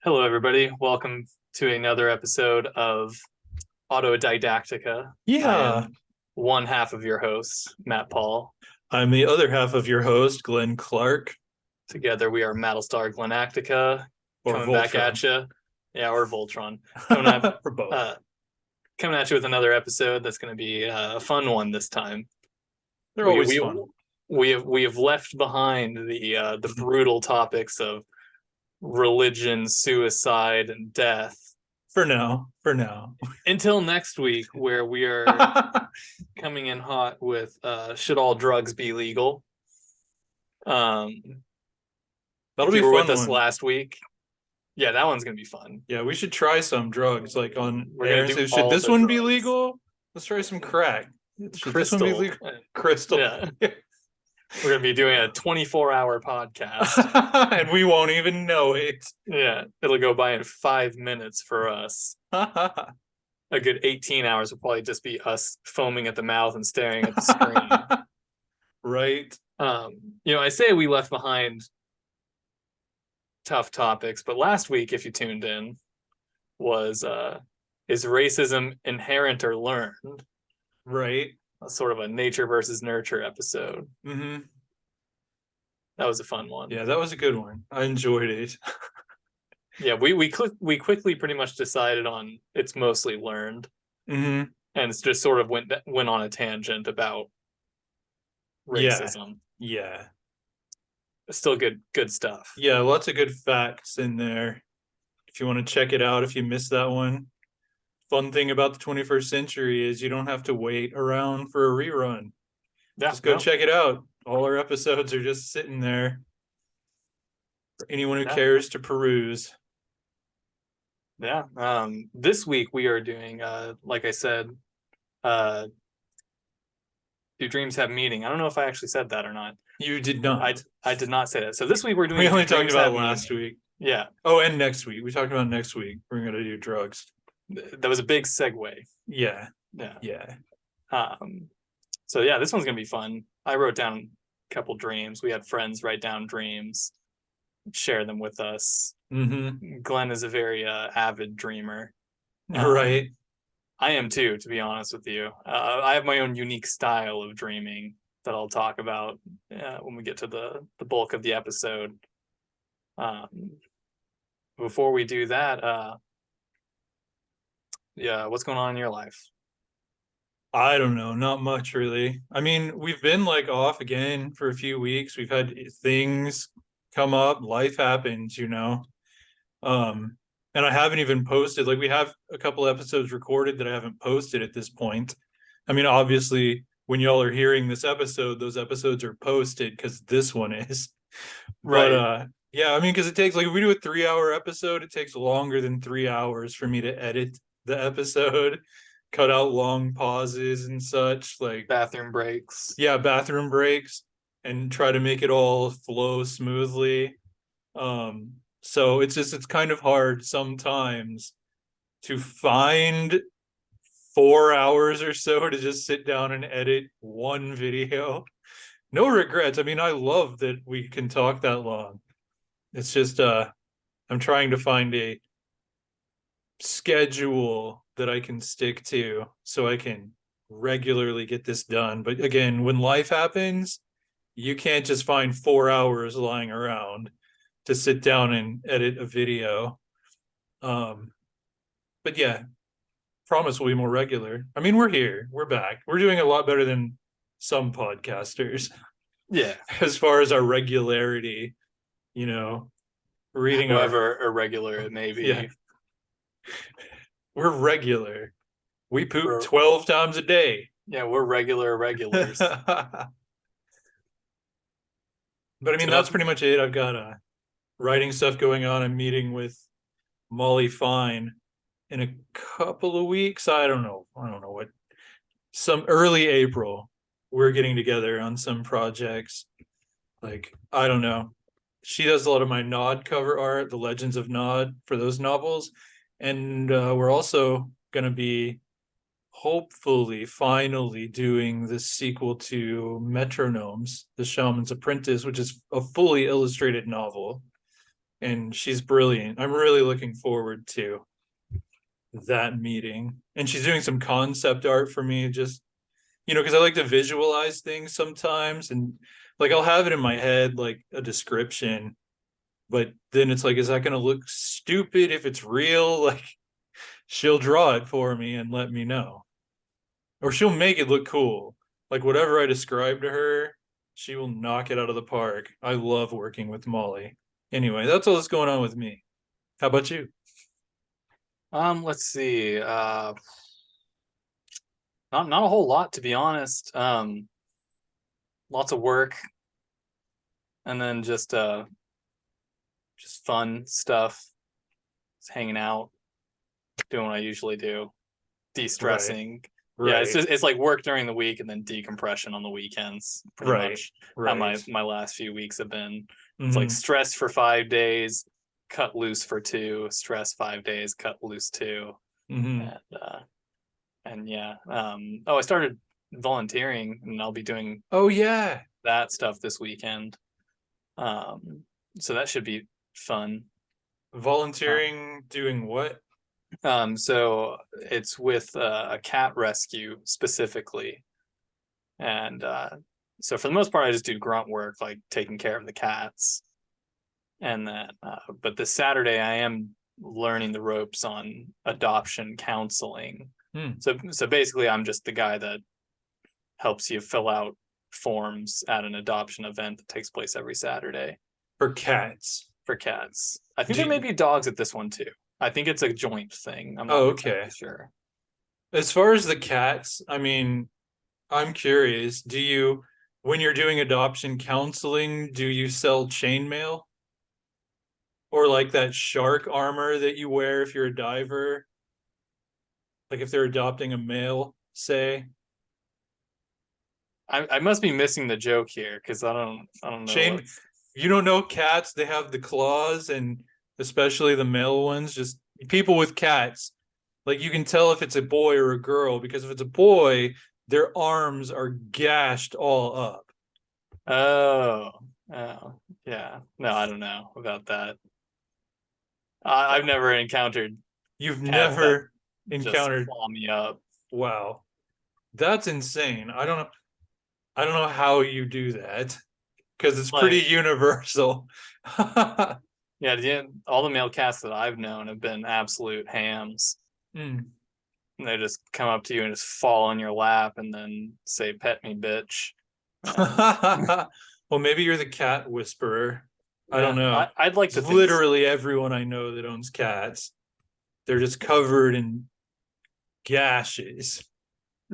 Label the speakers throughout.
Speaker 1: Hello, everybody. Welcome to another episode of Autodidactica. I
Speaker 2: Yeah,
Speaker 1: am one half of your host, Matt Paul.
Speaker 2: I'm the other half of your host, Glenn Clark,
Speaker 1: Together, we are Battlestar Galactica
Speaker 2: or
Speaker 1: coming back
Speaker 2: Voltron,
Speaker 1: at you. Yeah, or Voltron coming at
Speaker 2: or both.
Speaker 1: uh, coming at you with another episode that's going to be a fun one this time.
Speaker 2: They're
Speaker 1: We
Speaker 2: always
Speaker 1: we
Speaker 2: fun.
Speaker 1: we have left behind the brutal topics of religion, suicide, and death
Speaker 2: For now.
Speaker 1: until next week, where we are coming in hot with should all drugs be legal? Um,
Speaker 2: That'll
Speaker 1: if
Speaker 2: be
Speaker 1: you
Speaker 2: a
Speaker 1: were with
Speaker 2: fun
Speaker 1: us
Speaker 2: one.
Speaker 1: last week, yeah, that one's gonna be fun.
Speaker 2: Yeah, we should try some drugs like on
Speaker 1: We're
Speaker 2: air
Speaker 1: gonna
Speaker 2: and
Speaker 1: do
Speaker 2: say, should
Speaker 1: all
Speaker 2: this
Speaker 1: the
Speaker 2: one be
Speaker 1: drugs.
Speaker 2: legal? Let's try some crack. Should this one be
Speaker 1: Crystal,
Speaker 2: legal? Crystal.
Speaker 1: yeah, we're gonna be doing a 24-hour podcast.
Speaker 2: And we won't even know it.
Speaker 1: Yeah, it'll go by in 5 minutes for us. A good 18 hours will probably just be us foaming at the mouth and staring at the screen.
Speaker 2: Right.
Speaker 1: I say we left behind tough topics, but last week, if you tuned in, was is racism inherent or learned?
Speaker 2: Right.
Speaker 1: Sort of a nature versus nurture episode.
Speaker 2: Mm-hmm.
Speaker 1: That was a fun one.
Speaker 2: Yeah, that was a good one. I enjoyed it.
Speaker 1: Yeah, we quickly pretty much decided on it's mostly learned,
Speaker 2: Mm-hmm.
Speaker 1: and it's just sort of went on a tangent about
Speaker 2: Yeah.
Speaker 1: racism.
Speaker 2: Yeah.
Speaker 1: Still good stuff.
Speaker 2: Yeah, lots of good facts in there. If you want to check it out, if you missed that one. Fun thing about the 21st century is you don't have to wait around for a rerun.
Speaker 1: Yeah,
Speaker 2: Just go
Speaker 1: no,
Speaker 2: check it out. All our episodes are just sitting there for anyone who
Speaker 1: yeah,
Speaker 2: cares to peruse.
Speaker 1: yeah. This week we are doing, like I said, uh, do dreams have meaning? I don't know if I actually said that or not.
Speaker 2: You did not.
Speaker 1: I did not say that. So this week we're doing
Speaker 2: We
Speaker 1: Do
Speaker 2: only talked
Speaker 1: Dreams
Speaker 2: about
Speaker 1: Have
Speaker 2: last
Speaker 1: Meaning?
Speaker 2: week.
Speaker 1: Yeah,
Speaker 2: Oh, and next week. We talked about next week. We're going to do drugs.
Speaker 1: that was a big segue.
Speaker 2: Yeah.
Speaker 1: Yeah.
Speaker 2: Yeah.
Speaker 1: So yeah, this one's gonna be fun. I wrote down a couple dreams. We had friends write down dreams, share them with us.
Speaker 2: Mm-hmm.
Speaker 1: Glenn is a very avid dreamer.
Speaker 2: Right.
Speaker 1: I am too, to be honest with you. I have my own unique style of dreaming that I'll talk about when we get to the bulk of the episode. Before we do that, yeah, what's going on in your life?
Speaker 2: I don't know, not much really. I mean, we've been like off again for a few weeks. We've had things come up, life happens. Um, and I haven't even posted, like we have a couple episodes recorded that I haven't posted at this point. I mean, obviously, when y'all are hearing this episode, those episodes are posted because this one is. But
Speaker 1: Right.
Speaker 2: yeah, I mean, because it takes like if we do a 3 hour episode, it takes longer than 3 hours for me to edit the episode, cut out long pauses and such. Like,
Speaker 1: Bathroom breaks.
Speaker 2: yeah, bathroom breaks and try to make it all flow smoothly. So it's kind of hard sometimes to find 4 hours or so to just sit down and edit one video. No regrets. I mean, I love that we can talk that long. It's just I'm trying to find a schedule that I can stick to so I can regularly get this done. But again, when life happens, you can't just find 4 hours lying around to sit down and edit a video. But yeah, promise we'll be more regular. I mean, we're here, we're back, we're doing a lot better than some podcasters
Speaker 1: Yeah.
Speaker 2: as far as our regularity, you know, reading
Speaker 1: However irregular it may be.
Speaker 2: yeah, we're regular. We poop
Speaker 1: We're,
Speaker 2: 12 times a day.
Speaker 1: yeah, we're regulars.
Speaker 2: But I mean, that's pretty much it. I've got writing stuff going on. I'm meeting with Molly Fine in a couple of weeks. I don't know what. Some early April, we're getting together on some projects. Like, I don't know. She does a lot of my Nod cover art, the Legends of Nod for those novels. And we're also going to be hopefully finally doing the sequel to Metronomes, The Shaman's Apprentice, which is a fully illustrated novel. and she's brilliant. I'm really looking forward to that meeting. And she's doing some concept art for me, just because I like to visualize things sometimes, and like I'll have it in my head like a description, but then it's like, is that going to look stupid if it's real? Like she'll draw it for me and let me know, or she'll make it look cool. Like whatever I describe to her, she will knock it out of the park. I love working with Molly. Anyway, that's all that's going on with me. How about you?
Speaker 1: Let's see. Not a whole lot, to be honest. Lots of work, and then just fun stuff. Just hanging out, doing what I usually do,
Speaker 2: Right,
Speaker 1: de-stressing. Yeah,
Speaker 2: right,
Speaker 1: it's like work during the week and then decompression on the weekends. Pretty
Speaker 2: right,
Speaker 1: much how
Speaker 2: right.
Speaker 1: my last few weeks have been. It's like
Speaker 2: Hmm.
Speaker 1: stress for 5 days, cut loose for 2, stress 5 days, cut loose 2,
Speaker 2: Hmm.
Speaker 1: and yeah. Oh, I started volunteering, and I'll be doing
Speaker 2: Oh yeah.
Speaker 1: that stuff this weekend. Um, so that should be fun. Uh,
Speaker 2: Volunteering doing what?
Speaker 1: so it's with a cat rescue specifically, and so for the most part, I just do grunt work, like taking care of the cats, and then but this Saturday I am learning the ropes on adoption counseling.
Speaker 2: Hmm.
Speaker 1: So basically, I'm just the guy that helps you fill out forms at an adoption event that takes place every Saturday
Speaker 2: For cats.
Speaker 1: for cats. I think
Speaker 2: Do
Speaker 1: there may
Speaker 2: you,
Speaker 1: be dogs at this one too. I think it's a joint thing. I'm not
Speaker 2: oh,
Speaker 1: exactly
Speaker 2: okay.
Speaker 1: sure.
Speaker 2: As far as the cats, I mean, I'm curious. When you're doing adoption counseling, do you sell chainmail or like that shark armor that you wear if you're a diver? Like if they're adopting a male, say,
Speaker 1: I must be missing the joke here because I don't know
Speaker 2: chain.
Speaker 1: what's.
Speaker 2: You don't know cats, they have the claws, and especially the male ones, just people with cats. Like you can tell if it's a boy or a girl because if it's a boy, their arms are gashed all up.
Speaker 1: Oh, oh, yeah. No, I don't know about that. I've never encountered
Speaker 2: You've
Speaker 1: cats that
Speaker 2: never
Speaker 1: just
Speaker 2: encountered,
Speaker 1: claw me up.
Speaker 2: wow. That's insane. I don't know how you do that because it's pretty
Speaker 1: Like,
Speaker 2: universal.
Speaker 1: yeah, all the male cats that I've known have been absolute hams.
Speaker 2: Mm.
Speaker 1: And they just come up to you and just fall on your lap and then say, "Pet me, bitch." And
Speaker 2: Well, maybe you're the cat whisperer. I don't
Speaker 1: yeah,
Speaker 2: know.
Speaker 1: I'd like
Speaker 2: It's
Speaker 1: to think so.
Speaker 2: literally everyone I know that owns cats. They're just covered in gashes.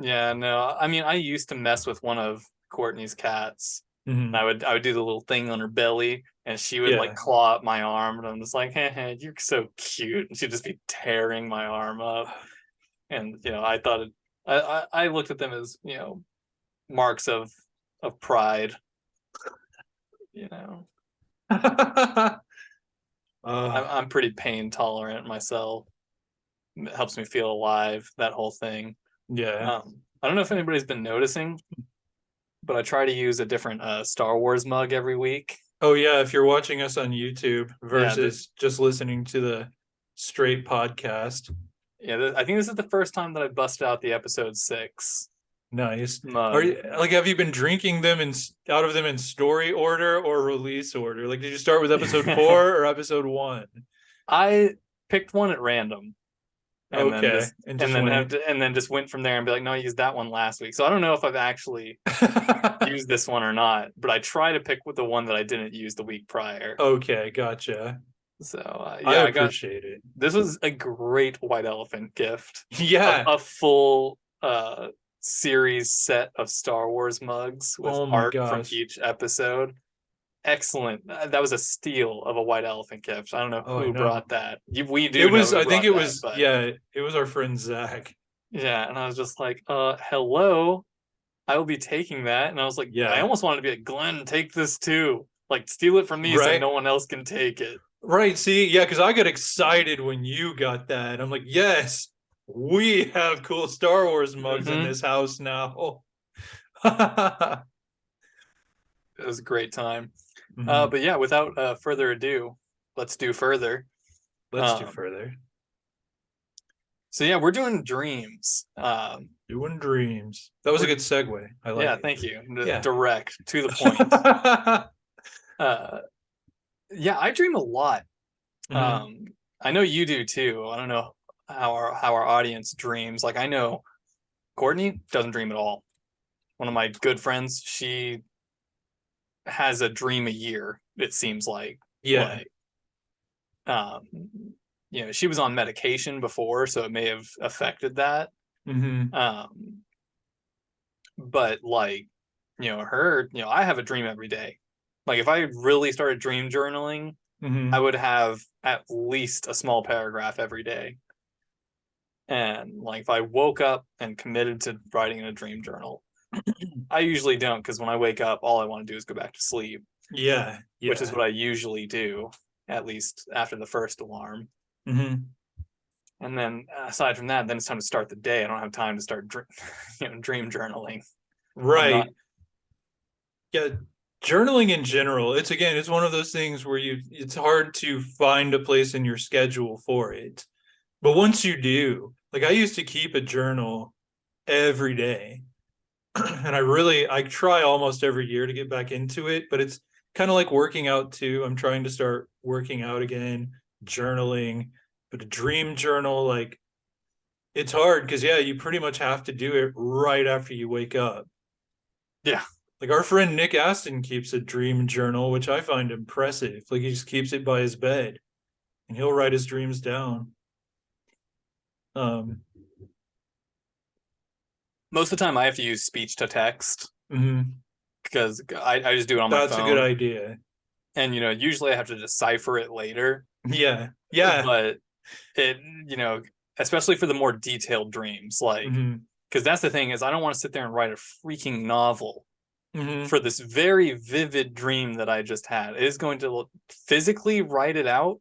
Speaker 1: Yeah, no, I mean, I used to mess with one of Courtney's cats.
Speaker 2: Mhm.
Speaker 1: I would do the little thing on her belly, and she would like
Speaker 2: Yeah.
Speaker 1: claw up my arm, and I'm just like, hey, you're so cute. And she'd just be tearing my arm up, and I thought I looked at them as marks of pride. You know,
Speaker 2: uh,
Speaker 1: I'm pretty pain tolerant myself. It helps me feel alive. That whole thing.
Speaker 2: yeah.
Speaker 1: I don't know if anybody's been noticing, but I try to use a different Star Wars mug every week.
Speaker 2: Oh yeah, if you're watching us on YouTube
Speaker 1: Yeah,
Speaker 2: versus just listening to the straight podcast.
Speaker 1: yeah. I think this is the first time that I busted out the episode 6
Speaker 2: Nice. Are
Speaker 1: mug.
Speaker 2: you like have you been drinking them in out of them in story order or release order? Like did you start with episode 4 or episode 1?
Speaker 1: I picked one at random, and then
Speaker 2: Okay,
Speaker 1: just
Speaker 2: and
Speaker 1: and
Speaker 2: just
Speaker 1: then
Speaker 2: went.
Speaker 1: just went from there and be like, no, I used that one last week. So I don't know if I've actually used this one or not, but I try to pick with the one that I didn't use the week prior.
Speaker 2: Okay, gotcha.
Speaker 1: So
Speaker 2: I
Speaker 1: yeah, I got
Speaker 2: appreciate it.
Speaker 1: this was a great white elephant gift.
Speaker 2: Yeah.
Speaker 1: A full series set of Star Wars mugs with
Speaker 2: Oh my
Speaker 1: art from
Speaker 2: gosh.
Speaker 1: each episode. Excellent. That was a steal of a white elephant gift. I don't know
Speaker 2: Oh, I
Speaker 1: who
Speaker 2: know.
Speaker 1: brought that. We
Speaker 2: It
Speaker 1: do know
Speaker 2: was,
Speaker 1: who
Speaker 2: I think
Speaker 1: brought
Speaker 2: it
Speaker 1: that,
Speaker 2: was,
Speaker 1: but
Speaker 2: yeah, it was our friend Zach.
Speaker 1: yeah, and I was just like, hello. I will be taking that. And I was like, I
Speaker 2: Yeah.
Speaker 1: almost wanted to be like, Glenn, take this too. Like, steal it from me so
Speaker 2: Right.
Speaker 1: no one else can take it.
Speaker 2: Right. See, yeah, because I got excited when you got that. I'm like, yes, we have cool Star Wars mugs in
Speaker 1: Mm-hmm.
Speaker 2: this house now.
Speaker 1: It was a great time.
Speaker 2: Mhm.
Speaker 1: But yeah, without further ado, let's do further.
Speaker 2: Let's do further.
Speaker 1: So yeah, we're doing dreams.
Speaker 2: Doing dreams. That was a good segue. I like
Speaker 1: Yeah,
Speaker 2: it.
Speaker 1: thank you.
Speaker 2: Yeah.
Speaker 1: Direct to the point. Yeah, I dream a lot.
Speaker 2: Mhm.
Speaker 1: I know you do too. I don't know how our audience dreams. Like I know Courtney doesn't dream at all. One of my good friends, she has a dream a year, it seems like.
Speaker 2: Yeah.
Speaker 1: Um, she was on medication before, so it may have affected that.
Speaker 2: Hmm.
Speaker 1: Um, but like, I have a dream every day. Like if I really started dream journaling, I
Speaker 2: Hmm.
Speaker 1: would have at least a small paragraph every day. And like if I woke up and committed to writing in a dream journal, I usually don't, because when I wake up, all I want to do is go back to sleep,
Speaker 2: Yeah.
Speaker 1: which is
Speaker 2: Yeah.
Speaker 1: what I usually do, at least after the first alarm.
Speaker 2: Hmm.
Speaker 1: And then aside from that, then it's time to start the day. I don't have time to start dream journaling. I'm not.
Speaker 2: Right. Yeah. Journaling in general, it's one of those things where it's hard to find a place in your schedule for it. But once you do, like I used to keep a journal every day. And I try almost every year to get back into it, but it's kind of like working out too. I'm trying to start working out again, journaling, but a dream journal, like it's hard because yeah, you pretty much have to do it right after you wake up.
Speaker 1: Yeah.
Speaker 2: Like our friend Nick Aston keeps a dream journal, which I find impressive. Like he just keeps it by his bed and he'll write his dreams down. Um,
Speaker 1: Most of the time, I have to use speech to text
Speaker 2: mhm.
Speaker 1: because I just do it on my
Speaker 2: That's a good
Speaker 1: phone.
Speaker 2: idea.
Speaker 1: And, usually I have to decipher it later.
Speaker 2: Yeah. Yeah.
Speaker 1: But it, especially for the more detailed dreams, like,
Speaker 2: Hmm.
Speaker 1: because that's the thing is I don't want to sit there and write a freaking novel
Speaker 2: Hmm.
Speaker 1: for this very vivid dream that I just had. It is going to physically write it out.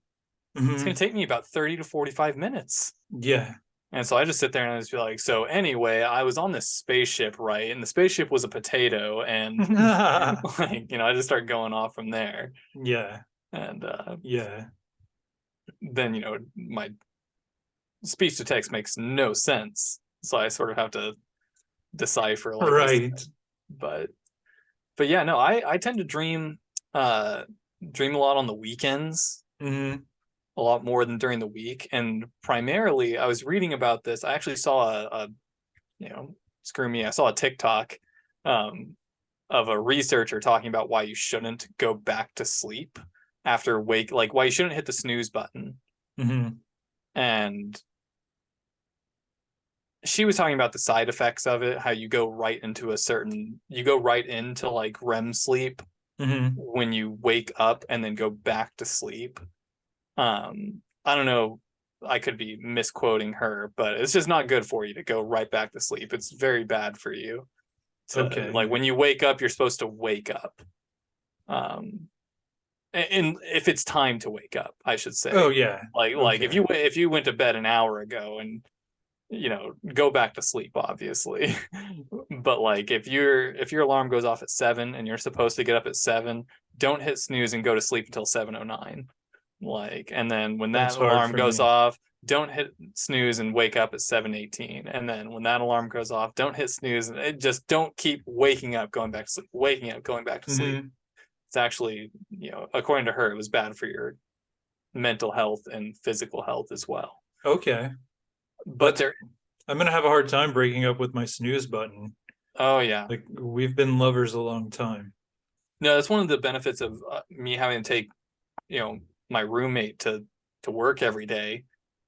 Speaker 1: It's going
Speaker 2: Hmm.
Speaker 1: to take me about 30 to 45 minutes.
Speaker 2: Yeah.
Speaker 1: And so I just sit there and I just be like, so anyway, I was on this spaceship, right? And the spaceship was a potato. And like, I just start going off from there.
Speaker 2: Yeah.
Speaker 1: And
Speaker 2: Yeah.
Speaker 1: then, my speech to text makes no sense. So I sort of have to decipher like this.
Speaker 2: Right.
Speaker 1: But yeah, no, I tend to dream a lot on the weekends,
Speaker 2: Hmm.
Speaker 1: a lot more than during the week. And primarily I was reading about this. I actually saw screw me, I saw a TikTok um of a researcher talking about why you shouldn't go back to sleep after like why you shouldn't hit the snooze button.
Speaker 2: Hmm.
Speaker 1: And she was talking about the side effects of it, how you go right into like REM sleep
Speaker 2: Hmm.
Speaker 1: when you wake up and then go back to sleep. I don't know, I could be misquoting her, but it's just not good for you to go right back to sleep. It's very bad for you to
Speaker 2: Okay.
Speaker 1: like when you wake up, you're supposed to wake up. Um, and if it's time to wake up, I should
Speaker 2: Oh
Speaker 1: say,
Speaker 2: yeah.
Speaker 1: like
Speaker 2: Okay.
Speaker 1: if you went to bed an hour ago and go back to sleep, obviously. But like if your alarm goes off at 7 and you're supposed to get up at 7, don't hit snooze and go to sleep until 7:09. Like, and then when that
Speaker 2: That's hard
Speaker 1: alarm
Speaker 2: for
Speaker 1: goes
Speaker 2: me.
Speaker 1: off, don't hit snooze and wake up at 7:18. And then when that alarm goes off, don't hit snooze and it just don't keep waking up, going back to sleep, waking up, going back to sleep.
Speaker 2: Hmm.
Speaker 1: It's actually, according to her, it was bad for your mental health and physical health as well.
Speaker 2: Okay.
Speaker 1: But
Speaker 2: But
Speaker 1: there,
Speaker 2: I'm gonna have a hard time breaking up with my snooze button.
Speaker 1: oh yeah,
Speaker 2: Like we've been lovers a long time.
Speaker 1: no, that's one of the benefits of me having to take, you know, my roommate to work every day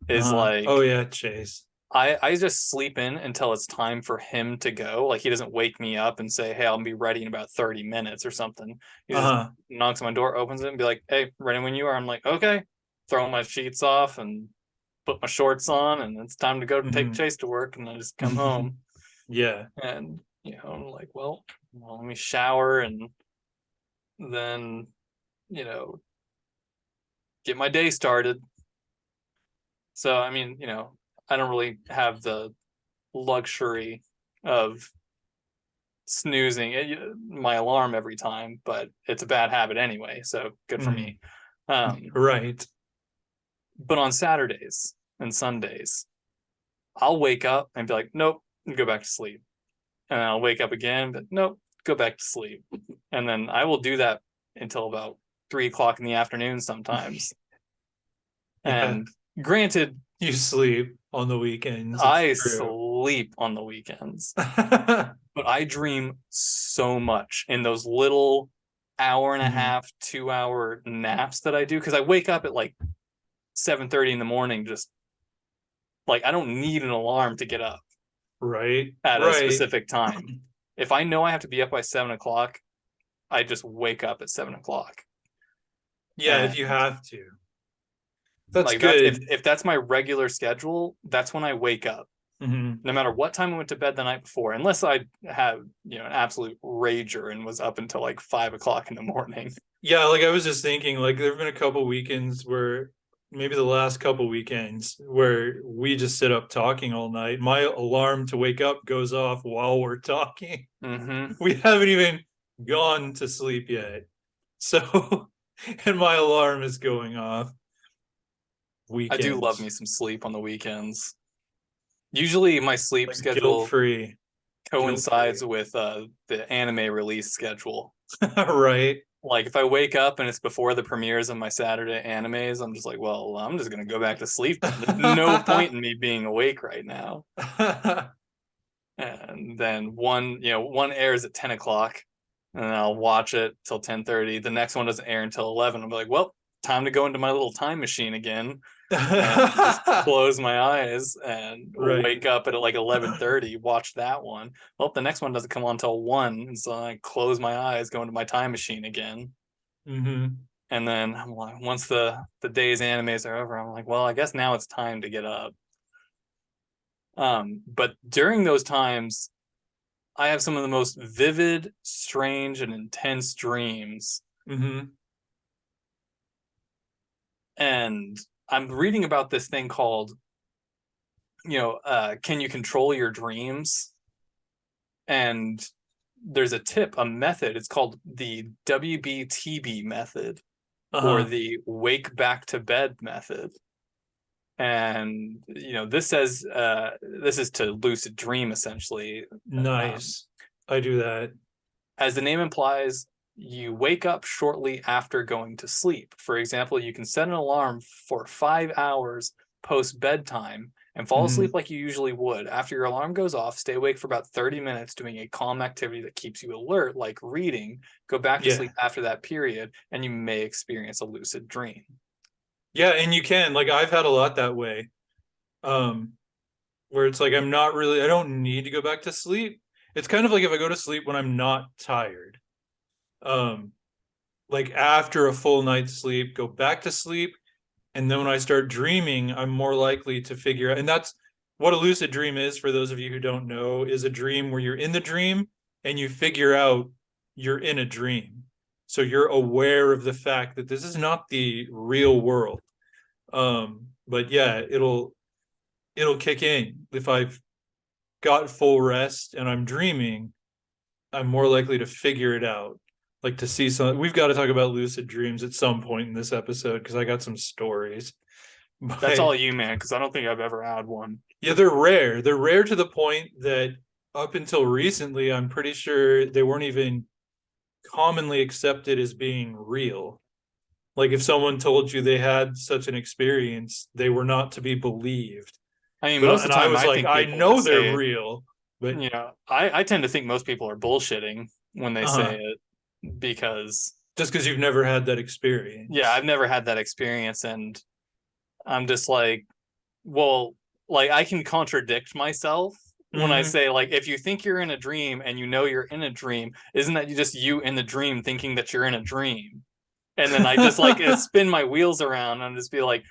Speaker 1: is
Speaker 2: Oh
Speaker 1: like
Speaker 2: yeah, Chase.
Speaker 1: I just sleep in until it's time for him to go. Like he doesn't wake me up and say, "Hey, I'll be ready in about 30 minutes or something." He just
Speaker 2: Uh-huh.
Speaker 1: knocks on my door, opens it, and be like, "Hey, ready when you are." I'm like, "Okay." Throw my sheets off and put my shorts on, and it's time to go take
Speaker 2: Hmm.
Speaker 1: Chase to work. And I just come home
Speaker 2: Yeah.
Speaker 1: and I'm like, well, let me shower and then you know get my day started. So I mean, I don't really have the luxury of snoozing my alarm every time, but it's a bad habit anyway. So good for
Speaker 2: Hmm.
Speaker 1: me.
Speaker 2: Right.
Speaker 1: But on Saturdays and Sundays, I'll wake up and be like, nope, and go back to sleep. And I'll wake up again, but nope, go back to sleep. And then I will do that until about 3 o'clock in the afternoon sometimes.
Speaker 2: Yeah.
Speaker 1: And granted,
Speaker 2: You sleep on the weekends. It's
Speaker 1: I
Speaker 2: true.
Speaker 1: sleep on the weekends, but I dream so much in those little hour and a
Speaker 2: Mhm.
Speaker 1: half, 2 hour naps that I do. Cause I wake up at like 7:30 in the morning, just like I don't need an alarm to get up
Speaker 2: Right.
Speaker 1: at a
Speaker 2: Right.
Speaker 1: specific time. If I know I have to be up by 7 o'clock, I just wake up at 7 o'clock.
Speaker 2: Yeah, if you
Speaker 1: And
Speaker 2: have to. That's
Speaker 1: like that's
Speaker 2: good.
Speaker 1: if that's my regular schedule, that's when I wake up.
Speaker 2: Mhm.
Speaker 1: No matter what time I went to bed the night before, unless I had, an absolute rager and was up until like 5 o'clock in the morning.
Speaker 2: Yeah, like I was just thinking, like there have been a couple weekends where maybe the last couple weekends where we just sit up talking all night. My alarm to wake up goes off while we're talking.
Speaker 1: Mm-hmm.
Speaker 2: We haven't even gone to sleep yet. So, and my alarm is going off
Speaker 1: I do love
Speaker 2: weekends,
Speaker 1: me some sleep on the weekends. Usually my sleep
Speaker 2: like guilt
Speaker 1: schedule
Speaker 2: free, guilt
Speaker 1: coincides
Speaker 2: free.
Speaker 1: with the anime release schedule.
Speaker 2: Right.
Speaker 1: Like if I wake up and it's before the premieres of my Saturday animes, I'm just like, well, I'm just gonna go back to sleep then. There's no point in me being awake right now. And then one airs at 10 o'clock, and then I'll watch it till 10:30. The next one doesn't air until 11. I'm like, well, time to go into my little time machine again and just close my eyes and
Speaker 2: Right.
Speaker 1: wake up at like 11:30, watch that one. Well, the next one doesn't come on until 1, and so I close my eyes, go into my time machine again.
Speaker 2: Hmm.
Speaker 1: And then I'm like, once the day's animes are over, I'm like, well, I guess now it's time to get up. But during those times, I have some of the most vivid, strange, and intense dreams.
Speaker 2: Hmm.
Speaker 1: And I'm reading about this thing called, can you control your dreams? And there's a tip, a method. It's called the WBTB method, or
Speaker 2: Uh-huh.
Speaker 1: the wake back to bed method. And this says this is to lucid dream essentially. Um,
Speaker 2: Nice. I do that.
Speaker 1: as the name implies, you wake up shortly after going to sleep. For example, you can set an alarm for 5 hours post bedtime and fall asleep
Speaker 2: Hmm.
Speaker 1: like you usually would. After your alarm goes off, stay awake for about 30 minutes doing a calm activity that keeps you alert, like reading. Go back to
Speaker 2: Yeah.
Speaker 1: sleep after that period, and you may experience a lucid dream.
Speaker 2: Yeah, and you can. Like I've had a lot that way. Um, where it's like I don't need to go back to sleep. It's kind of like if I go to sleep when I'm not tired. Um, like after a full night's sleep, go back to sleep, and then when I start dreaming, I'm more likely to figure out, and that's what a lucid dream is for those of you who don't know, is a dream where you're in the dream and you figure out you're in a dream. So you're aware of the fact that this is not the real world. But yeah, it'll kick in if I've got full rest and I'm dreaming. I'm more likely to figure it out. Like to see some. We've got to talk about lucid dreams at some point in this episode because I got some stories.
Speaker 1: That's
Speaker 2: But
Speaker 1: all you, man, because I don't think I've ever had one.
Speaker 2: yeah, they're rare. They're rare to the point that up until recently, I'm pretty sure they weren't even commonly accepted as being real. Like if someone told you they had such an experience, they were not to be believed.
Speaker 1: I mean,
Speaker 2: But
Speaker 1: most of
Speaker 2: and
Speaker 1: the
Speaker 2: I
Speaker 1: time,
Speaker 2: was
Speaker 1: I
Speaker 2: like,
Speaker 1: think
Speaker 2: I
Speaker 1: people that
Speaker 2: know they're
Speaker 1: say it,
Speaker 2: real. But
Speaker 1: I tend to think most people are bullshitting when they say
Speaker 2: uh
Speaker 1: it because,
Speaker 2: just because you've never had that
Speaker 1: yeah,
Speaker 2: experience.
Speaker 1: I've never had that experience. And I'm just like, well, like I can contradict myself when I
Speaker 2: Hmm.
Speaker 1: say, like, if you think you're in a dream and you're in a dream, isn't that just you in the dream thinking that you're in a dream? And then I just like spin my wheels around and just be like,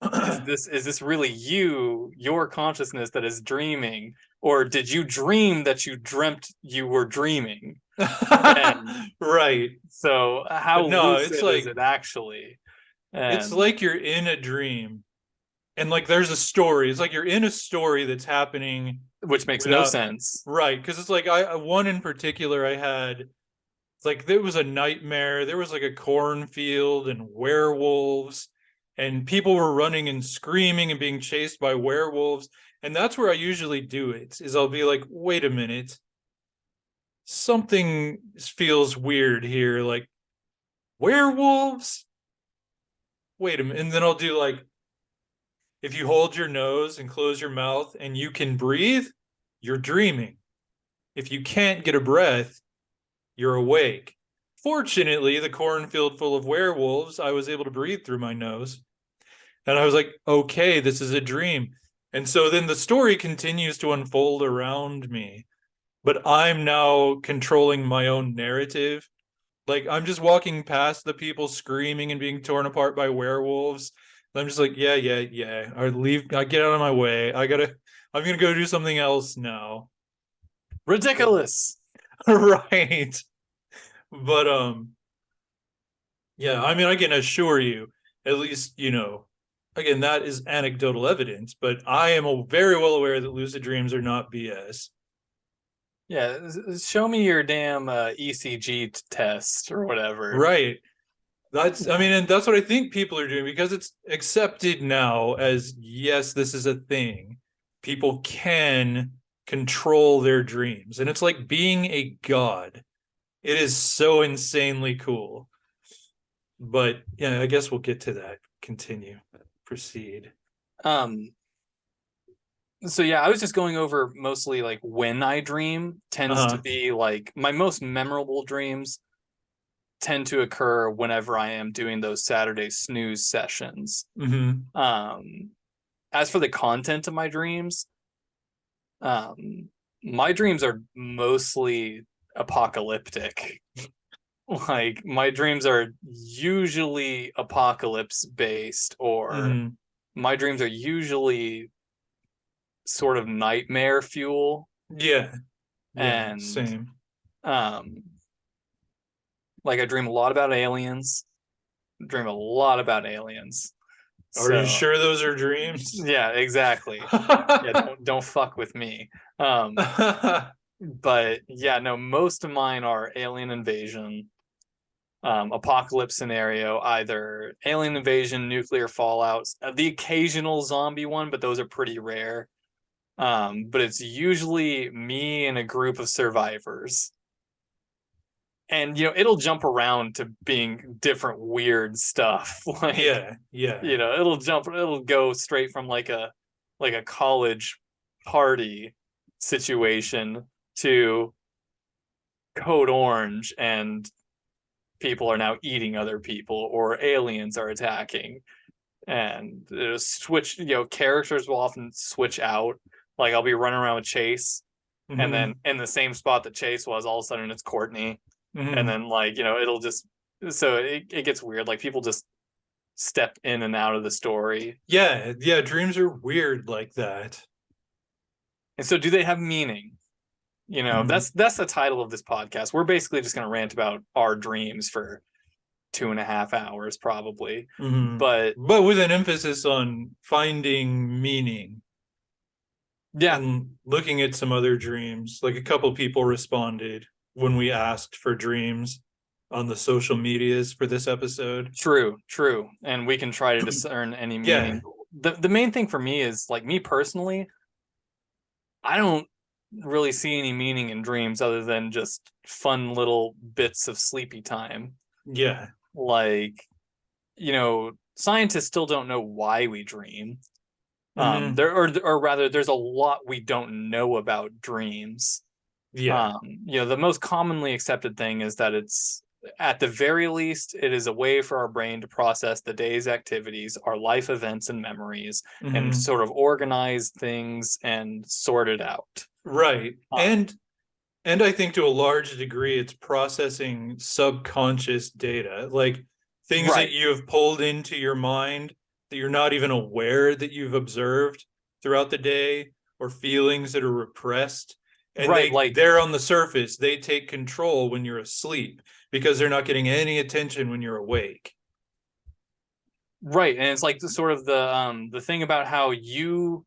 Speaker 1: is this really your consciousness that is dreaming, or did you dream that you dreamt you were dreaming? And
Speaker 2: Right.
Speaker 1: so how
Speaker 2: But no,
Speaker 1: lucid is it actually?
Speaker 2: it's
Speaker 1: And
Speaker 2: like you're in a dream and like there's a story. It's like you're in a story that's happening
Speaker 1: which makes no
Speaker 2: without
Speaker 1: sense.
Speaker 2: right. Because it's like I one in particular I had like there was a nightmare. There was like a cornfield and werewolves, and people were running and screaming and being chased by werewolves. And that's where I usually do it, is I'll be like, wait a minute, something feels weird here. Like, werewolves? Wait a minute. And then I'll do like, if you hold your nose and close your mouth and you can breathe, you're dreaming. If you can't get a breath, you're awake. Fortunately, the cornfield full of werewolves, I was able to breathe through my nose. And I was like, okay, this is a dream. And so then the story continues to unfold around me, but I'm now controlling my own narrative. Like, I'm just walking past the people screaming and being torn apart by werewolves. I'm just like, yeah. I get out of my way. I'm gonna go do something else now.
Speaker 1: Ridiculous.
Speaker 2: Right. But yeah, I mean, I can assure you, at least, again, that is anecdotal evidence, but I am very well aware that lucid dreams are not BS.
Speaker 1: Yeah, show me your damn ECG test or whatever.
Speaker 2: Right. I mean, and that's what I think people are doing, because it's accepted now as, yes, this is a thing. People can control their dreams. And it's like being a god. It is so insanely cool. But yeah, I guess we'll get to that. Continue. Proceed.
Speaker 1: So yeah, I was just going over mostly like when I dream tends to be like my most memorable dreams tend to occur whenever I am doing those Saturday snooze sessions. As for the content of my dreams, my dreams are mostly apocalyptic. Like my dreams are usually apocalypse based, or my dreams are usually sort of nightmare fuel.
Speaker 2: Yeah.
Speaker 1: And
Speaker 2: same.
Speaker 1: Like I dream a lot about aliens.
Speaker 2: Are you sure those are dreams?
Speaker 1: Yeah, exactly. Yeah, don't fuck with me. But yeah, no, most of mine are alien invasion, apocalypse scenario, either alien invasion, nuclear fallout, the occasional zombie one, but those are pretty rare. But it's usually me and a group of survivors. And it'll jump around to being different weird stuff. Like it'll go straight from like a college party situation to Code Orange, and people are now eating other people, or aliens are attacking, and switch. Characters will often switch out. Like I'll be running around with Chase, and then in the same spot that Chase was, all of a sudden it's Courtney. And then it'll just, so it gets weird. Like people just step in and out of the story.
Speaker 2: Yeah, dreams are weird like that.
Speaker 1: And so do they have meaning? That's the title of this podcast. We're basically just going to rant about our dreams for 2.5 hours probably. But
Speaker 2: with an emphasis on finding meaning.
Speaker 1: Yeah.
Speaker 2: And looking at some other dreams. Like a couple people responded when we asked for dreams on the social medias for this episode.
Speaker 1: True. And we can try to discern any meaning. The main thing for me is, like, me personally, I don't really see any meaning in dreams other than just fun little bits of sleepy time.
Speaker 2: Yeah.
Speaker 1: Like, scientists still don't know why we dream. Or rather, there's a lot we don't know about dreams.
Speaker 2: Yeah.
Speaker 1: The most commonly accepted thing is that it's, at the very least, it is a way for our brain to process the day's activities, our life events and memories, and sort of organize things and sort it out.
Speaker 2: Right. And I think to a large degree, it's processing subconscious data, like things that you have pulled into your mind that you're not even aware that you've observed throughout the day, or feelings that are repressed. And they're on the surface. They take control when you're asleep because they're not getting any attention when you're awake.
Speaker 1: Right. And it's like the thing about how you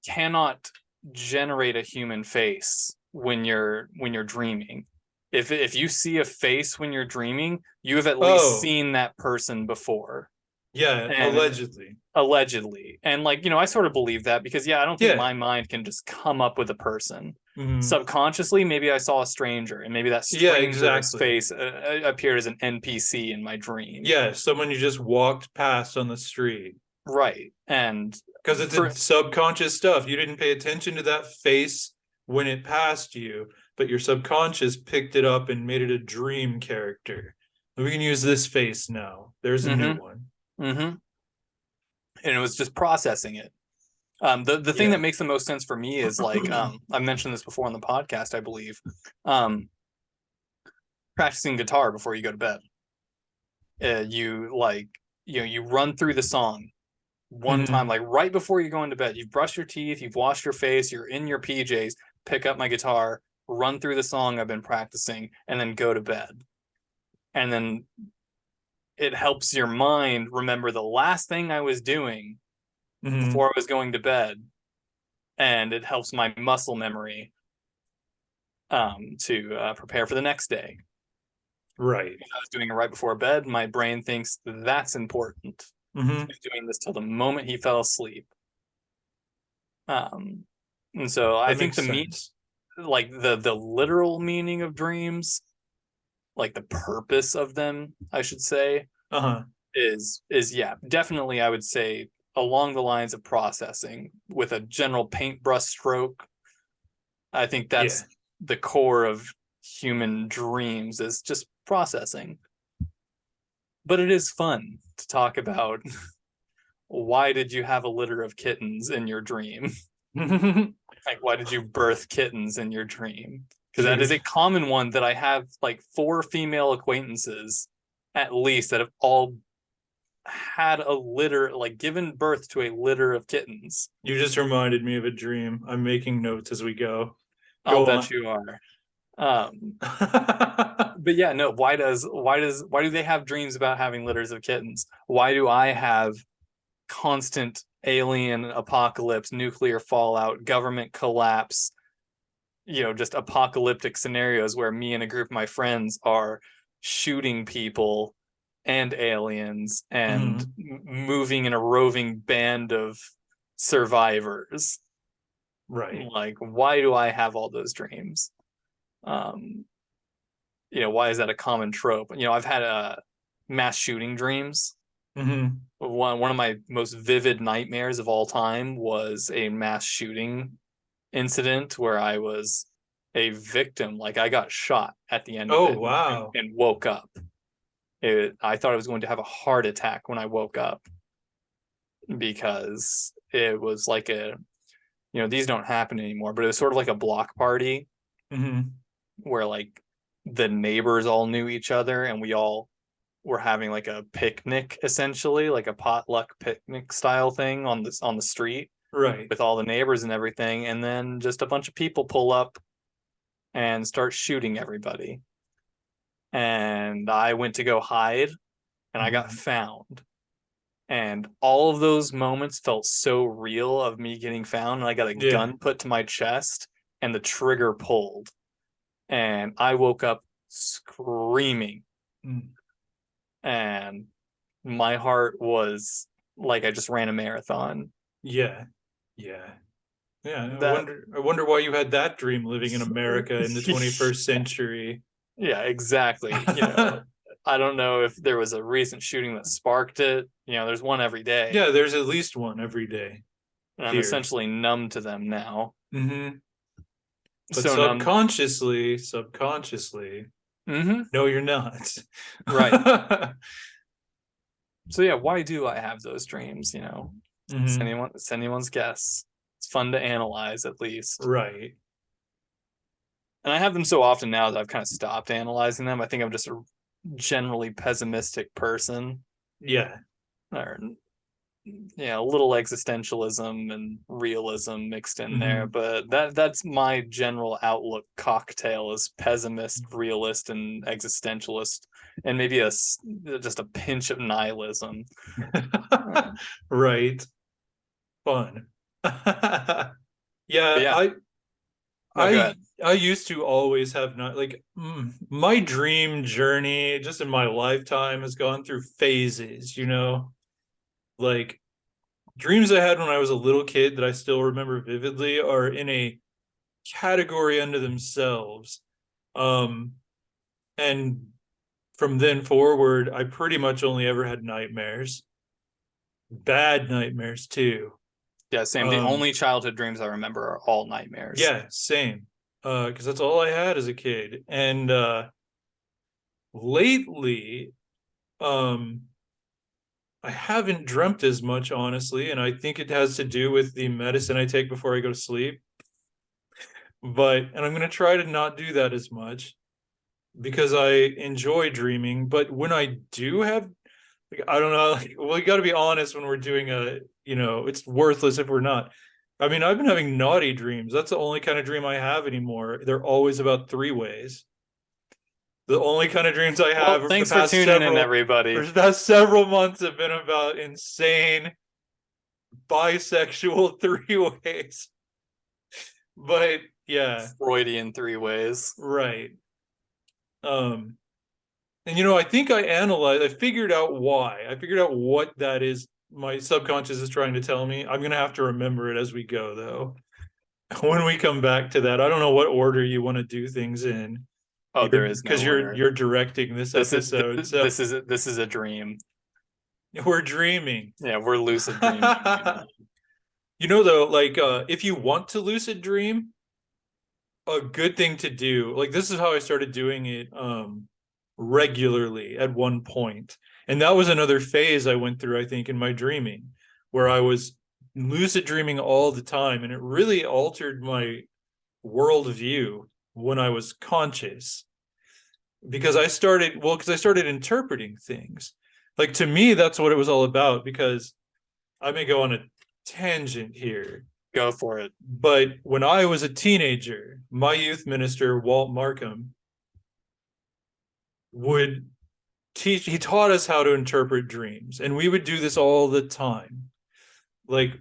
Speaker 1: cannot generate a human face when you're dreaming. If you see a face when you're dreaming, you have at least
Speaker 2: Oh,
Speaker 1: seen that person before.
Speaker 2: yeah,
Speaker 1: And
Speaker 2: allegedly.
Speaker 1: allegedly. And like, I sort of believe that because I don't think
Speaker 2: Yeah.
Speaker 1: my mind can just come up with a person.
Speaker 2: Mhm.
Speaker 1: Subconsciously, maybe I saw a stranger and maybe that
Speaker 2: Yeah,
Speaker 1: stranger's
Speaker 2: exactly.
Speaker 1: face appeared as an NPC in my dream.
Speaker 2: Yeah, someone you just walked past on the street.
Speaker 1: Right. And
Speaker 2: Because it's a
Speaker 1: for
Speaker 2: subconscious stuff. You didn't pay attention to that face when it passed you, but your subconscious picked it up and made it a dream character. We can use this face now. There's a new
Speaker 1: mm-hmm,
Speaker 2: one.
Speaker 1: mm-hmm. And it was just processing it. The thing that
Speaker 2: Yeah.
Speaker 1: makes the most sense for me is like I mentioned this before on the podcast, I believe. Um, Practicing guitar before you go to bed. You like you run through the song one time,
Speaker 2: Mhm.
Speaker 1: like right before you go into bed. You've brushed your teeth, you've washed your face, you're in your PJs, pick up my guitar, run through the song I've been practicing, and then go to bed. And then it helps your mind remember the last thing I was doing before
Speaker 2: Mhm.
Speaker 1: I was going to bed. And it helps my muscle memory to prepare for the next day.
Speaker 2: Right.
Speaker 1: If I was doing it right before bed, my brain thinks that's important.
Speaker 2: Mhm.
Speaker 1: He's doing this till the moment he fell asleep. Um, and so I
Speaker 2: That
Speaker 1: think
Speaker 2: makes sense.
Speaker 1: like the literal meaning of dreams, like the purpose of them, I should say,
Speaker 2: Uh-huh.
Speaker 1: is yeah, definitely I would say along the lines of processing with a general paintbrush stroke. I think
Speaker 2: Yeah.
Speaker 1: that's the core of human dreams is just processing. But it is fun to talk about why did you have a litter of kittens in your dream? Like, why did you birth kittens in your dream? Because that is
Speaker 2: Dude.
Speaker 1: a common one that I have like 4 female acquaintances at least that have all had a litter, like given birth to a litter of kittens.
Speaker 2: You just reminded me of a dream. I'm making notes as we go.
Speaker 1: I'll
Speaker 2: Go
Speaker 1: bet
Speaker 2: on.
Speaker 1: you are. But yeah, no, why do they have dreams about having litters of kittens? Why do I have constant alien apocalypse, nuclear fallout, government collapse, just apocalyptic scenarios where me and a group of my friends are shooting people and aliens and
Speaker 2: Mhm.
Speaker 1: moving in a roving band of survivors.
Speaker 2: Right.
Speaker 1: Like, why do I have all those dreams? Um, why is that a common trope? I've had mass shooting dreams.
Speaker 2: Mhm.
Speaker 1: One of my most vivid nightmares of all time was a mass shooting incident where I was a victim. Like I got shot at the end of
Speaker 2: Oh,
Speaker 1: it
Speaker 2: wow.
Speaker 1: and woke up. I thought I was going to have a heart attack when I woke up because it was like these don't happen anymore, but it was sort of like a block party
Speaker 2: Mhm.
Speaker 1: where like the neighbors all knew each other and we all were having like a picnic essentially, like a potluck picnic style thing on the street
Speaker 2: Right.
Speaker 1: with all the neighbors and everything, and then just a bunch of people pull up and start shooting everybody. And I went to go hide and I got
Speaker 2: Mhm.
Speaker 1: found. And all of those moments felt so real of me getting found. And I got a
Speaker 2: Yeah.
Speaker 1: gun put to my chest and the trigger pulled. And I woke up screaming.
Speaker 2: Mm.
Speaker 1: And my heart was like I just ran a marathon.
Speaker 2: Yeah. Yeah. Yeah. I
Speaker 1: That
Speaker 2: wonder I wonder why you had that dream living in America in the 21st century.
Speaker 1: yeah, exactly. I don't know if there was a recent shooting that sparked it. There's one every day.
Speaker 2: Yeah, there's at least one every day
Speaker 1: And I'm
Speaker 2: here.
Speaker 1: essentially numb to them now.
Speaker 2: Hmm. But
Speaker 1: So numb.
Speaker 2: subconsciously,
Speaker 1: Mm-hmm.
Speaker 2: no, you're not.
Speaker 1: Right. So yeah, why do I have those dreams?
Speaker 2: Hmm.
Speaker 1: It's anyone's guess. It's fun to analyze at least.
Speaker 2: Right.
Speaker 1: And I have them so often now that I've kind of stopped analyzing them. I think I'm just a generally pessimistic person.
Speaker 2: Yeah.
Speaker 1: Or a little existentialism and realism mixed in there,
Speaker 2: Hmm.
Speaker 1: but that's my general outlook cocktail is pessimist, realist, and existentialist, and maybe just a pinch of nihilism.
Speaker 2: Right. Fun. Yeah,
Speaker 1: But yeah,
Speaker 2: I
Speaker 1: no, go
Speaker 2: I
Speaker 1: ahead.
Speaker 2: I used to always have not like my dream journey just in my lifetime has gone through phases, you know, like dreams I had when I was a little kid that I still remember vividly are in a category unto themselves. Um, and from then forward, I pretty much only ever had nightmares, bad nightmares too.
Speaker 1: Yeah, same. The
Speaker 2: Um,
Speaker 1: only childhood dreams I remember are all nightmares.
Speaker 2: yeah, same. Because that's all I had as a kid. And lately, um, I haven't dreamt as much, honestly, and I think it has to do with the medicine I take before I go to sleep. And I'm going to try to not do that as much because I enjoy dreaming. But when I do have, like, I don't know, like, we got to be honest when we're doing it's worthless if we're not. I mean, I've been having naughty dreams. That's the only kind of dream I have anymore. They're always about three ways. The only kind of dreams I
Speaker 1: Well,
Speaker 2: have for
Speaker 1: thanks for tuning in, everybody.
Speaker 2: the past several months have been about insane bisexual three ways. But yeah,
Speaker 1: Freudian three ways.
Speaker 2: right. Um, and I think I figured out why. I figured out what that is my subconscious is trying to tell me. I'm gonna have to remember it as we go though. When we come back to that, I don't know what order you want to do things in.
Speaker 1: Oh, there is no
Speaker 2: Because
Speaker 1: order.
Speaker 2: you're directing this episode. So
Speaker 1: this is a dream.
Speaker 2: we're dreaming.
Speaker 1: Yeah, we're lucid dreaming.
Speaker 2: Though, like if you want to lucid dream, a good thing to do, like this is how I started doing it regularly at one point. And that was another phase I went through, I think, in my dreaming, where I was lucid dreaming all the time. And it really altered my worldview when I was conscious. Because I started interpreting things. Like to me, that's what it was all about. Because I may go on a tangent here.
Speaker 1: Go for it.
Speaker 2: But when I was a teenager, my youth minister, Walt Markham, he taught us how to interpret dreams. And we would do this all the time. Like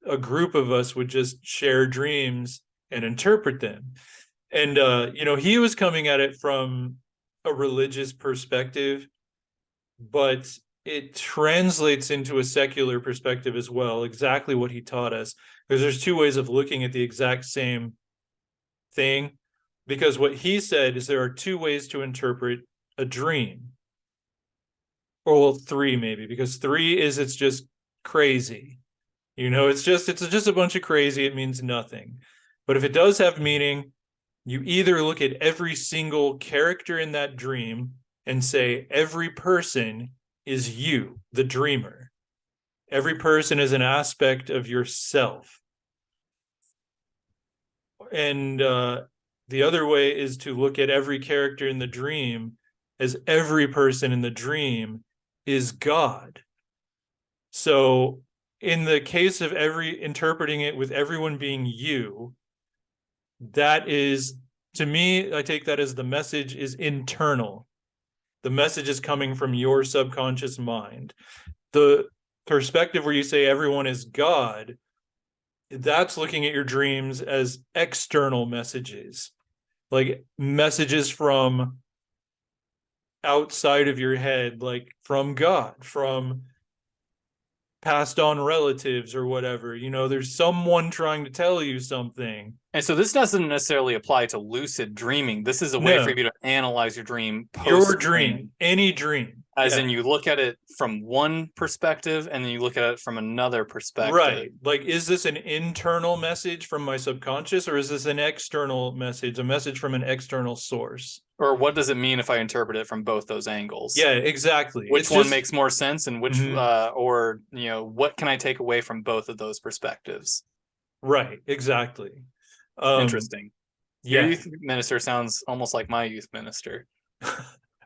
Speaker 2: a group of us would just share dreams and interpret them. And, he was coming at it from a religious perspective, but it translates into a secular perspective as well, exactly what he taught us. Because there's two ways of looking at the exact same thing. Because what he said is there are two ways to interpret a dream. Or well, three maybe, because three is it's just crazy. It's just a bunch of crazy. It means nothing. But if it does have meaning, you either look at every single character in that dream and say every person is you, the dreamer. Every person is an aspect of yourself. And the other way is to look at every character in the dream as every person in the dream is God. So in the case of interpreting it with everyone being you, that is, to me, I take that as the message is internal. The message is coming from your subconscious mind. The perspective where you say everyone is God, that's looking at your dreams as external messages, like messages from outside of your head, like from God, from passed on relatives or whatever. There's someone trying to tell you something.
Speaker 1: And so this doesn't necessarily apply to lucid dreaming. This is a way for you to analyze your dream
Speaker 2: your dream, any dream.
Speaker 1: As in you look at it from one perspective and then you look at it from another perspective.
Speaker 2: Right. Like, is this an internal message from my subconscious or is this an external message, a message from an external source?
Speaker 1: Or what does it mean if I interpret it from both those angles?
Speaker 2: Yeah, exactly.
Speaker 1: Which one makes more sense and which, what can I take away from both of those perspectives?
Speaker 2: Right, exactly.
Speaker 1: Interesting. Your youth minister sounds almost like my youth minister.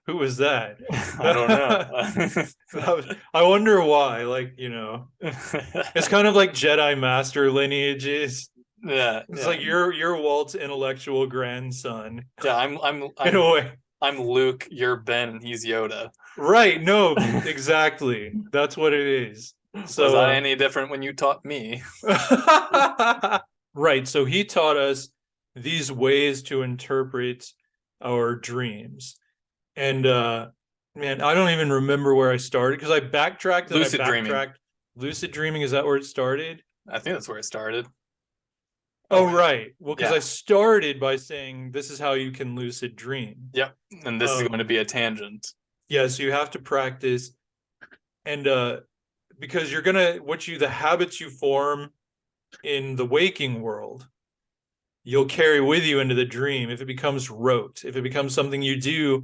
Speaker 2: Who was that?
Speaker 1: I don't know.
Speaker 2: I wonder why. Like, it's kind of like Jedi Master lineages.
Speaker 1: Yeah,
Speaker 2: it's like you're Walt's intellectual grandson.
Speaker 1: Yeah, I'm
Speaker 2: in a way.
Speaker 1: I'm Luke, you're Ben, and he's Yoda.
Speaker 2: Right? No, exactly. That's what it is. So
Speaker 1: was I any different when you taught me?
Speaker 2: Right. So he taught us these ways to interpret our dreams. And man, I don't even remember where I started because I backtracked and I
Speaker 1: Lucid dreaming.
Speaker 2: backtracked. Lucid dreaming, is that where it started?
Speaker 1: I think that's where it started.
Speaker 2: Oh,
Speaker 1: wait.
Speaker 2: right. Well, because
Speaker 1: Yeah.
Speaker 2: I started by saying this is how you can lucid dream.
Speaker 1: Yep. And this is going to be a tangent.
Speaker 2: Yeah, so you have to practice, and because you're gonna the habits you form in the waking world, you'll carry with you into the dream. If it becomes rote, if it becomes something you do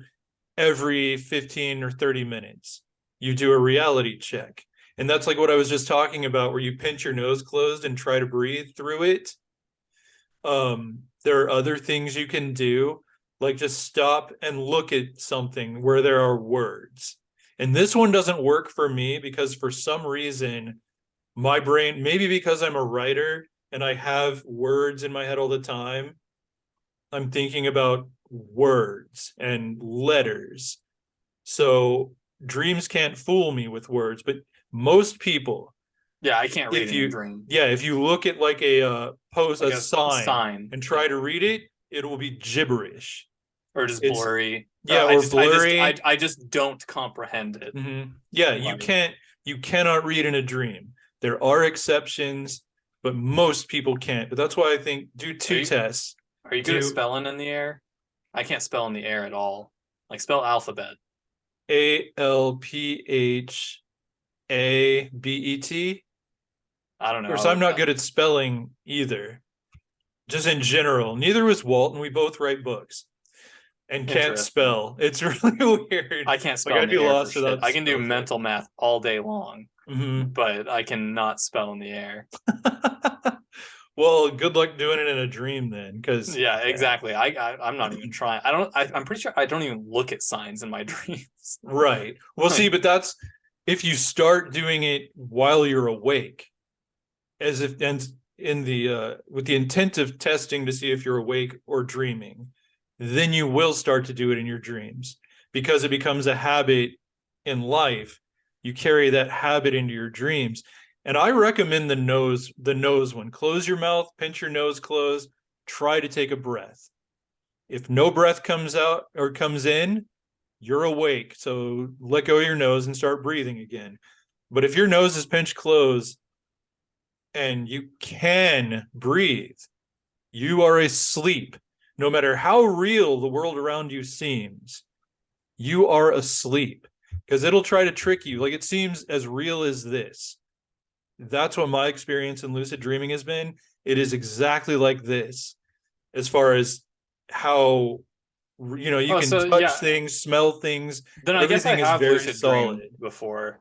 Speaker 2: every 15 or 30 minutes, you do a reality check. And that's like what I was just talking about, where you pinch your nose closed and try to breathe through it. There are other things you can do, like just stop and look at something where there are words. And this one doesn't work for me because for some reason, my brain, maybe because I'm a writer and I have words in my head all the time, I'm thinking about words and letters. So dreams can't fool me with words, but most people,
Speaker 1: Yeah, I can't read
Speaker 2: if
Speaker 1: in a
Speaker 2: you
Speaker 1: dream.
Speaker 2: yeah, if you look at like a post,
Speaker 1: Like
Speaker 2: a
Speaker 1: a
Speaker 2: sign, and try
Speaker 1: yeah.
Speaker 2: to read it, it will be gibberish.
Speaker 1: Or just
Speaker 2: It's
Speaker 1: blurry.
Speaker 2: yeah, or
Speaker 1: I just don't comprehend it.
Speaker 2: Yeah,
Speaker 1: Like,
Speaker 2: you cannot read in a dream. There are exceptions, but most people can't. But that's why I think do two tests.
Speaker 1: are you good at
Speaker 2: Do
Speaker 1: spelling in the air? I can't spell in the air at all. Like spell alphabet.
Speaker 2: ALPHABET.
Speaker 1: I don't
Speaker 2: Of
Speaker 1: know.
Speaker 2: course, I'm not good at spelling either. Just in general. Neither was Walton. We both write books and can't
Speaker 1: Interesting.
Speaker 2: spell. It's really weird.
Speaker 1: I can't spell
Speaker 2: Like
Speaker 1: in
Speaker 2: I'd be
Speaker 1: the air for
Speaker 2: lost
Speaker 1: shit.
Speaker 2: without
Speaker 1: I can do
Speaker 2: spell check.
Speaker 1: mental math all day long, but I cannot spell in the air.
Speaker 2: Well, good luck doing it in a dream then, because
Speaker 1: Yeah, exactly. I'm not even trying. I'm pretty sure I don't even look at signs in my dreams.
Speaker 2: right. Well, see,
Speaker 1: Like,
Speaker 2: but that's if you start doing it while you're awake, as if and in the with the intent of testing to see if you're awake or dreaming, then you will start to do it in your dreams because it becomes a habit in life. You carry that habit into your dreams. And I recommend the nose one. Close your mouth, pinch your nose closed, try to take a breath. If no breath comes out or comes in, you're awake. So let go of your nose and start breathing again. But if your nose is pinched closed and you can breathe, you are asleep. No matter how real the world around you seems, you are asleep because it'll try to trick you. Like it seems as real as this. That's what my experience in lucid dreaming has been. It is exactly like this, as far as how you
Speaker 1: oh,
Speaker 2: can
Speaker 1: so
Speaker 2: touch
Speaker 1: yeah.
Speaker 2: things, smell things.
Speaker 1: Then I guess I
Speaker 2: Everything is
Speaker 1: have
Speaker 2: very
Speaker 1: lucid dreamed
Speaker 2: solid.
Speaker 1: before.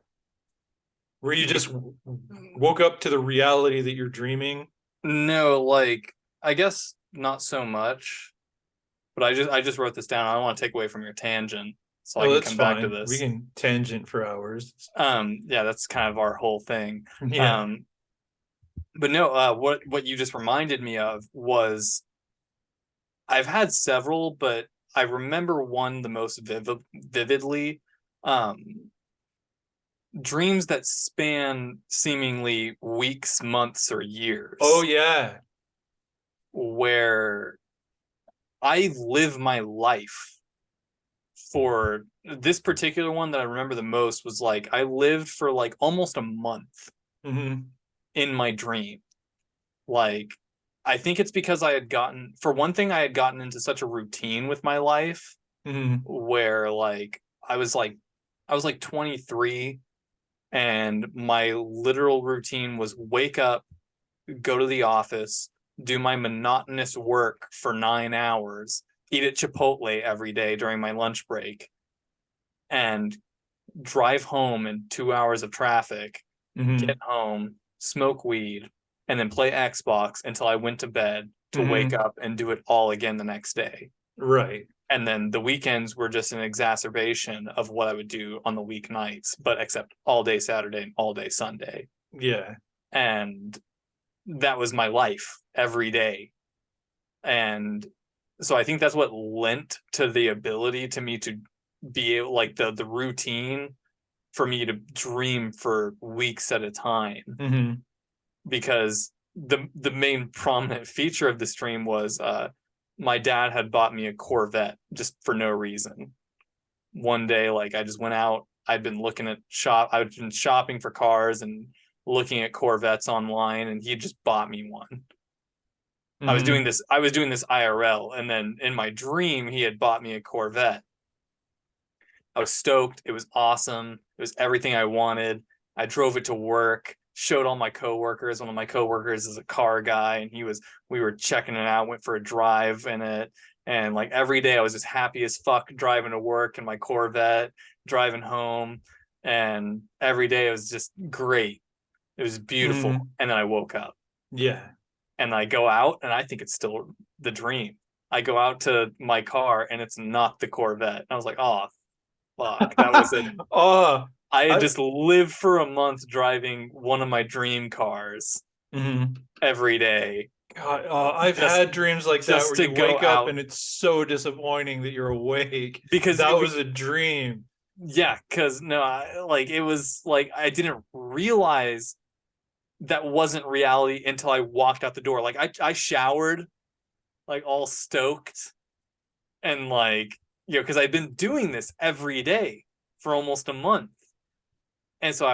Speaker 2: Where you just woke up to the reality that you're dreaming.
Speaker 1: No, like I guess not so much. But I just wrote this down. I don't want to take away from your tangent, so I
Speaker 2: Oh,
Speaker 1: can
Speaker 2: that's
Speaker 1: come back to
Speaker 2: fine. We
Speaker 1: this.
Speaker 2: can tangent for hours.
Speaker 1: Yeah, that's kind of our whole thing.
Speaker 2: Yeah.
Speaker 1: But no, what you just reminded me of was I've had several, but I remember one the most vividly. Um, dreams that span seemingly weeks, months, or years.
Speaker 2: Oh yeah.
Speaker 1: Where I live my life for this particular one that I remember the most was like I lived for like almost a month in my dream. Like I think it's because I had gotten, for one thing, I had gotten into such a routine with my life where like I was like 23 and my literal routine was wake up, go to the office, do my monotonous work for 9 hours, eat at Chipotle every day during my lunch break, and drive home in 2 hours of traffic, get home, smoke weed, and then play Xbox until I went to bed to wake up and do it all again the next day.
Speaker 2: Right.
Speaker 1: And then the weekends were just an exacerbation of what I would do on the weeknights, but except all day Saturday and all day Sunday.
Speaker 2: Yeah.
Speaker 1: And that was my life every day. And so I think that's what lent to the ability to me to be able, like the routine for me to dream for weeks at a time. Because the main prominent feature of the stream was my dad had bought me a Corvette just for no reason. One day, like I just went out. I'd been I'd been shopping for cars and looking at Corvettes online, and he just bought me one.
Speaker 2: Mm-hmm.
Speaker 1: I was doing this IRL, and then in my dream, he had bought me a Corvette. I was stoked. It was awesome. It was everything I wanted. I drove it to work, showed all my coworkers. One of my coworkers is a car guy, and we were checking it out, went for a drive in it. And like every day I was just happy as fuck driving to work in my Corvette, driving home. And every day it was just great. It was beautiful.
Speaker 2: Mm-hmm.
Speaker 1: And then I woke up
Speaker 2: Yeah.
Speaker 1: and I go out and I think it's still the dream. I go out to my car and it's not the Corvette. I was like, oh, fuck. That was it.
Speaker 2: Oh,
Speaker 1: I had
Speaker 2: I
Speaker 1: just lived for a month driving one of my dream cars
Speaker 2: mhm.
Speaker 1: every day
Speaker 2: God, I've
Speaker 1: just
Speaker 2: had dreams like that
Speaker 1: just
Speaker 2: where
Speaker 1: to
Speaker 2: you
Speaker 1: go
Speaker 2: wake up
Speaker 1: out
Speaker 2: and it's so disappointing that you're awake.
Speaker 1: because
Speaker 2: That was a dream.
Speaker 1: yeah, because no, like it was like I didn't realize that wasn't reality until I walked out the door. Like I showered like all stoked and like because I've been doing this every day for almost a month. And so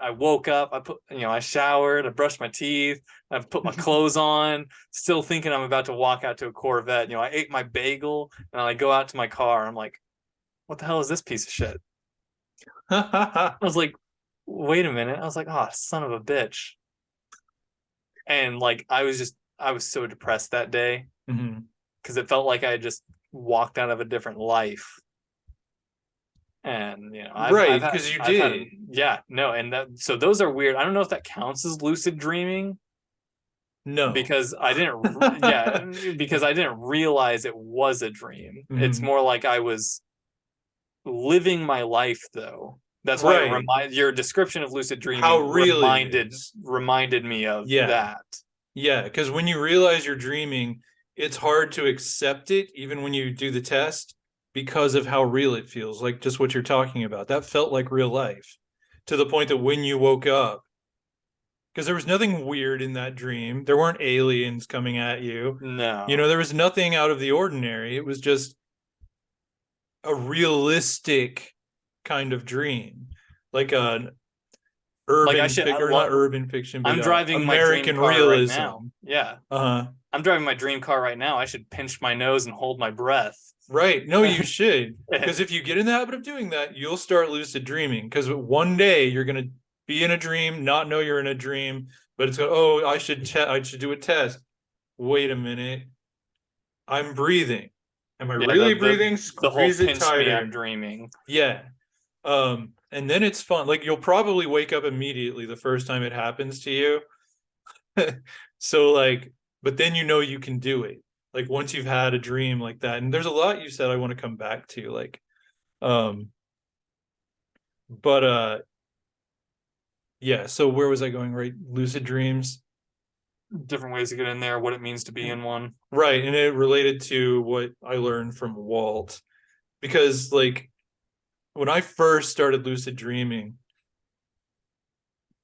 Speaker 1: I woke up, I showered, I brushed my teeth, I put my clothes on, still thinking I'm about to walk out to a Corvette. I ate my bagel and I go out to my car. I'm like, what the hell is this piece of shit? I was like, wait a minute. I was like, oh, son of a bitch. And like, I was so depressed that day
Speaker 2: Mhm.
Speaker 1: because it felt like I had just walked out of a different life. And
Speaker 2: Right, because you
Speaker 1: I've had
Speaker 2: did.
Speaker 1: yeah, no, and so those are weird. I don't know if that counts as lucid dreaming
Speaker 2: No.
Speaker 1: because I didn't yeah, because I didn't realize it was a dream. It's
Speaker 2: Mhm.
Speaker 1: more like I was living my life though. That's why
Speaker 2: Right.
Speaker 1: your description of lucid
Speaker 2: How
Speaker 1: dreaming
Speaker 2: real it is.
Speaker 1: reminded me of
Speaker 2: Yeah.
Speaker 1: that.
Speaker 2: Yeah, because when you realize you're dreaming, it's hard to accept it, even when you do the test, because of how real it feels. Like just what you're talking about. That felt like real life to the point that when you woke up, because there was nothing weird in that dream, there weren't aliens coming at you.
Speaker 1: No.
Speaker 2: There was nothing out of the ordinary. It was just a realistic kind of dream, like an
Speaker 1: Like
Speaker 2: urban fiction, or not urban fiction, but
Speaker 1: I'm driving my dream
Speaker 2: American
Speaker 1: car right
Speaker 2: realism.
Speaker 1: now. Yeah.
Speaker 2: Uh-huh.
Speaker 1: I'm driving my dream car right now. I should pinch my nose and hold my breath.
Speaker 2: Right. No, you should. Because if you get in the habit of doing that, you'll start lucid dreaming. Because one day you're going to be in a dream, not know you're in a dream, but it's going, oh, I should do a test. Wait a minute. I'm breathing. Am I
Speaker 1: Yeah,
Speaker 2: really breathing?
Speaker 1: the whole
Speaker 2: Squeeze it
Speaker 1: pinch me, I'm
Speaker 2: tighter.
Speaker 1: dreaming.
Speaker 2: Yeah. And then it's fun. Like you'll probably wake up immediately the first time it happens to you. So like, but then you can do it. Like once you've had a dream like that. And there's a lot you said I want to come back to. Like, um, but yeah, so where was I going? Right? Lucid dreams.
Speaker 1: Different ways to get in there, what it means to be in one.
Speaker 2: Right. And it related to what I learned from Walt. Because like when I first started lucid dreaming,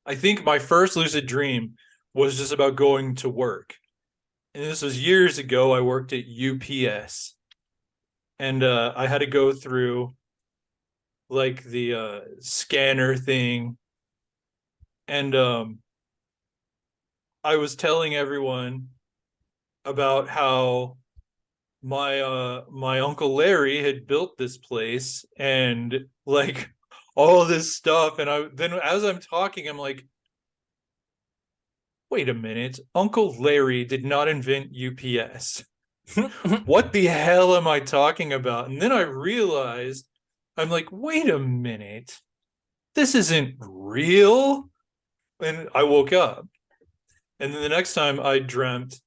Speaker 2: I think my first lucid dream was just about going to work. And this was years ago. I worked at UPS, and I had to go through like the scanner thing, and I was telling everyone about how my uncle Larry had built this place and like all this stuff. And I then as I'm talking, I'm like, wait a minute, Uncle Larry did not invent UPS. What the hell am I talking about? And then I realized, I'm like, wait a minute, this isn't real. And I woke up. And then the next time I dreamt,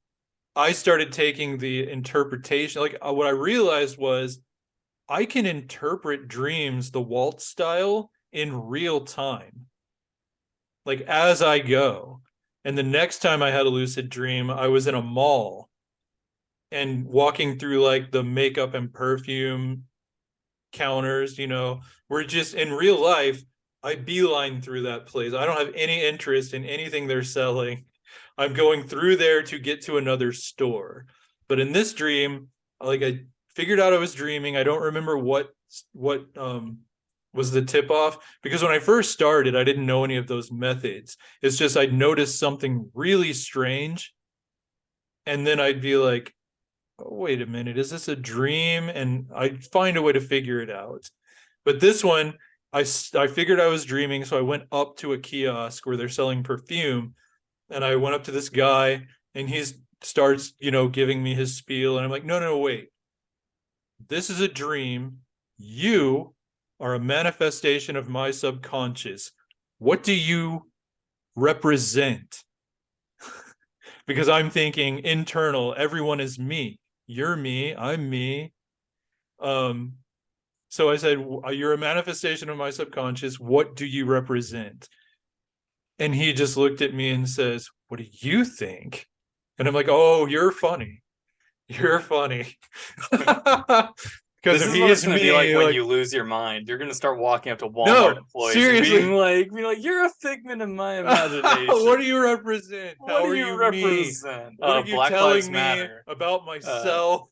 Speaker 2: I started taking the interpretation. Like what I realized was I can interpret dreams the Walt style in real time, like as I go. And the next time I had a lucid dream, I was in a mall and walking through like the makeup and perfume counters, we're just in real life. I beeline through that place. I don't have any interest in anything they're selling. I'm going through there to get to another store. But in this dream, like I figured out I was dreaming. I don't remember what was the tip off, because when I first started, I didn't know any of those methods. It's just I'd noticed something really strange, and then I'd be like, oh, wait a minute, is this a dream? And I'd find a way to figure it out. But this one, I figured I was dreaming, so I went up to a kiosk where they're selling perfume, and I went up to this guy, and he starts, giving me his spiel, and I'm like, no, no, wait, this is a dream. You are a manifestation of my subconscious. What do you represent? Because I'm thinking internal, everyone is me. You're me, I'm me. Um, so I said, you're a manifestation of my subconscious. What do you represent? And he just looked at me and says, what do you think? And I'm like, oh, you're funny. You're funny. Because
Speaker 1: This
Speaker 2: if
Speaker 1: is
Speaker 2: he
Speaker 1: what it's
Speaker 2: is
Speaker 1: going to be like
Speaker 2: me,
Speaker 1: when
Speaker 2: like,
Speaker 1: you lose your mind. You're going to start walking up to Walmart
Speaker 2: no,
Speaker 1: employees and
Speaker 2: seriously.
Speaker 1: being like, you're a figment of my
Speaker 2: What
Speaker 1: imagination.
Speaker 2: do you represent?
Speaker 1: What
Speaker 2: How
Speaker 1: do
Speaker 2: are
Speaker 1: you
Speaker 2: you me?
Speaker 1: represent?
Speaker 2: What are you
Speaker 1: Black Lives
Speaker 2: telling me
Speaker 1: Matter.
Speaker 2: about
Speaker 1: Uh,
Speaker 2: myself?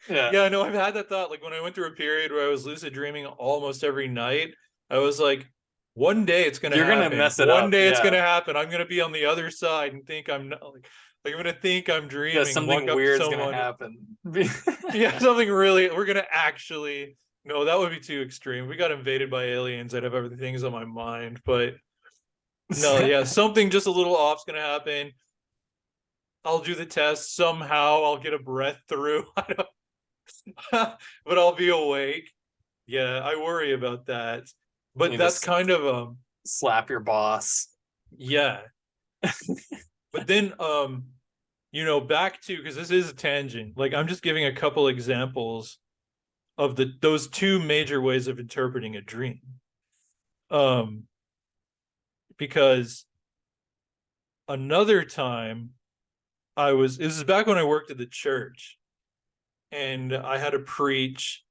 Speaker 1: yeah.
Speaker 2: Yeah, no, I've had that thought. Like when I went through a period where I was lucid dreaming almost every night, I was like, one day it's gonna
Speaker 1: You're going to
Speaker 2: happen.
Speaker 1: mess it
Speaker 2: One
Speaker 1: up.
Speaker 2: day it's
Speaker 1: Yeah.
Speaker 2: gonna happen. I'm gonna be on the other side and think I'm not like I'm gonna think I'm
Speaker 1: Yeah.
Speaker 2: dreaming, walk
Speaker 1: Something
Speaker 2: up to
Speaker 1: weird's going to
Speaker 2: someone.
Speaker 1: happen.
Speaker 2: Yeah, something really, we're gonna actually, no, that would be too extreme. We got invaded by aliens. I'd have other things on my mind, but no, yeah, something just a little off's gonna happen. I'll do the test somehow. I'll get a breath through. But I'll be awake. Yeah, I worry about that. But
Speaker 1: You
Speaker 2: that's
Speaker 1: just
Speaker 2: kind of
Speaker 1: slap your boss.
Speaker 2: yeah. But then back to, because this is a tangent. Like I'm just giving a couple examples of those two major ways of interpreting a dream. Um because another time this is back when I worked at the church, and I had to preach.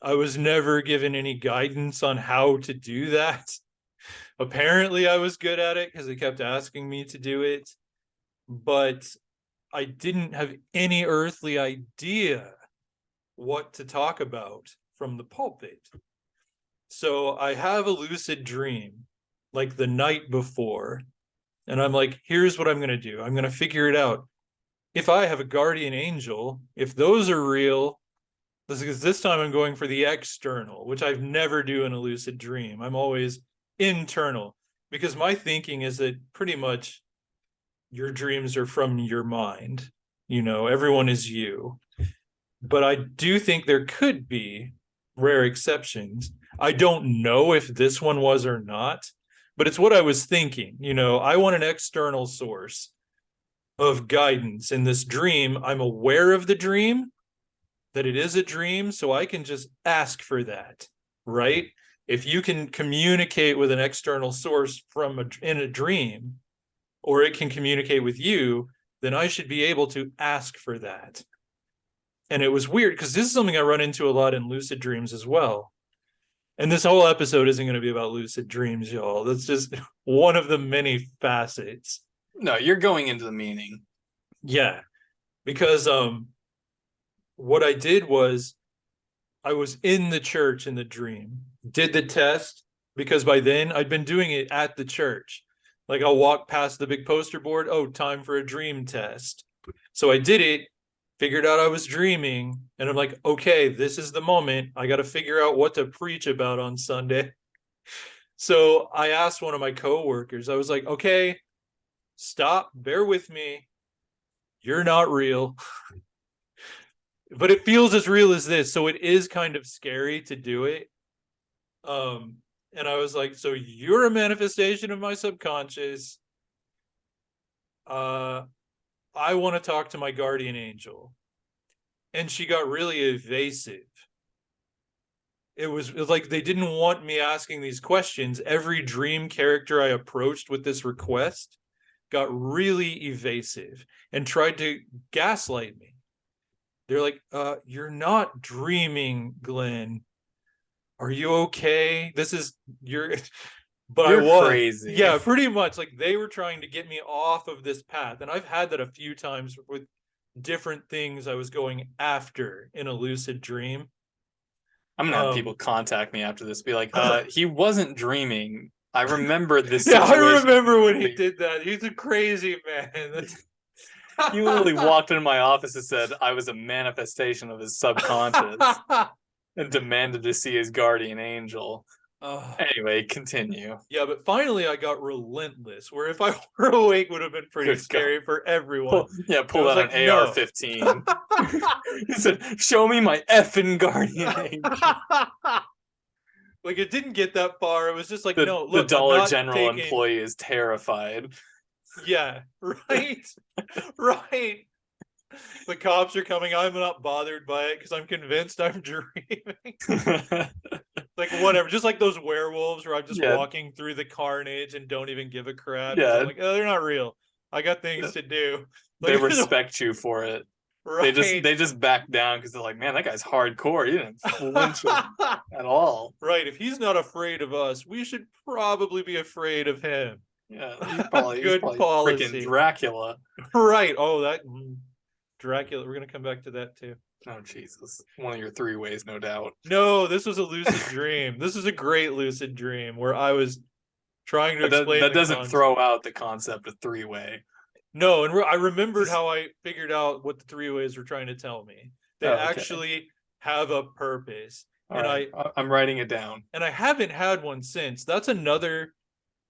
Speaker 2: I was never given any guidance on how to do that. Apparently, I was good at it because they kept asking me to do it, but I didn't have any earthly idea what to talk about from the pulpit. So I have a lucid dream like the night before, and I'm like, here's what I'm going to do. I'm going to figure it out. If I have a guardian angel, if those are real, this time I'm going for the external, which I've never do in a lucid dream. I'm always internal, because my thinking is that pretty much your dreams are from your mind. Everyone is you. But I do think there could be rare exceptions. I don't know if this one was or not, but it's what I was thinking. I want an external source of guidance in this dream. I'm aware of the dream, that it is a dream, so I can just ask for that, right? If you can communicate with an external source in a dream, or it can communicate with you, then I should be able to ask for that. And it was weird because this is something I run into a lot in lucid dreams as well. And this whole episode isn't going to be about lucid dreams, y'all. That's just one of the many facets.
Speaker 1: No, you're going into the meaning.
Speaker 2: Yeah, because what I did was I was in the church in the dream, did the test, because by then I'd been doing it at the church. Like I'll walk past the big poster board, oh, time for a dream test. So I did it, figured out I was dreaming, and I'm like, okay, this is the moment. I got to figure out what to preach about on Sunday. So I asked one of my coworkers, I was like, okay, stop, bear with me. You're not real. But it feels as real as this. So it is kind of scary to do it. And I was like, so you're a manifestation of my subconscious. I want to talk to my guardian angel. And she got really evasive. It was like they didn't want me asking these questions. Every dream character I approached with this request got really evasive and tried to gaslight me. They're like, you're not dreaming, Glenn. Are you okay? This is your but
Speaker 1: You're
Speaker 2: I was
Speaker 1: crazy.
Speaker 2: Yeah, pretty much. Like they were trying to get me off of this path. And I've had that a few times with different things I was going after in a lucid dream.
Speaker 1: I'm gonna have people contact me after this, be like, he wasn't dreaming. I remember this
Speaker 2: Yeah, I
Speaker 1: situation.
Speaker 2: remember when he did that. He's a crazy man.
Speaker 1: He literally walked into my office and said I was a manifestation of his subconscious and demanded to see his guardian angel. Anyway, continue.
Speaker 2: Yeah, but finally I got relentless, where if I were awake would have been pretty
Speaker 1: Good
Speaker 2: scary for everyone.
Speaker 1: Pull
Speaker 2: out
Speaker 1: an AR-15. He said, show me my effing guardian angel.
Speaker 2: Like, it didn't get that far. It was just like,
Speaker 1: The
Speaker 2: no, look,
Speaker 1: Dollar General employee is terrified.
Speaker 2: Yeah, right. Right. The cops are coming. I'm not bothered by it because I'm convinced I'm dreaming. Like, whatever. Just like those werewolves where I'm just walking through the carnage and don't even give a crap. Yeah. I'm like, oh, they're not real. I got things to do. Like,
Speaker 1: they respect you for it. Right. They just back down because they're like, man, that guy's hardcore. He didn't flinch at all.
Speaker 2: Right. If he's not afraid of us, we should probably be afraid of him.
Speaker 1: Yeah, he's probably freaking Dracula.
Speaker 2: Right. Oh, that Dracula. We're gonna come back to that too.
Speaker 1: Oh, Jesus. One of your 3 ways, no doubt.
Speaker 2: No, this was a lucid dream. This is a great lucid dream where I was trying to explain.
Speaker 1: That doesn't throw out the concept of 3-way.
Speaker 2: No, and I remembered how I figured out what the 3 ways were trying to tell me. They actually have a purpose.
Speaker 1: All right. I'm writing it down.
Speaker 2: And I haven't had one since. That's another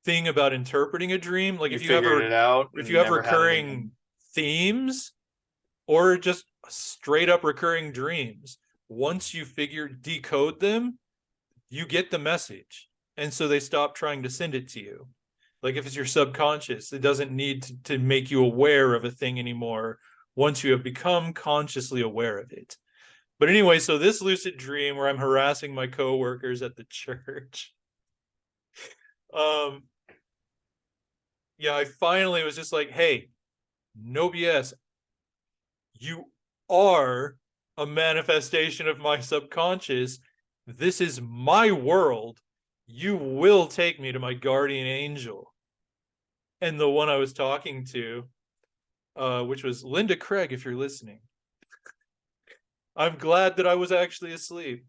Speaker 2: thing about interpreting a dream. Like, if you have recurring themes or just straight up recurring dreams, once you decode them, you get the message. And so they stop trying to send it to you. Like, if it's your subconscious, it doesn't need to make you aware of a thing anymore once you have become consciously aware of it. But anyway, so this lucid dream where I'm harassing my coworkers at the church. Yeah, I finally was just like, hey, no BS. You are a manifestation of my subconscious. This is my world. You will take me to my guardian angel. And the one I was talking to, which was Linda Craig, if you're listening. I'm glad that I was actually asleep.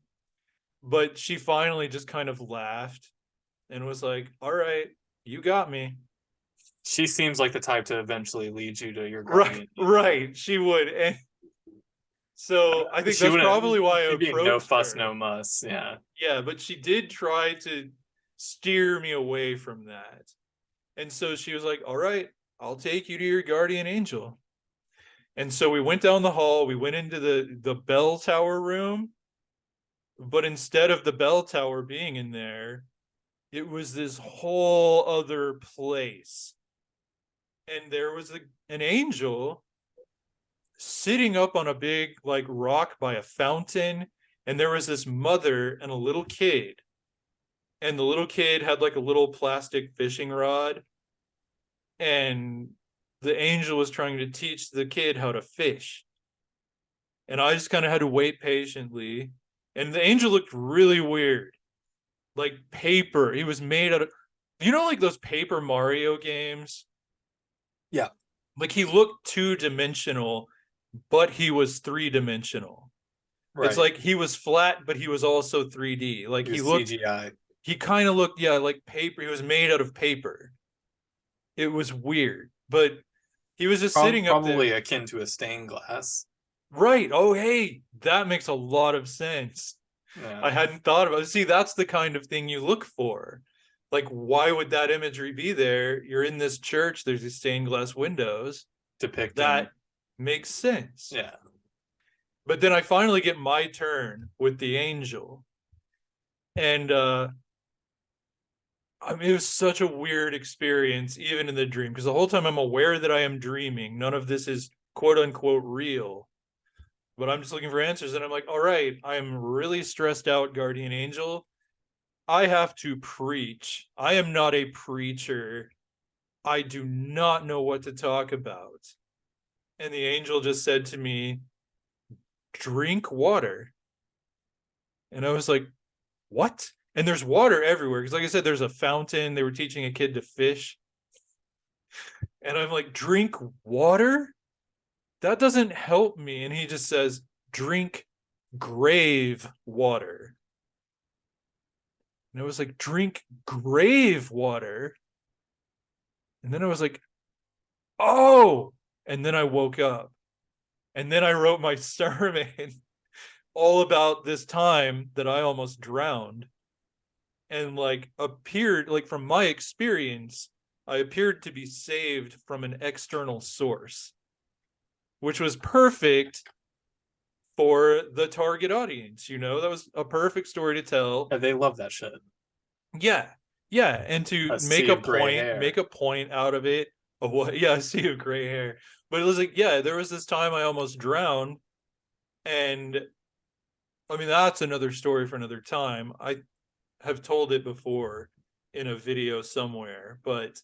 Speaker 2: But she finally just kind of laughed and was like, all right, you got me.
Speaker 1: She seems like the type to eventually lead you to your guardian.
Speaker 2: Right. She would. And so I think that's probably why I approached
Speaker 1: no fuss, no muss. Yeah.
Speaker 2: Yeah, but she did try to steer me away from that. And so she was like, all right, I'll take you to your guardian angel. And so we went down the hall, we went into the bell tower room, but instead of the bell tower being in there, it was this whole other place. And there was an angel sitting up on a big like rock by a fountain, and there was this mother and a little kid. And the little kid had like a little plastic fishing rod, and the angel was trying to teach the kid how to fish. And I just kind of had to wait patiently. And the angel looked really weird. Like paper. He was made out of, like those Paper Mario games?
Speaker 1: Yeah.
Speaker 2: Like, he looked 2-dimensional, but he was 3-dimensional. Right. It's like he was flat, but he was also 3D. Like, he looked CGI. He kind of looked, like paper. He was made out of paper. It was weird, but he was just sitting up there.
Speaker 1: Probably akin to a stained glass.
Speaker 2: Right. Oh, hey, that makes a lot of sense. Yeah. I hadn't thought about it. See, that's the kind of thing you look for. Like, why would that imagery be there? You're in this church. There's these stained glass windows.
Speaker 1: Depicting.
Speaker 2: That makes sense.
Speaker 1: Yeah.
Speaker 2: But then I finally get my turn with the angel. And I mean, it was such a weird experience, even in the dream, because the whole time I'm aware that I am dreaming. None of this is quote unquote real. But I'm just looking for answers. And I'm like, all right, I'm really stressed out, guardian angel. I have to preach. I am not a preacher. I do not know what to talk about. And the angel just said to me, drink water. And I was like, what? And there's water everywhere. Because like I said, there's a fountain. They were teaching a kid to fish. And I'm like, drink water? that doesn't help me. And he just says, drink grave water. And I was like, drink grave water. And then I was like, oh. And then I woke up. And then I wrote my sermon all about this time that I almost drowned. And like appeared, like from my experience, I appeared to be saved from an external source, which was perfect for the target audience. That was a perfect story to tell.
Speaker 1: Yeah, they love that shit.
Speaker 2: Yeah. Yeah. And to
Speaker 1: A sea of gray hair.
Speaker 2: make a point out of it of what, yeah, a sea of gray hair. But it was like, yeah, there was this time I almost drowned. And I mean, that's another story for another time. I have told it before in a video somewhere, but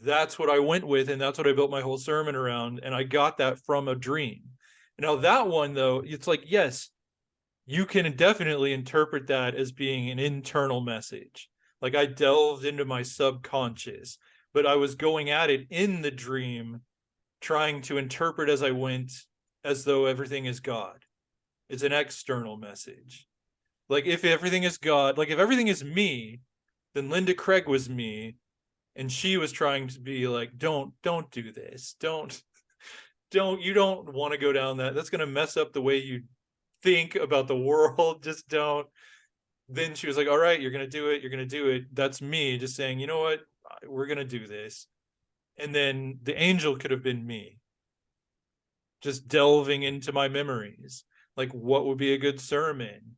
Speaker 2: that's what I went with, and that's what I built my whole sermon around. And I got that from a dream. Now, that one, though, it's like, yes, you can definitely interpret that as being an internal message. Like I delved into my subconscious, but I was going at it in the dream, trying to interpret as I went, as though everything is God. It's an external message. Like if everything is God, like if everything is me, then Linda Craig was me, and she was trying to be like, don't do this. You don't want to go down that. That's going to mess up the way you think about the world. Just don't. Then she was like, all right, you're going to do it. You're going to do it. That's me just saying, you know what? We're going to do this. And then the angel could have been me, just delving into my memories. Like, what would be a good sermon?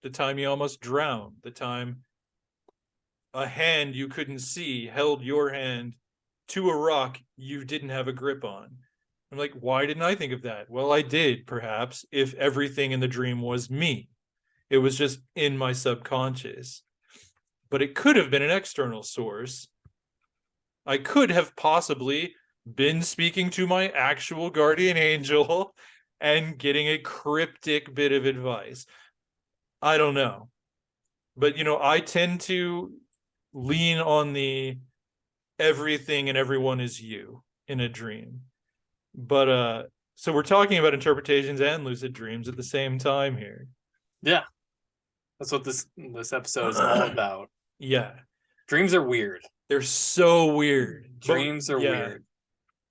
Speaker 2: The time you almost drowned, the time a hand you couldn't see held your hand to a rock you didn't have a grip on. I'm like, why didn't I think of that? Well, I did, perhaps, if everything in the dream was me. It was just in my subconscious. But it could have been an external source. I could have possibly been speaking to my actual guardian angel and getting a cryptic bit of advice. I don't know. But, I tend to lean on the everything and everyone is you in a dream. But so we're talking about interpretations and lucid dreams at the same time here.
Speaker 1: Yeah. That's what this episode is all about.
Speaker 2: Yeah.
Speaker 1: Dreams are weird.
Speaker 2: They're so weird.
Speaker 1: Dreams are weird.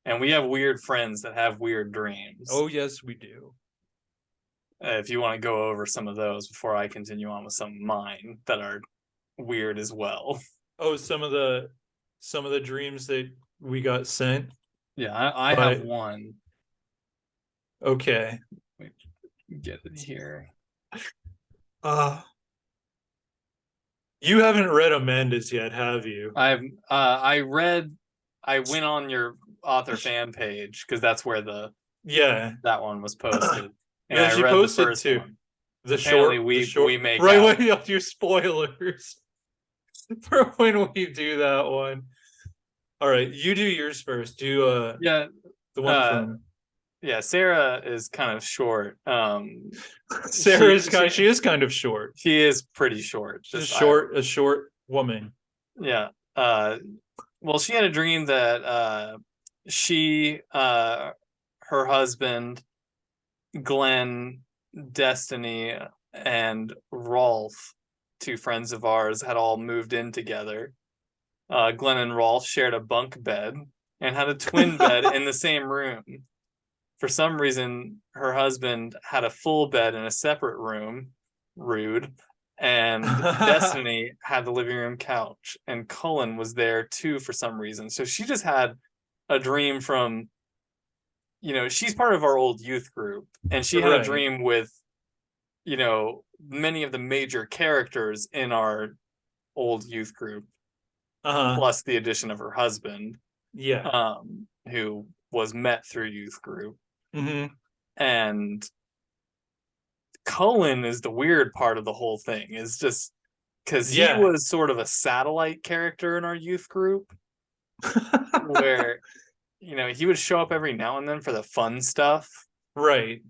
Speaker 1: And we have weird friends that have weird dreams.
Speaker 2: Oh, yes, we do.
Speaker 1: If you want to go over some of those before I continue on with some of mine that are weird as well.
Speaker 2: Oh, some of the dreams that we got sent.
Speaker 1: Yeah, I have one.
Speaker 2: Okay.
Speaker 1: Wait, get it here.
Speaker 2: You haven't read Amanda's yet, have you?
Speaker 1: I went on your author fan page because that's where that one was posted. And
Speaker 2: yeah, she posted too.
Speaker 1: One.
Speaker 2: The short
Speaker 1: we make
Speaker 2: right when you do spoilers for when we do that one. All right, you do yours first. Do the one from
Speaker 1: Sarah is kind of short.
Speaker 2: Sarah is she is kind of short.
Speaker 1: She is pretty short.
Speaker 2: She's a short woman.
Speaker 1: Yeah. Well, she had a dream that her husband, Glenn, Destiny, and Rolf, two friends of ours, had all moved in together. Glenn and Rolf shared a bunk bed and had a twin bed in the same room. For some reason, her husband had a full bed in a separate room. Rude. And Destiny had the living room couch, and Cullen was there too for some reason. So she just had a dream from, she's part of our old youth group, and she had a dream with, many of the major characters in our old youth group, plus the addition of her husband, who was met through youth group.
Speaker 2: Mm-hmm.
Speaker 1: And Cullen is the weird part of the whole thing, is just because he was sort of a satellite character in our youth group where, he would show up every now and then for the fun stuff.
Speaker 2: Right.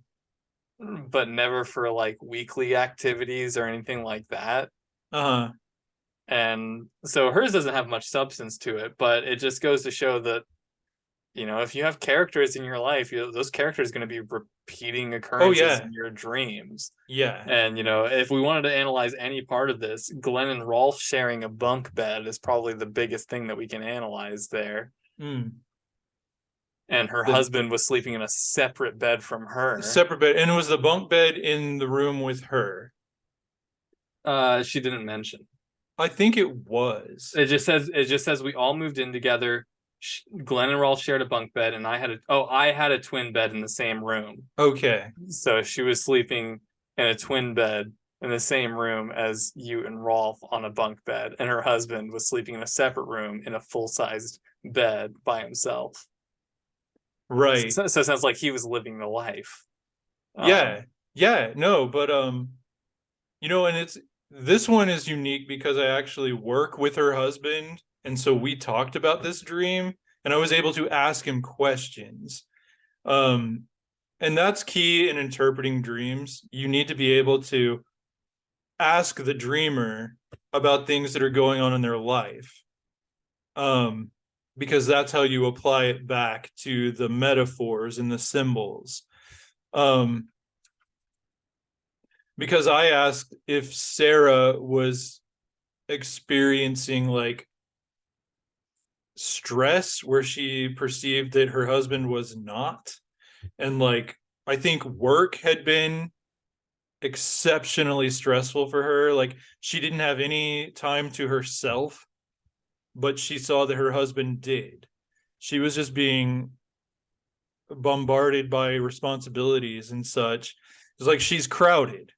Speaker 1: But never for like weekly activities or anything like that. And so hers doesn't have much substance to it, but it just goes to show that, if you have characters in your life, those characters are going to be repeating
Speaker 2: Oh
Speaker 1: occurrences
Speaker 2: yeah.
Speaker 1: in your dreams.
Speaker 2: Yeah.
Speaker 1: And if we wanted to analyze any part of this, Glenn and Rolf sharing a bunk bed is probably the biggest thing that we can analyze there.
Speaker 2: Mm.
Speaker 1: And her
Speaker 2: The
Speaker 1: husband was sleeping in a separate bed from her.
Speaker 2: separate bed, and it was the bunk bed in the room with her.
Speaker 1: She didn't mention.
Speaker 2: I think it was.
Speaker 1: It just says we all moved in together. Glenn and Rolf shared a bunk bed, and I had a twin bed in the same room.
Speaker 2: Okay.
Speaker 1: So she was sleeping in a twin bed in the same room as you and Rolf on a bunk bed, and her husband was sleeping in a separate room in a full-sized bed by himself.
Speaker 2: Right.
Speaker 1: So it sounds like he was living the life.
Speaker 2: Yeah. Yeah. No, but and this one is unique because I actually work with her husband, and so we talked about this dream, and I was able to ask him questions. And that's key in interpreting dreams. You need to be able to ask the dreamer about things that are going on in their life. Because that's how you apply it back to the metaphors and the symbols. Because I asked if Sarah was experiencing like stress where she perceived that her husband was not. And like, I think work had been exceptionally stressful for her. Like, she didn't have any time to herself, but she saw that her husband did. She was just being bombarded by responsibilities and such. It's like she's crowded.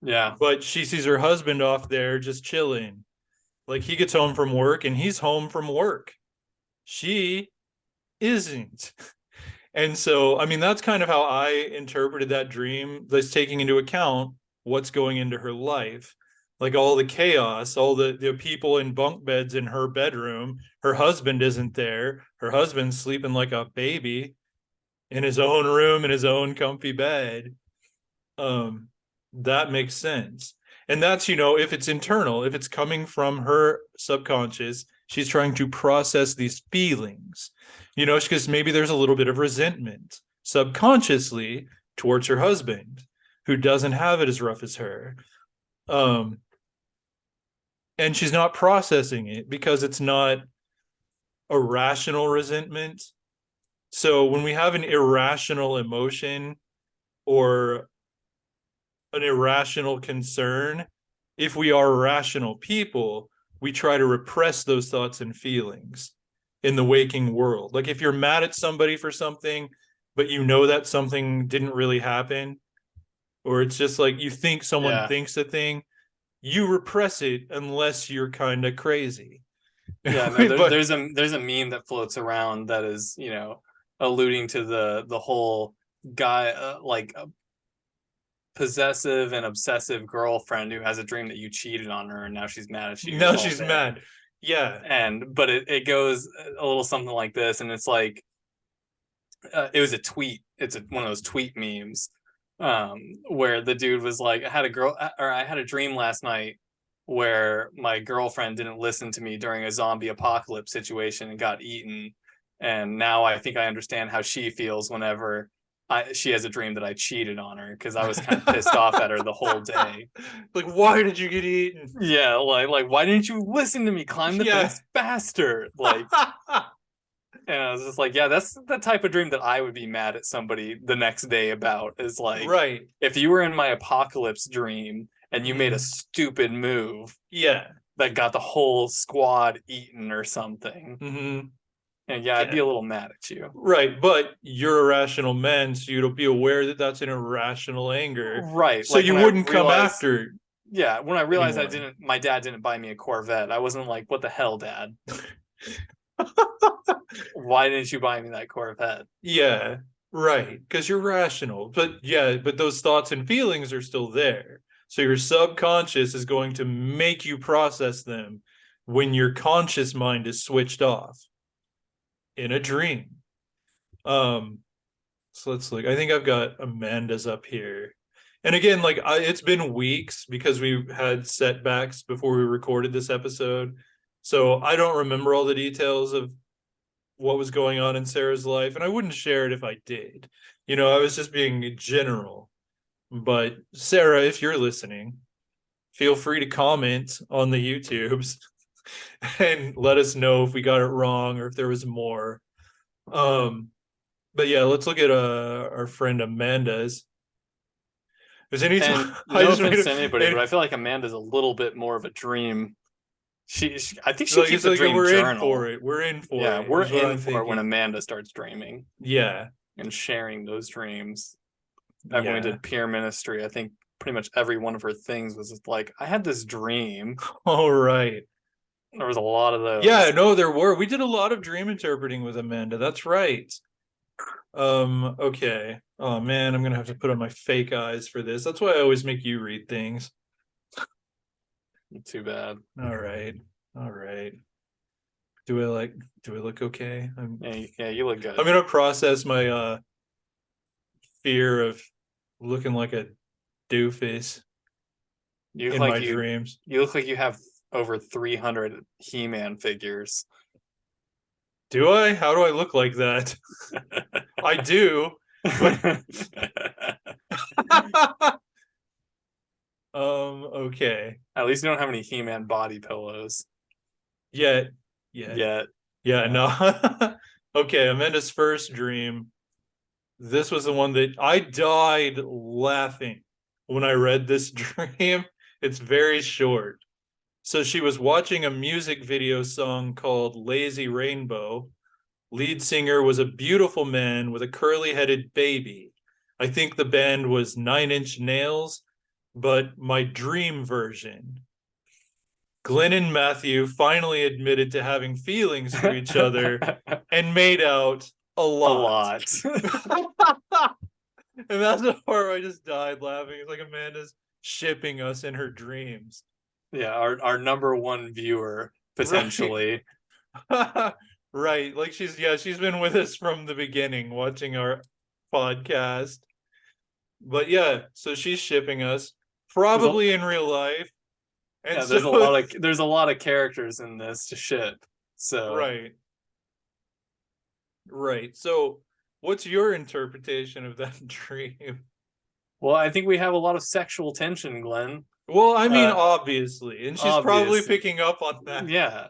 Speaker 1: Yeah.
Speaker 2: But she sees her husband off there just chilling. Like, he gets home from work and he's home from work. She isn't. And so, I mean, that's kind of how I interpreted that dream. That's taking into account what's going into her life, like all the chaos, all the people in bunk beds in her bedroom. Her husband isn't there. Her husband's sleeping like a baby in his own room in his own comfy bed. That makes sense. And that's, if it's internal, if it's coming from her subconscious, she's trying to process these feelings, because maybe there's a little bit of resentment subconsciously towards her husband who doesn't have it as rough as her. And she's not processing it because it's not a rational resentment. So when we have an irrational emotion or an irrational concern, if we are rational people, we try to repress those thoughts and feelings in the waking world. Like, if you're mad at somebody for something, but that something didn't really happen, or it's just like you think someone thinks a thing, you repress it unless you're kind of crazy.
Speaker 1: Yeah, no, there's a meme that floats around that is, alluding to the whole guy, like possessive and obsessive girlfriend who has a dream that you cheated on her and now she's mad at you.
Speaker 2: Now she's mad. Yeah.
Speaker 1: But it goes a little something like this, and it's like it was a tweet. It's one of those tweet memes where the dude was like, I had a dream last night where my girlfriend didn't listen to me during a zombie apocalypse situation and got eaten, and now I think I understand how she feels whenever she has a dream that I cheated on her, because I was kind of pissed off at her the whole day.
Speaker 2: Like, why did you get eaten?
Speaker 1: Yeah, like why didn't you listen to me? Climb the fence faster. Like, and I was just like, yeah, that's the type of dream that I would be mad at somebody the next day about. Is like,
Speaker 2: right,
Speaker 1: if you were in my apocalypse dream and you made a stupid move, that got the whole squad eaten or something. And I'd be a little mad at you.
Speaker 2: Right, but you're a rational man, so you'd be aware that that's an irrational anger.
Speaker 1: Right.
Speaker 2: So like, you wouldn't come after.
Speaker 1: Yeah, when I realized my dad didn't buy me a Corvette, I wasn't like, what the hell, Dad? Why didn't you buy me that Corvette?
Speaker 2: Yeah, right, because you're rational. But those thoughts and feelings are still there. So your subconscious is going to make you process them when your conscious mind is switched off in a dream. So let's look. I think I've got Amanda's up here. And again, like, it's been weeks because we had setbacks before we recorded this episode. So I don't remember all the details of what was going on in Sarah's life, and I wouldn't share it if I did. You know, I was just being general. But Sarah, if you're listening, feel free to comment on the YouTubes and let us know if we got it wrong or if there was more. But yeah, let's look at our friend Amanda's. Is any
Speaker 1: And
Speaker 2: I
Speaker 1: no
Speaker 2: just made
Speaker 1: offense to anybody, but
Speaker 2: it,
Speaker 1: I feel like Amanda's a little bit more of a dream. I think she
Speaker 2: like
Speaker 1: keeps
Speaker 2: it's
Speaker 1: a
Speaker 2: like
Speaker 1: dream
Speaker 2: we're in for
Speaker 1: journal.
Speaker 2: it. We're in for
Speaker 1: Yeah,
Speaker 2: it,
Speaker 1: we're
Speaker 2: is what
Speaker 1: in
Speaker 2: I'm
Speaker 1: for it when
Speaker 2: thinking.
Speaker 1: Amanda starts dreaming
Speaker 2: Yeah,
Speaker 1: and sharing those dreams. Back when we
Speaker 2: yeah.
Speaker 1: did peer ministry, I think pretty much every one of her things was just like, I had this dream.
Speaker 2: All right.
Speaker 1: There was a lot of
Speaker 2: Yeah,
Speaker 1: those.
Speaker 2: no, there were. We did a lot of dream interpreting with Amanda. That's right. Okay. Oh man, I'm gonna have to put on my fake eyes for this. That's why I always make you read things.
Speaker 1: Too bad.
Speaker 2: All right. All right. Do I look okay?
Speaker 1: Yeah, you look
Speaker 2: I'm
Speaker 1: good.
Speaker 2: gonna process my fear of looking like a doofus
Speaker 1: You look
Speaker 2: in
Speaker 1: like
Speaker 2: my dreams.
Speaker 1: you look like you have over 300 He-Man figures.
Speaker 2: Do I? How do I look like that? I do, but okay.
Speaker 1: At least you don't have any He-Man body pillows
Speaker 2: Yet, yet.
Speaker 1: yet.
Speaker 2: Yeah,
Speaker 1: Yeah.
Speaker 2: no. Okay, Amanda's first dream. This was the one that I died laughing when I read this dream. It's very short. So she was watching a music video song called Lazy Rainbow. Lead singer was a beautiful man with a curly headed baby. I think the band was 9 Inch Nails, but my dream version. Glenn and Matthew finally admitted to having feelings for each other and made out a
Speaker 1: A
Speaker 2: lot.
Speaker 1: lot.
Speaker 2: And that's the part where I just died laughing. It's like Amanda's shipping us in her dreams.
Speaker 1: Yeah, our number one viewer potentially.
Speaker 2: Right. Right. Like she's been with us from the beginning watching our podcast. But yeah, so she's shipping us probably in real life. And
Speaker 1: Yeah,
Speaker 2: so
Speaker 1: there's a lot of characters in this to ship. So
Speaker 2: right. Right. So what's your interpretation of that dream?
Speaker 1: well, I think we have a lot of sexual tension, Glenn.
Speaker 2: Well, I mean,
Speaker 1: Uh,
Speaker 2: obviously, and she's probably
Speaker 1: obviously.
Speaker 2: picking up on that.
Speaker 1: Yeah.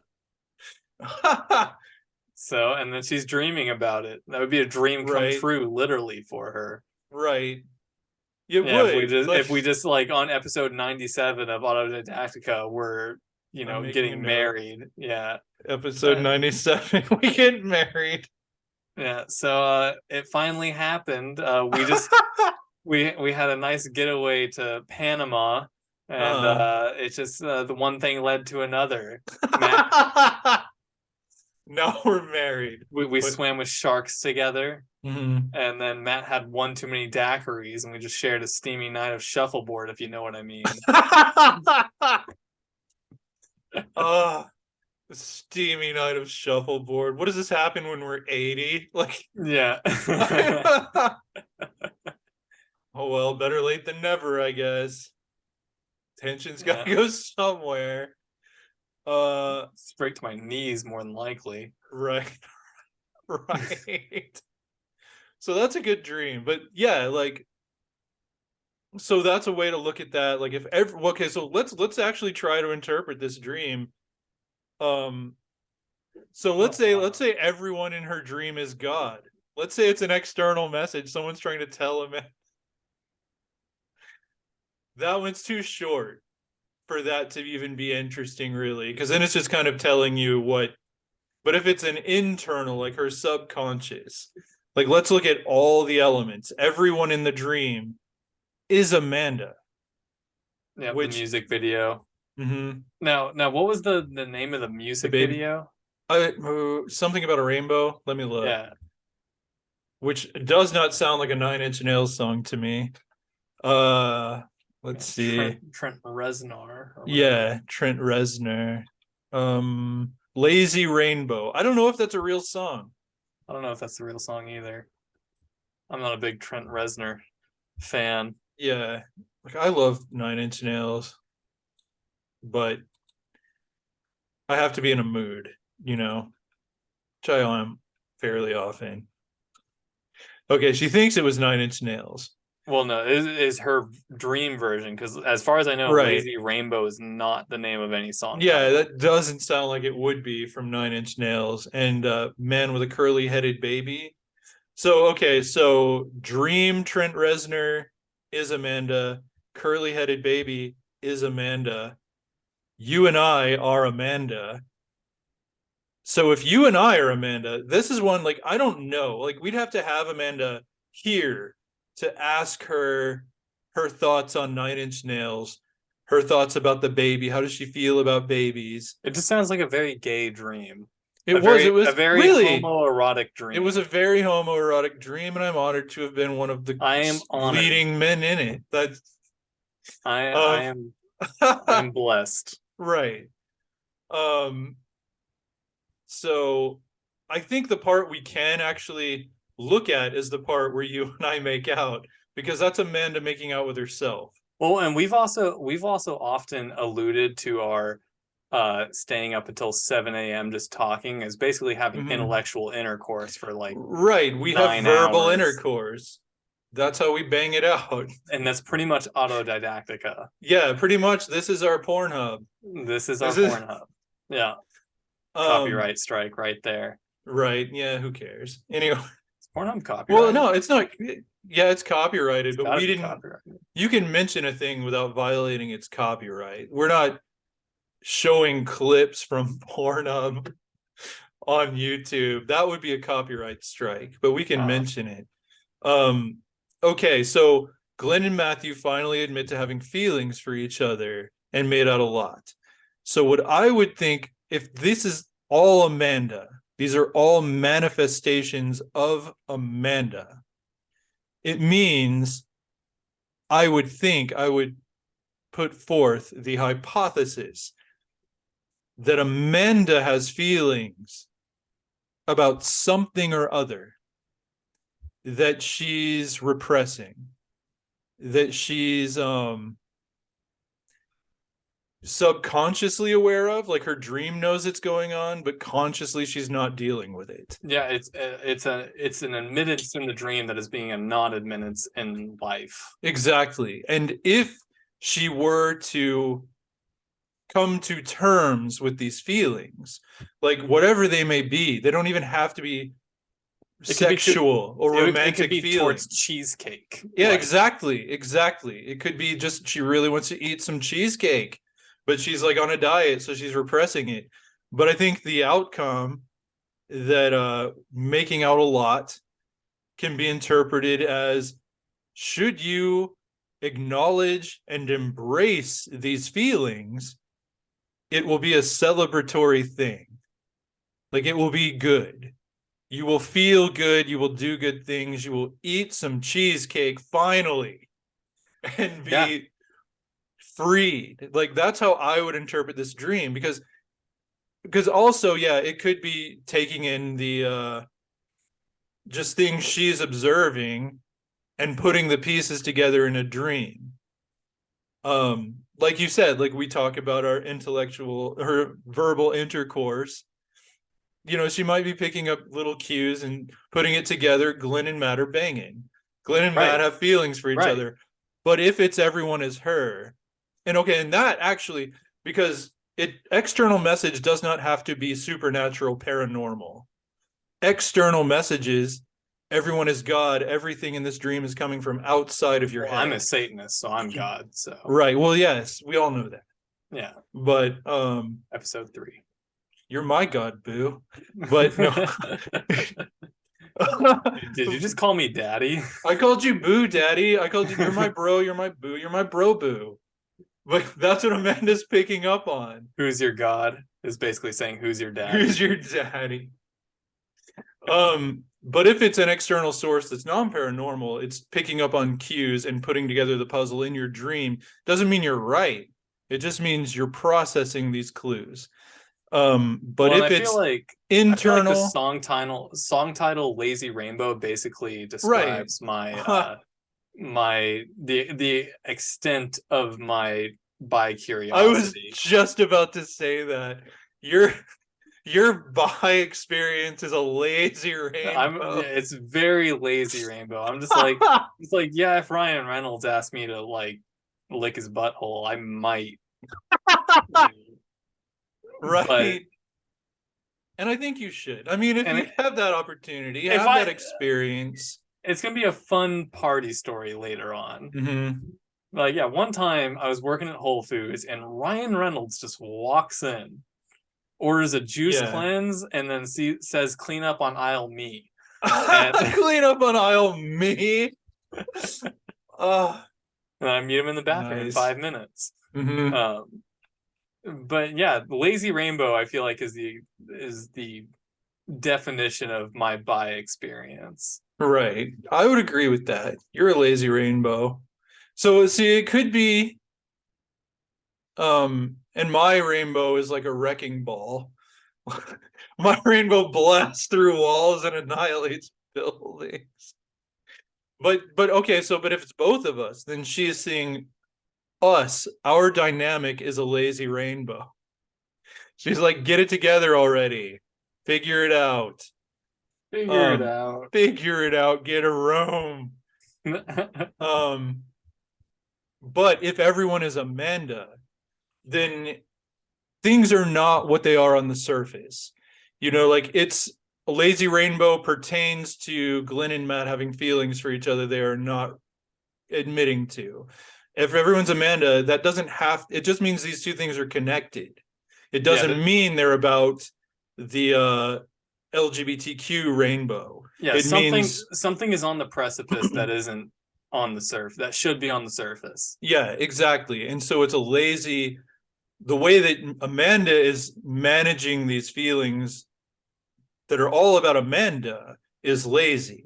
Speaker 1: So, and then she's dreaming about it. That would be a dream come
Speaker 2: Right.
Speaker 1: true, literally, for her.
Speaker 2: Right. It
Speaker 1: Yeah,
Speaker 2: would.
Speaker 1: if we just like on episode 97 of Autodidactica, we're
Speaker 2: I'm making a
Speaker 1: getting
Speaker 2: note.
Speaker 1: married. Yeah.
Speaker 2: Episode 97, we get married.
Speaker 1: Yeah. So it finally happened. We just we had a nice getaway to Panama, and it's just the one thing led to another. Matt,
Speaker 2: Now we're married.
Speaker 1: we swam with sharks together,
Speaker 2: Mhm.
Speaker 1: and then Matt had one too many daiquiris, and we just shared a steamy night of shuffleboard, if you know what I mean.
Speaker 2: Steamy night of shuffleboard. What does this happen when we're 80? Like,
Speaker 1: yeah.
Speaker 2: oh well, better late than never, I guess. Tension's gotta go somewhere.
Speaker 1: Straight to my knees, more than likely.
Speaker 2: Right. Right. So that's a good dream. But yeah, like, so that's a way to look at that. Like, if every okay, so let's actually try to interpret this dream. So let's say everyone in her dream is God. Let's say it's an external message. Someone's trying to tell him. That one's too short for that to even be interesting, really, because then it's just kind of telling you what. But if it's an internal, like her subconscious, like let's look at all the elements. Everyone in the dream is Amanda.
Speaker 1: Yeah,
Speaker 2: Which,
Speaker 1: the music video.
Speaker 2: Mm-hmm.
Speaker 1: Now, what was the name of the music video?
Speaker 2: Something about a rainbow. Let me look.
Speaker 1: Yeah.
Speaker 2: Which does not sound like a 9 Inch Nails song to me. Let's see.
Speaker 1: Trent Reznor.
Speaker 2: Yeah, Trent Reznor. Lazy Rainbow. I don't know if that's a real song.
Speaker 1: I don't know if that's the real song either. I'm not a big Trent Reznor fan.
Speaker 2: Yeah, like I love 9 Inch Nails, but I have to be in a mood, you know. Which I am. fairly often. Okay, she thinks it was Nine Inch Nails.
Speaker 1: Well, no, is her dream version, because as far as I know,
Speaker 2: Right.
Speaker 1: Lazy Rainbow is not the name of any song
Speaker 2: Yeah,
Speaker 1: title.
Speaker 2: that doesn't sound like it would be from Nine Inch Nails. And Man with a Curly Headed Baby. So, okay, so Dream Trent Reznor is Amanda. Curly Headed Baby is Amanda. You and I are Amanda. So if you and I are Amanda, this is one like I don't know. Like we'd have to have Amanda here to ask her thoughts on Nine Inch Nails, her thoughts about the baby. How does she feel about babies?
Speaker 1: It just sounds like a very gay dream.
Speaker 2: It was
Speaker 1: A very
Speaker 2: really
Speaker 1: homoerotic
Speaker 2: it
Speaker 1: dream.
Speaker 2: was a very homoerotic dream, and I'm honored to have been one of the
Speaker 1: I am honored.
Speaker 2: leading men in it. That's
Speaker 1: I am blessed.
Speaker 2: right. Um, so I think the part we can actually look at is the part where you and I make out, because that's Amanda making out with herself.
Speaker 1: Well, and we've also often alluded to our staying up until 7 a.m. just talking as basically having
Speaker 2: Mhm.
Speaker 1: intellectual intercourse for like
Speaker 2: Right. We have
Speaker 1: 9
Speaker 2: verbal
Speaker 1: hours.
Speaker 2: intercourse. That's how we bang it out.
Speaker 1: And that's pretty much Autodidactica.
Speaker 2: Yeah, pretty much. This is our Pornhub.
Speaker 1: This is our Pornhub. Yeah. Copyright strike right there.
Speaker 2: Right. Yeah, who cares? Anyway.
Speaker 1: Is Pornhub copyrighted?
Speaker 2: Well, no, it's not. Yeah, it's copyrighted, but we didn't.
Speaker 1: Copyrighted.
Speaker 2: You can mention a thing without violating its copyright. We're not showing clips from Pornhub on YouTube. That would be a copyright strike, but we can mention it. Okay, so Glenn and Matthew finally admit to having feelings for each other and made out a lot. So what I would think, if this is all Amanda, these are all manifestations of Amanda, it means I would put forth the hypothesis that Amanda has feelings about something or other that she's repressing, that she's subconsciously aware of, like her dream knows it's going on, but consciously she's not dealing with it.
Speaker 1: Yeah, it's an admittance in the dream that is being a non-admittance in life.
Speaker 2: Exactly. And if she were to come to terms with these feelings, like whatever they may be, they don't even have to be sexual or romantic. It could be feelings
Speaker 1: towards cheesecake.
Speaker 2: Yeah, like, exactly. It could be just she really wants to eat some cheesecake, but she's like on a diet, so she's repressing it. But I think the outcome that making out a lot can be interpreted as, should you acknowledge and embrace these feelings, it will be a celebratory thing. Like it will be good. You will feel good. You will do good things. You will eat some cheesecake finally and be freed. Like that's how I would interpret this dream, because also, yeah, it could be taking in the just things she's observing and putting the pieces together in a dream. Like you said, like we talk about her verbal intercourse. You know, she might be picking up little cues and putting it together. Glenn and Matt are banging. Glenn and Matt have feelings for each other. But if it's everyone is her, and that actually, because external message does not have to be supernatural, paranormal. External messages, everyone is God. Everything in this dream is coming from outside of your head.
Speaker 1: I'm a Satanist, so I'm God. So
Speaker 2: right. Well, yes, we all know that.
Speaker 1: Yeah.
Speaker 2: But
Speaker 1: episode 3.
Speaker 2: You're my God, boo. But no.
Speaker 1: Did you just call me daddy?
Speaker 2: I called you boo, daddy. I called you, you're my bro, you're my boo, you're my bro boo. But that's what Amanda's picking up on.
Speaker 1: Who's your God is basically saying, who's your daddy?
Speaker 2: Who's your daddy? But if it's an external source that's non-paranormal, it's picking up on cues and putting together the puzzle in your dream. Doesn't mean you're right. It just means you're processing these clues. But if it's like internal,
Speaker 1: the song title Lazy Rainbow basically describes my the extent of my bi-curiosity.
Speaker 2: I was just about to say that Your bi experience is a lazy
Speaker 1: Yeah,
Speaker 2: rainbow.
Speaker 1: it's very lazy rainbow. I'm just like, it's like, yeah, if Ryan Reynolds asked me to like lick his butthole, I might. But
Speaker 2: Right. And I think you should. I mean, if
Speaker 1: and
Speaker 2: you have that opportunity,
Speaker 1: if
Speaker 2: have that
Speaker 1: I,
Speaker 2: experience.
Speaker 1: it's gonna be a fun party story later on.
Speaker 2: Mm-hmm.
Speaker 1: Like, yeah, one time I was working at Whole Foods and Ryan Reynolds just walks in, orders a juice
Speaker 2: Yeah.
Speaker 1: cleanse, and then says clean up on aisle me. And,
Speaker 2: Clean up on aisle me. Oh,
Speaker 1: and I meet him in the bathroom in
Speaker 2: nice.
Speaker 1: 5 minutes.
Speaker 2: Mm-hmm.
Speaker 1: But yeah, the lazy rainbow I feel like is the definition of my bi experience.
Speaker 2: Right. I would agree with that. You're a lazy rainbow. So see, it could be and my rainbow is like a wrecking ball. My rainbow blasts through walls and annihilates buildings. But okay, so but if it's both of us, then she is seeing us. Our dynamic is a lazy rainbow. She's like, get it together already. Figure it out.
Speaker 1: Figure it out.
Speaker 2: Figure it out. Get a room. Um, but if everyone is Amanda, then things are not what they are on the surface. You know, like it's a lazy rainbow pertains to Glenn and Matt having feelings for each other they are not admitting to. If everyone's Amanda, that doesn't have, it just means these two things are connected. It doesn't mean they're about the LGBTQ rainbow.
Speaker 1: Yeah,
Speaker 2: It means
Speaker 1: something is on the precipice that isn't on the surface, that should be on the surface.
Speaker 2: yeah, exactly. And so it's a lazy, the way that Amanda is managing these feelings that are all about Amanda is lazy.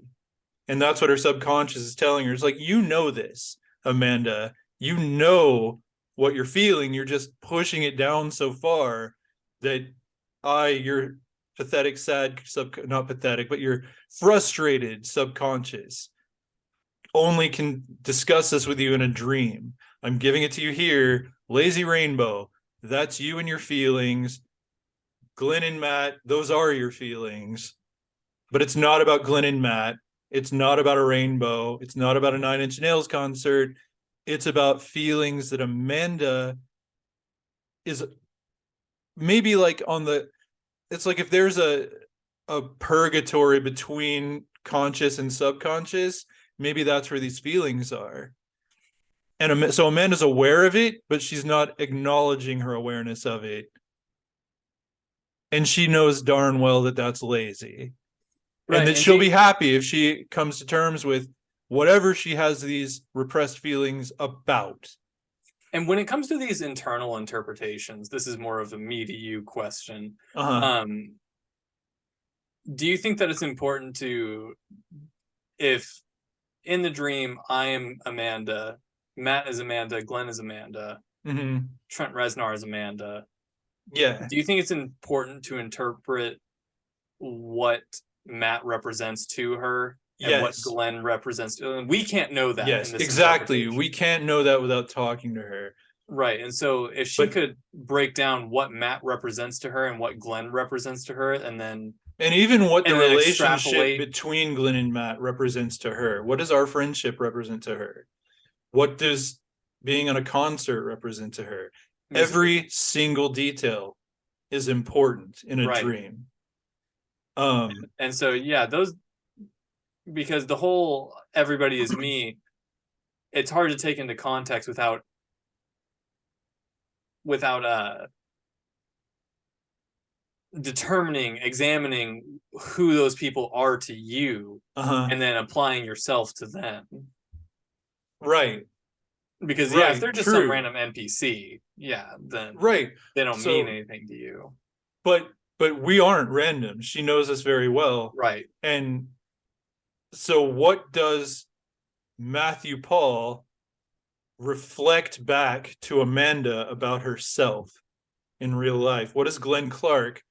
Speaker 2: And that's what her subconscious is telling her. It's like, you know this, Amanda. You know what you're feeling. You're just pushing it down so far that your pathetic, sad, not pathetic, but your frustrated subconscious only can discuss this with you in a dream. I'm giving it to you here. Lazy rainbow. That's you and your feelings. Glenn and Matt, those are your feelings. But it's not about Glenn and Matt. It's not about a rainbow. It's not about a Nine Inch Nails concert. It's about feelings that Amanda is maybe like on the, it's like if there's a purgatory between conscious and subconscious, maybe that's where these feelings are. And so Amanda's aware of it, but she's not acknowledging her awareness of it. And she knows darn well that that's lazy. Right. And that she'll be happy if she comes to terms with whatever she has these repressed feelings about.
Speaker 1: And when it comes to these internal interpretations, this is more of a me to you question. Do you think that it's important to, if in the dream I am Amanda, Matt is Amanda, Glenn is Amanda, Trent Reznor is Amanda,
Speaker 2: yeah,
Speaker 1: do you think it's important to interpret what Matt represents to her and what Glenn represents to her? We can't know that.
Speaker 2: Yes, exactly. We can't know that without talking to her.
Speaker 1: Right. And so if she could break down what Matt represents to her and what Glenn represents to her, and even what the relationship
Speaker 2: between Glenn and Matt represents to her. What does our friendship represent to her? What does being on a concert represent to her? Every single detail is important in a dream.
Speaker 1: And so, yeah, those, because the whole everybody is me, it's hard to take into context without examining who those people are to you, and then applying yourself to them.
Speaker 2: Right.
Speaker 1: Because if they're just some random NPC, then they don't mean anything to you.
Speaker 2: But we aren't random. She knows us very well.
Speaker 1: Right.
Speaker 2: And so what does Matthew Paul reflect back to Amanda about herself in real life? What does Glenn Clark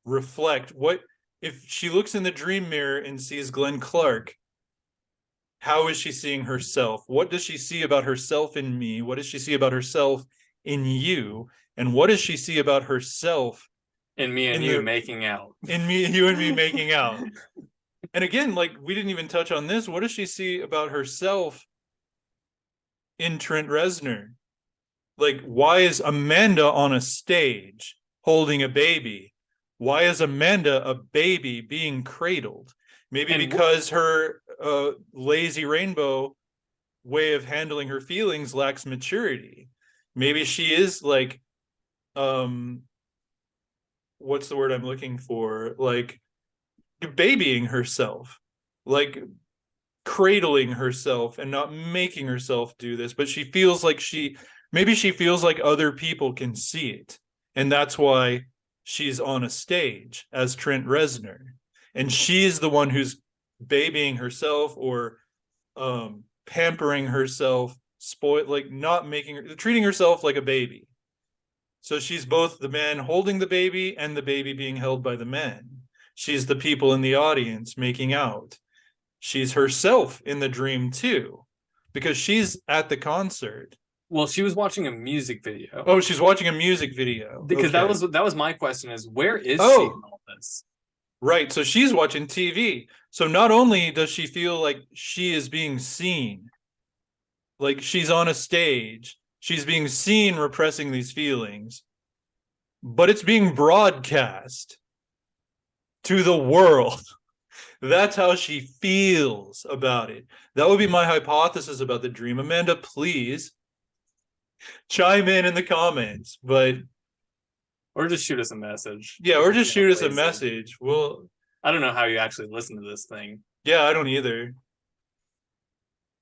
Speaker 2: reflect? What if she looks in the dream mirror and sees Glenn Clark? How is she seeing herself? What does she see about herself in me? What does she see about herself in you? And what does she see about herself
Speaker 1: In me and
Speaker 2: in
Speaker 1: you
Speaker 2: the
Speaker 1: making out.
Speaker 2: in me, you and me making out. And again, like we didn't even touch on this. What does she see about herself in Trent Reznor? Like, why is Amanda on a stage holding a baby? Why is Amanda a baby being cradled? Maybe
Speaker 1: And
Speaker 2: because her lazy rainbow way of handling her feelings lacks maturity. Maybe she is like, what's the word I'm looking for? Like babying herself, like cradling herself and not making herself do this. But she feels like maybe she feels like other people can see it. And that's why she's on a stage as Trent Reznor. And she's the one who's babying herself or pampering herself, like not making her, treating herself like a baby. So she's both the man holding the baby and the baby being held by the man. She's the people in the audience making out. She's herself in the dream too, because she's at the concert.
Speaker 1: well, she was watching a music video.
Speaker 2: Oh, she's watching a music video.
Speaker 1: Because
Speaker 2: Okay.
Speaker 1: that was my question is where is she in
Speaker 2: Oh,
Speaker 1: all this?
Speaker 2: right. So she's watching TV. So not only does she feel like she is being seen, like she's on a stage, she's being seen repressing these feelings, but it's being broadcast to the world. That's how she feels about it. That would be my hypothesis about the dream. Amanda, please chime in the comments. But
Speaker 1: Or just shoot us a message.
Speaker 2: yeah, or just shoot us a
Speaker 1: Lazy.
Speaker 2: message. Well,
Speaker 1: I don't know how you actually listen to this thing.
Speaker 2: yeah, I don't either.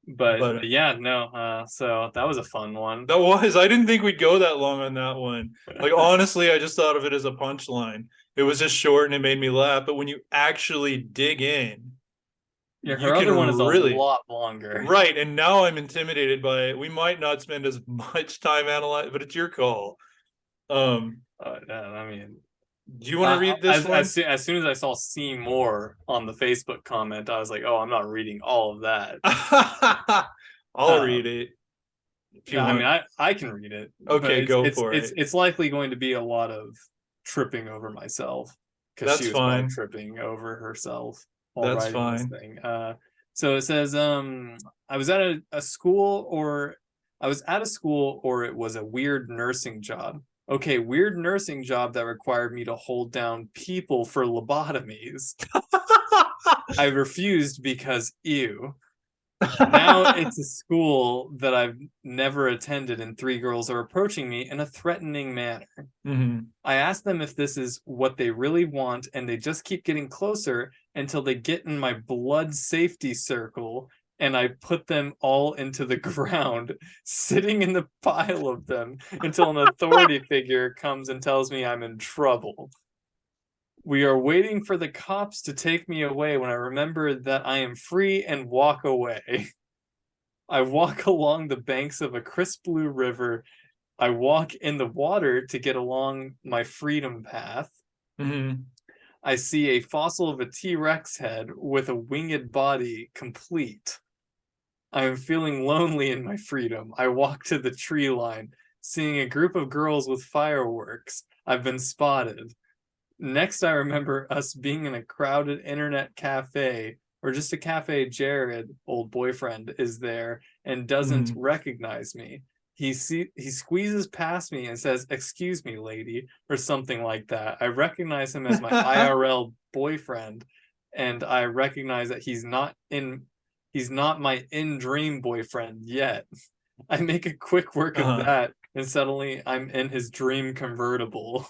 Speaker 1: But yeah, no. So that was a fun one.
Speaker 2: I didn't think we'd go that long on that one. Like honestly, I just thought of it as a punchline. It was just short and it made me laugh. But when you actually dig in,
Speaker 1: Yeah,
Speaker 2: you
Speaker 1: her other
Speaker 2: can
Speaker 1: one is
Speaker 2: really
Speaker 1: a lot longer.
Speaker 2: right. And now I'm intimidated by it. We might not spend as much time analyzing, but it's your call.
Speaker 1: I mean,
Speaker 2: Do you want to read this one?
Speaker 1: As soon as I saw "see more" on the Facebook comment, I was like, "Oh, I'm not reading all of that."
Speaker 2: I'll read it. If you
Speaker 1: I
Speaker 2: want.
Speaker 1: mean, I can read it.
Speaker 2: Okay, go
Speaker 1: it's
Speaker 2: for it.
Speaker 1: it's likely going to be a lot of tripping over myself because
Speaker 2: That's
Speaker 1: she was probably
Speaker 2: fine.
Speaker 1: tripping over herself while
Speaker 2: That's
Speaker 1: writing this
Speaker 2: fine.
Speaker 1: thing. So it says, I was at a school or I was at a school or it was a weird nursing job. Okay, weird nursing job that required me to hold down people for lobotomies. I refused because ew. Now it's a school that I've never attended, and three girls are approaching me in a threatening manner.
Speaker 2: Mhm.
Speaker 1: I ask them if this is what they really want, and they just keep getting closer until they get in my blood safety circle, and I put them all into the ground, sitting in the pile of them until an authority figure comes and tells me I'm in trouble. We are waiting for the cops to take me away when I remember that I am free and walk away. I walk along the banks of a crisp blue river. I walk in the water to get along my freedom path.
Speaker 2: Mhm.
Speaker 1: I see a fossil of a T-Rex head with a winged body complete. I am feeling lonely in my freedom. I walk to the tree line, seeing a group of girls with fireworks. I've been spotted. Next, I remember us being in a crowded internet cafe, or just a cafe. Jared, old boyfriend, is there and doesn't
Speaker 2: Mhm.
Speaker 1: recognize me. He squeezes past me and says, "Excuse me, lady," or something like that. I recognize him as my IRL boyfriend, and I recognize that he's not my in-dream boyfriend yet. I make a quick work of that, and suddenly I'm in his dream convertible.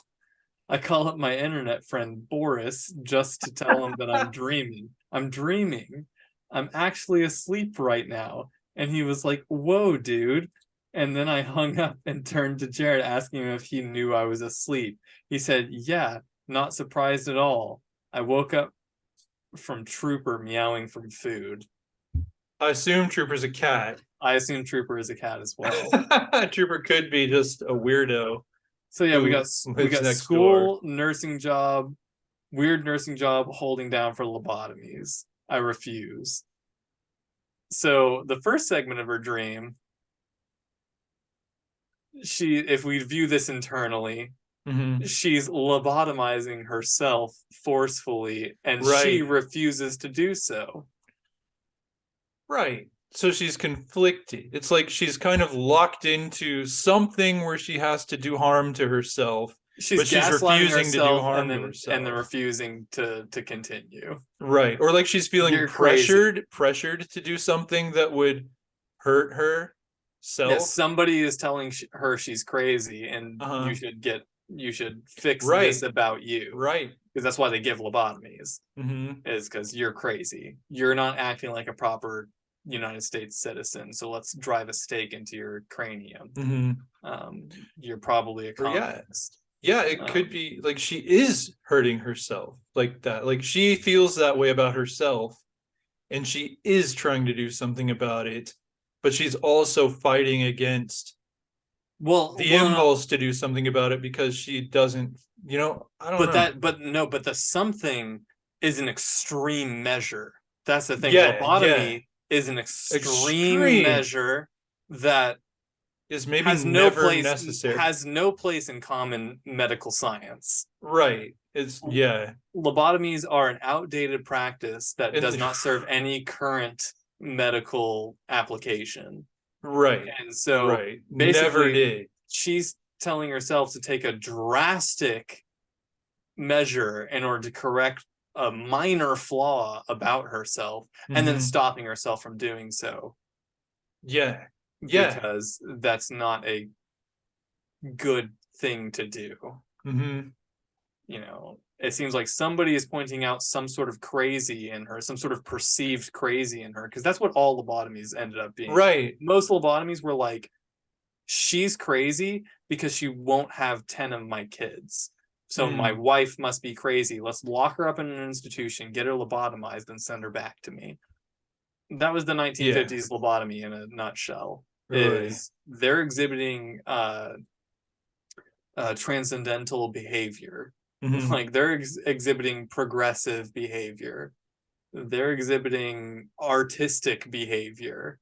Speaker 1: I call up my internet friend Boris just to tell him that I'm dreaming. I'm dreaming. I'm actually asleep right now. And he was like, "Whoa, dude." And then I hung up and turned to Jared asking him if he knew I was asleep. He said, "Yeah, not surprised at all." I woke up from Trooper meowing from food.
Speaker 2: I assume Trooper's a cat.
Speaker 1: I assume Trooper is a cat as well.
Speaker 2: Trooper could be just a weirdo.
Speaker 1: So yeah, we got school, nursing job, weird nursing job, holding down for lobotomies. I refuse. So the first segment of her dream, if we view this internally, she's lobotomizing herself forcefully, and she
Speaker 2: Right.
Speaker 1: refuses to do so.
Speaker 2: Right. So she's conflicted. It's like she's kind of locked into something where she has to do harm to herself,
Speaker 1: She's
Speaker 2: but she's
Speaker 1: gaslighting
Speaker 2: refusing to do
Speaker 1: herself
Speaker 2: harm to
Speaker 1: and then
Speaker 2: herself.
Speaker 1: refusing to continue.
Speaker 2: Right. Or like she's feeling
Speaker 1: You're crazy.
Speaker 2: pressured to do something that would hurt
Speaker 1: Yes,
Speaker 2: herself.
Speaker 1: somebody is telling her she's crazy, and
Speaker 2: Uh-huh.
Speaker 1: you should fix this
Speaker 2: Right.
Speaker 1: about you,
Speaker 2: Right.
Speaker 1: because that's why they give lobotomies,
Speaker 2: Mm-hmm.
Speaker 1: is because you're crazy. You're not acting like a proper United States citizen. So let's drive a stake into your cranium.
Speaker 2: Mm-hmm.
Speaker 1: You're probably a
Speaker 2: Or yeah.
Speaker 1: communist.
Speaker 2: Yeah, it could be like she is hurting herself like that. Like she feels that way about herself and she is trying to do something about it, but she's also fighting against the
Speaker 1: No,
Speaker 2: impulse to do something about it because she doesn't, I don't know.
Speaker 1: but the something is an extreme measure. That's the thing.
Speaker 2: Yeah, yeah.
Speaker 1: Lobotomy is an extreme
Speaker 2: Extreme
Speaker 1: measure that
Speaker 2: is maybe never necessary.
Speaker 1: has no place in common medical science.
Speaker 2: Right. It's yeah.
Speaker 1: Lobotomies are an outdated practice that
Speaker 2: And
Speaker 1: does not serve any current medical application.
Speaker 2: right.
Speaker 1: And so
Speaker 2: Right. Never
Speaker 1: basically,
Speaker 2: did.
Speaker 1: she's telling herself to take a drastic measure in order to correct a minor flaw about herself, and then stopping herself from doing so.
Speaker 2: Yeah. Yeah.
Speaker 1: Because that's not a good thing to do. It seems like somebody is pointing out some sort of crazy in her, some sort of perceived crazy in her, because that's what all lobotomies ended up being.
Speaker 2: Right.
Speaker 1: Most lobotomies were like, she's crazy because she won't have 10 of my kids. So my wife must be crazy. Let's lock her up in an institution, get her lobotomized, and send her back to me. That was the 1950s lobotomy in a nutshell. Is they're exhibiting transcendental behavior. Like they're exhibiting progressive behavior. They're exhibiting artistic behavior.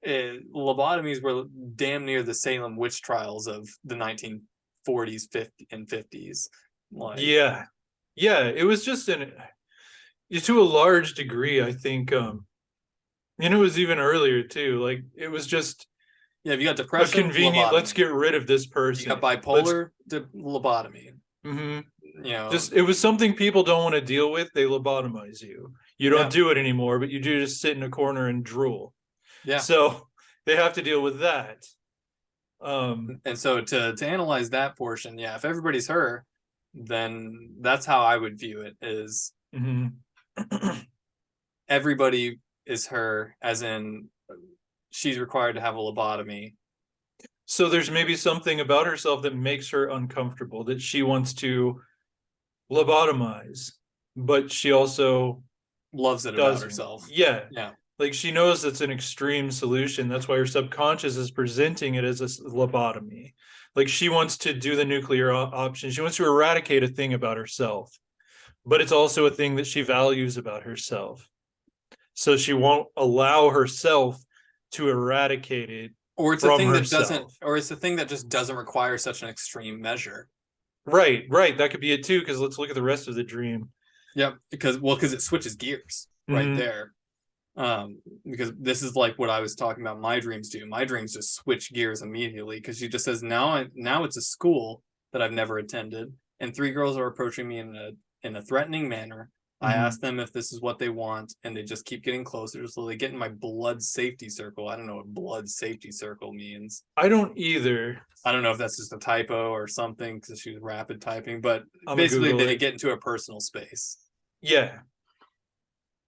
Speaker 1: Lobotomies were damn near the Salem witch trials of the 1940s, 50s, and 50s. Like,
Speaker 2: yeah. It was just to a large degree, I think. And it was even earlier too. Like it was just
Speaker 1: if you got depression,
Speaker 2: a convenient.
Speaker 1: lobotomy.
Speaker 2: Let's get rid of this person.
Speaker 1: You got bipolar, lobotomy.
Speaker 2: Just it was something people don't want to deal with. They lobotomize you. You don't do it anymore, but you do just sit in a corner and drool.
Speaker 1: Yeah.
Speaker 2: So they have to deal with that.
Speaker 1: And so to analyze that portion, if everybody's her, then that's how I would view it. Is everybody is her, as in she's required to have a lobotomy.
Speaker 2: So there's maybe something about herself that makes her uncomfortable, that she wants to lobotomize, but she also
Speaker 1: loves it about herself.
Speaker 2: Yeah. Like she knows it's an extreme solution. That's why her subconscious is presenting it as a lobotomy. Like she wants to do the nuclear option. She wants to eradicate a thing about herself, but it's also a thing that she values about herself. So she won't allow herself to eradicate it.
Speaker 1: Or it's a thing that doesn't, or it's a thing that just doesn't require such an extreme measure.
Speaker 2: Right. That could be it too, because let's look at the rest of the dream.
Speaker 1: Yep. Because it switches gears right there. Because this is like what I was talking about my dreams do. My dreams just switch gears immediately, because she just says, now it's a school that I've never attended, and 3 girls are approaching me in a threatening manner. I ask them if this is what they want, and they just keep getting closer. So they get in my blood safety circle. I don't know what blood safety circle means.
Speaker 2: I don't either.
Speaker 1: I don't know if that's just a typo or something, because she was rapid typing, but basically they get into a personal space.
Speaker 2: Yeah.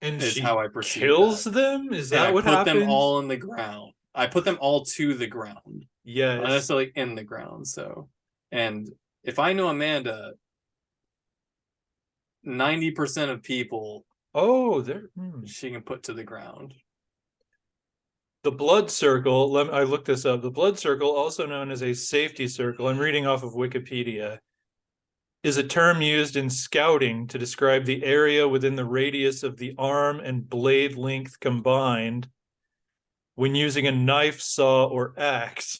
Speaker 2: And
Speaker 1: is how I perceive
Speaker 2: kills them? Is that what happens?
Speaker 1: I put them all in the ground. I put them all to the ground.
Speaker 2: Yes.
Speaker 1: Not necessarily in the ground. So, and if I know Amanda, 90% of people, she can put to the ground.
Speaker 2: The blood circle, I looked this up. The blood circle, also known as a safety circle, I'm reading off of Wikipedia, is a term used in scouting to describe the area within the radius of the arm and blade length combined when using a knife, saw, or axe.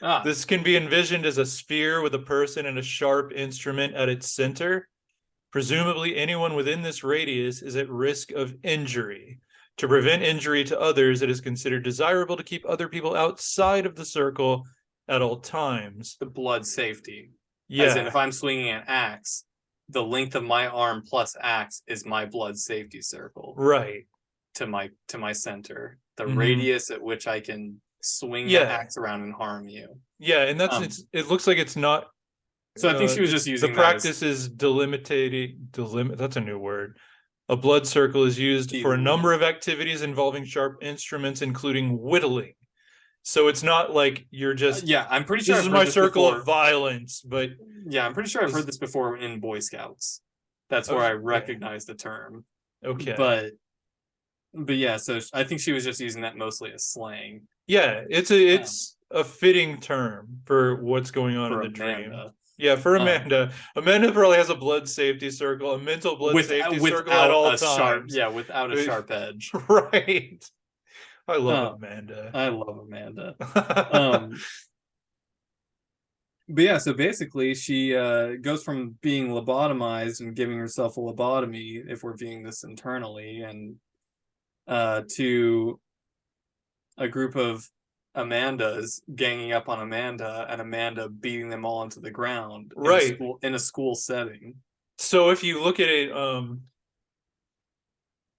Speaker 1: Ah,
Speaker 2: This can be envisioned as a sphere with a person and a sharp instrument at its center. Presumably, anyone within this radius is at risk of injury. To prevent injury to others, it is considered desirable to keep other people outside of the circle at all times.
Speaker 1: the blood safety. As in,
Speaker 2: Yeah,
Speaker 1: if I'm swinging an axe, the length of my arm plus axe is my blood safety circle
Speaker 2: right.
Speaker 1: to my center. The
Speaker 2: Hmm.
Speaker 1: radius at which I can swing the
Speaker 2: Yeah,
Speaker 1: axe around and harm you.
Speaker 2: yeah, and that's
Speaker 1: Um,
Speaker 2: it looks like it's not
Speaker 1: so I think she was just
Speaker 2: it's the
Speaker 1: using that as
Speaker 2: practice is delimit that's a new word. A blood circle is used for a number
Speaker 1: delimit.
Speaker 2: of activities involving sharp instruments, including whittling. So it's not like you're just,
Speaker 1: Yeah, I'm pretty sure
Speaker 2: this
Speaker 1: I've
Speaker 2: is
Speaker 1: heard
Speaker 2: my
Speaker 1: this
Speaker 2: circle of
Speaker 1: before.
Speaker 2: violence, but
Speaker 1: Yeah, I'm pretty sure I've heard
Speaker 2: this,
Speaker 1: this before in Boy Scouts. That's where I
Speaker 2: okay,
Speaker 1: recognize the term.
Speaker 2: okay.
Speaker 1: But yeah, so I think she was just using that mostly as slang
Speaker 2: Yeah,
Speaker 1: um,
Speaker 2: it's a fitting term for what's going on in
Speaker 1: for
Speaker 2: the dream.
Speaker 1: Amanda.
Speaker 2: Yeah, for
Speaker 1: Um,
Speaker 2: Amanda. Amanda probably has a blood safety circle, a mental blood safety circle at
Speaker 1: without
Speaker 2: all
Speaker 1: a sharp,
Speaker 2: times.
Speaker 1: yeah, without a sharp edge.
Speaker 2: Right. I love
Speaker 1: Um,
Speaker 2: Amanda.
Speaker 1: I love Amanda. Um, but yeah, so basically she goes from being lobotomized and giving herself a lobotomy, if we're viewing this internally, and to a group of Amandas ganging up on Amanda and Amanda beating them all into the ground
Speaker 2: Right.
Speaker 1: in a school setting.
Speaker 2: So if you look at it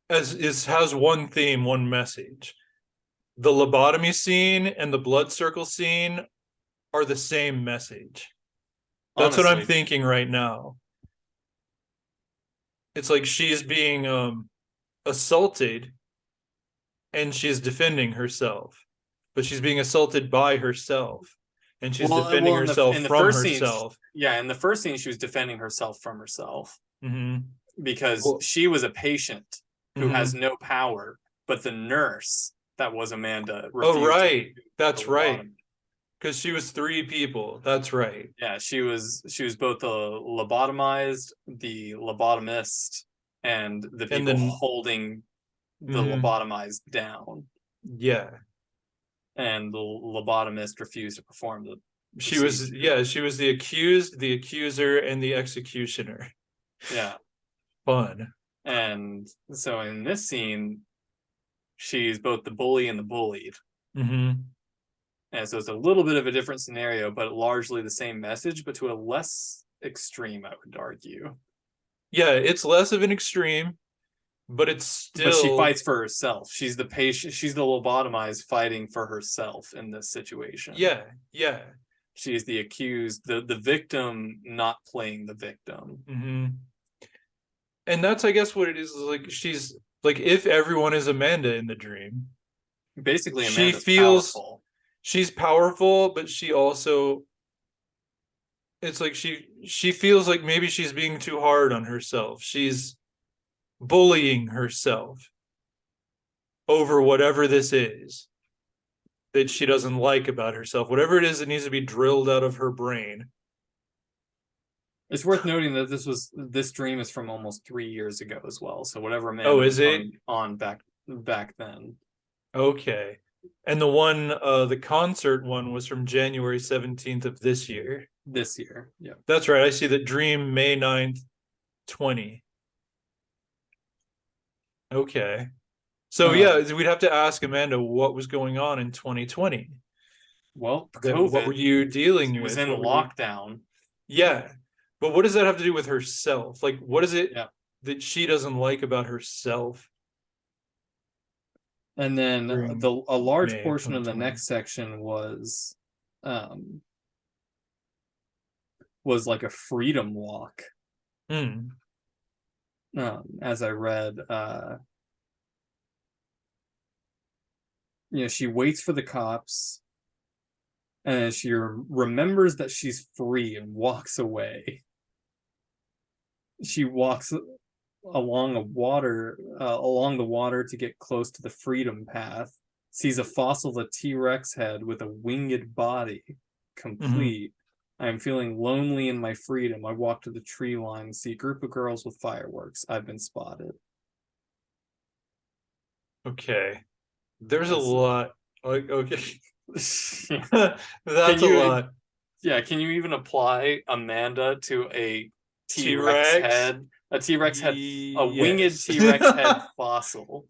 Speaker 2: as is has one theme, one message. The lobotomy scene and the blood circle scene are the same message. That's what I'm
Speaker 1: Honestly,
Speaker 2: thinking right now. It's like she's being assaulted and she's defending herself, but she's being assaulted by herself and she's defending
Speaker 1: well,
Speaker 2: herself
Speaker 1: in the
Speaker 2: from
Speaker 1: first scene,
Speaker 2: herself.
Speaker 1: yeah, in the first scene, she was defending herself from herself
Speaker 2: Mm-hmm.
Speaker 1: because
Speaker 2: Well,
Speaker 1: she was a patient who has
Speaker 2: mm-hmm.
Speaker 1: no power, but the nurse that was Amanda
Speaker 2: Oh,
Speaker 1: refused to
Speaker 2: right.
Speaker 1: do the
Speaker 2: That's right.
Speaker 1: lobotomy.
Speaker 2: Because she was three people. That's right.
Speaker 1: Yeah, she was both the lobotomized, the lobotomist, and the
Speaker 2: And
Speaker 1: people
Speaker 2: then,
Speaker 1: holding the
Speaker 2: mm-hmm.
Speaker 1: lobotomized down.
Speaker 2: Yeah,
Speaker 1: And the lobotomist refused to perform the
Speaker 2: she was,
Speaker 1: procedure.
Speaker 2: yeah, she was the accused, the accuser, and the executioner.
Speaker 1: Yeah.
Speaker 2: Fun.
Speaker 1: And so in this scene, she's both the bully and the bullied.
Speaker 2: Mm-hmm.
Speaker 1: And so it's a little bit of a different scenario, but largely the same message, but to a less extreme, I would argue.
Speaker 2: Yeah, it's less of an extreme, but it's
Speaker 1: But she
Speaker 2: still,
Speaker 1: fights for herself. She's the patient, she's the lobotomized fighting for herself in this situation.
Speaker 2: yeah, yeah.
Speaker 1: She's the accused, the victim not playing the victim.
Speaker 2: Mm-hmm. And that's, I guess, what it is. Like, she's like, if everyone is Amanda in the dream,
Speaker 1: Basically,
Speaker 2: she
Speaker 1: Amanda's
Speaker 2: feels
Speaker 1: powerful.
Speaker 2: she's powerful, but she also, it's like she feels like maybe she's being too hard on herself. She's bullying herself over whatever this is that she doesn't like about herself, whatever it is that needs to be drilled out of her brain.
Speaker 1: It's worth noting that this dream is from almost 3 years ago as well. So whatever
Speaker 2: Oh,
Speaker 1: Amanda was
Speaker 2: is it?
Speaker 1: going on back then,
Speaker 2: Okay. And the concert one was from January 17th of this year.
Speaker 1: this year, yeah.
Speaker 2: That's right. I see that Dream May 9th, 20. Okay. So yeah,
Speaker 1: Um,
Speaker 2: we'd have to ask Amanda what was going on in 2020.
Speaker 1: well,
Speaker 2: That what were
Speaker 1: COVID
Speaker 2: you dealing
Speaker 1: was
Speaker 2: with?
Speaker 1: in
Speaker 2: What were you?
Speaker 1: lockdown.
Speaker 2: Yeah. But what does that have to do with herself? Like, what is it
Speaker 1: Yeah.
Speaker 2: that she doesn't like about herself
Speaker 1: And then
Speaker 2: during
Speaker 1: a large
Speaker 2: May of
Speaker 1: portion of the
Speaker 2: 2020?
Speaker 1: next section um was like a freedom walk.
Speaker 2: Hmm.
Speaker 1: As I read, she waits for the cops and she remembers that she's free and walks away. She walks along the water to get close to the freedom path, sees a fossil of a T-Rex head with a winged body,
Speaker 2: Hmm.
Speaker 1: complete. I am feeling lonely in my freedom. I walk to the tree line, see a group of girls with fireworks. I've been spotted.
Speaker 2: Okay. There's a
Speaker 1: As
Speaker 2: lot. Like, okay. That's
Speaker 1: Can
Speaker 2: a
Speaker 1: you,
Speaker 2: lot.
Speaker 1: yeah, can you even apply Amanda to a T-Rex
Speaker 2: T-Rex.
Speaker 1: head? A T-Rex head, a winged
Speaker 2: Yes.
Speaker 1: T-Rex head fossil.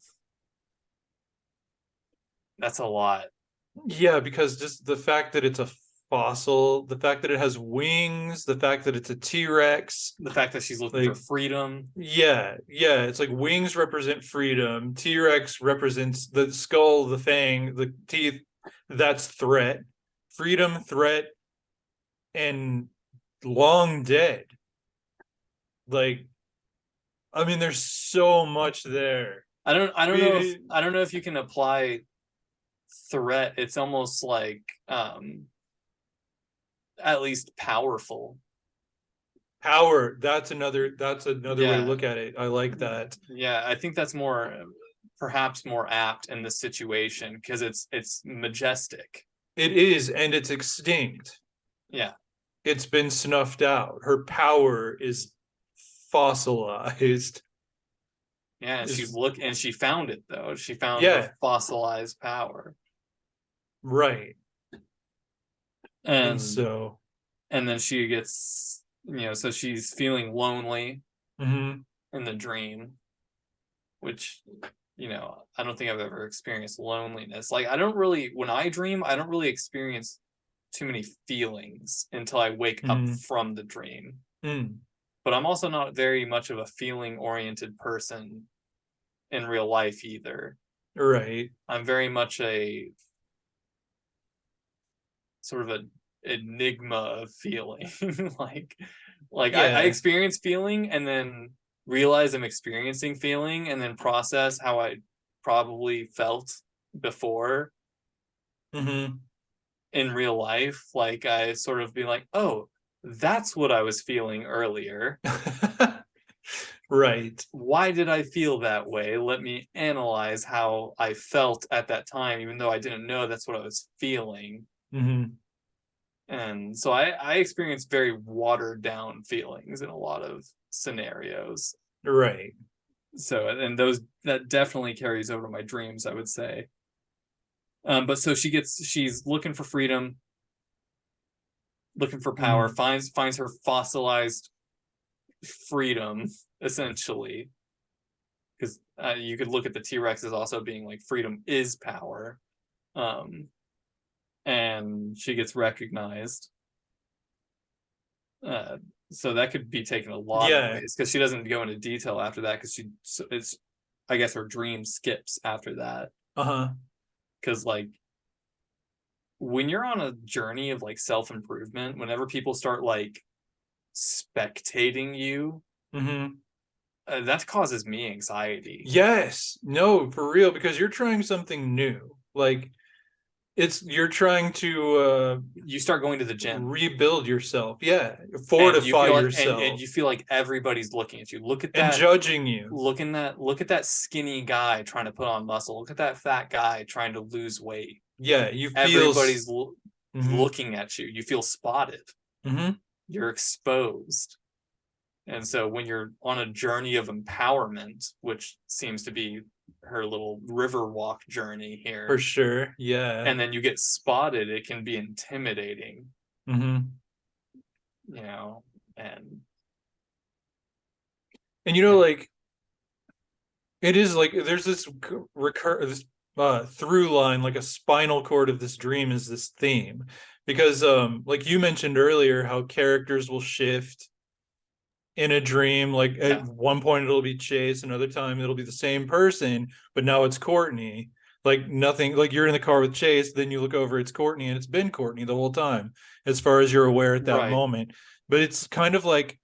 Speaker 1: That's a lot.
Speaker 2: Yeah, because just the fact that it's a fossil, the fact that it has wings, the fact that it's a T-Rex,
Speaker 1: The fact that she's looking for
Speaker 2: like,
Speaker 1: freedom.
Speaker 2: yeah, it's like wings represent freedom, T-Rex represents the skull, the fang, the teeth, that's threat, freedom, threat, and long dead. Like, I mean, there's so much there.
Speaker 1: I don't know if you can apply threat. It's almost like at least powerful.
Speaker 2: Power, that's another way to
Speaker 1: Yeah.
Speaker 2: look at it. I like that.
Speaker 1: Yeah, I think that's more perhaps more apt in this situation because it's majestic.
Speaker 2: It is, and it's extinct.
Speaker 1: Yeah.
Speaker 2: It's been snuffed out. Her power is fossilized.
Speaker 1: Yeah,
Speaker 2: Is
Speaker 1: and she found it though. She found her
Speaker 2: Yeah,
Speaker 1: fossilized power.
Speaker 2: right. And
Speaker 1: And
Speaker 2: so,
Speaker 1: and then she gets, so she's feeling lonely
Speaker 2: mhm,
Speaker 1: in the dream, which, I don't think I've ever experienced loneliness. Like I don't really when I dream, I don't really experience too many feelings until I wake up
Speaker 2: mhm,
Speaker 1: from the dream.
Speaker 2: mm,
Speaker 1: But I'm also not very much of a feeling oriented person in real life either.
Speaker 2: right.
Speaker 1: I'm very much a sort of an enigma of feeling. like I
Speaker 2: Yeah.
Speaker 1: experience feeling and then realize I'm experiencing feeling and then process how I probably felt before
Speaker 2: Hmm.
Speaker 1: in real life. Like I sort of be like, oh, that's what I was feeling earlier.
Speaker 2: Right.
Speaker 1: Why did I feel that way? Let me analyze how I felt at that time, even though I didn't know that's what I was feeling.
Speaker 2: Hmm.
Speaker 1: And so I experience very watered down feelings in a lot of scenarios.
Speaker 2: Right.
Speaker 1: So, and those that definitely carries over to my dreams, I would say. But so she's looking for freedom, looking for power,
Speaker 2: Hmm.
Speaker 1: finds her fossilized freedom, essentially. Because you could look at the T-Rex as also being like freedom is power. Um, and she gets recognized. Uh, so that could be taken a lot of
Speaker 2: Yeah.
Speaker 1: ways because she doesn't go into detail after that because it's I guess her dream skips after that
Speaker 2: Uh-huh.
Speaker 1: because like when you're on a journey of like self-improvement, whenever people start like spectating you,
Speaker 2: Hmm.
Speaker 1: that causes me anxiety.
Speaker 2: Yes. No, for real, because you're trying something new. Like, you're trying to
Speaker 1: You start going to the gym
Speaker 2: rebuild yourself. Yeah.
Speaker 1: and you
Speaker 2: Fortify
Speaker 1: feel like and
Speaker 2: yourself
Speaker 1: you feel like everybody's looking at you.
Speaker 2: and judging you.
Speaker 1: Look at that skinny guy trying to put on muscle. Look at that fat guy trying to lose weight.
Speaker 2: Yeah, you feel
Speaker 1: Everybody's
Speaker 2: hmm.
Speaker 1: looking at you. You feel spotted.
Speaker 2: Hmm.
Speaker 1: You're exposed. And so when you're on a journey of empowerment, which seems to be her little river walk journey
Speaker 2: For
Speaker 1: here,
Speaker 2: sure. Yeah.
Speaker 1: and then you get spotted, it can be intimidating,
Speaker 2: Hmm.
Speaker 1: you know, and
Speaker 2: And like, it is like there's this this through line, like a spinal cord of this dream is this theme, because like you mentioned earlier, how characters will shift in a dream. Like at
Speaker 1: yeah,
Speaker 2: one point it'll be Chase, another time it'll be the same person, but now it's Courtney. Like nothing, like you're in the car with Chase, then you look over, it's Courtney, and it's been Courtney the whole time, as far as you're aware at that
Speaker 1: right.
Speaker 2: moment. But it's kind of like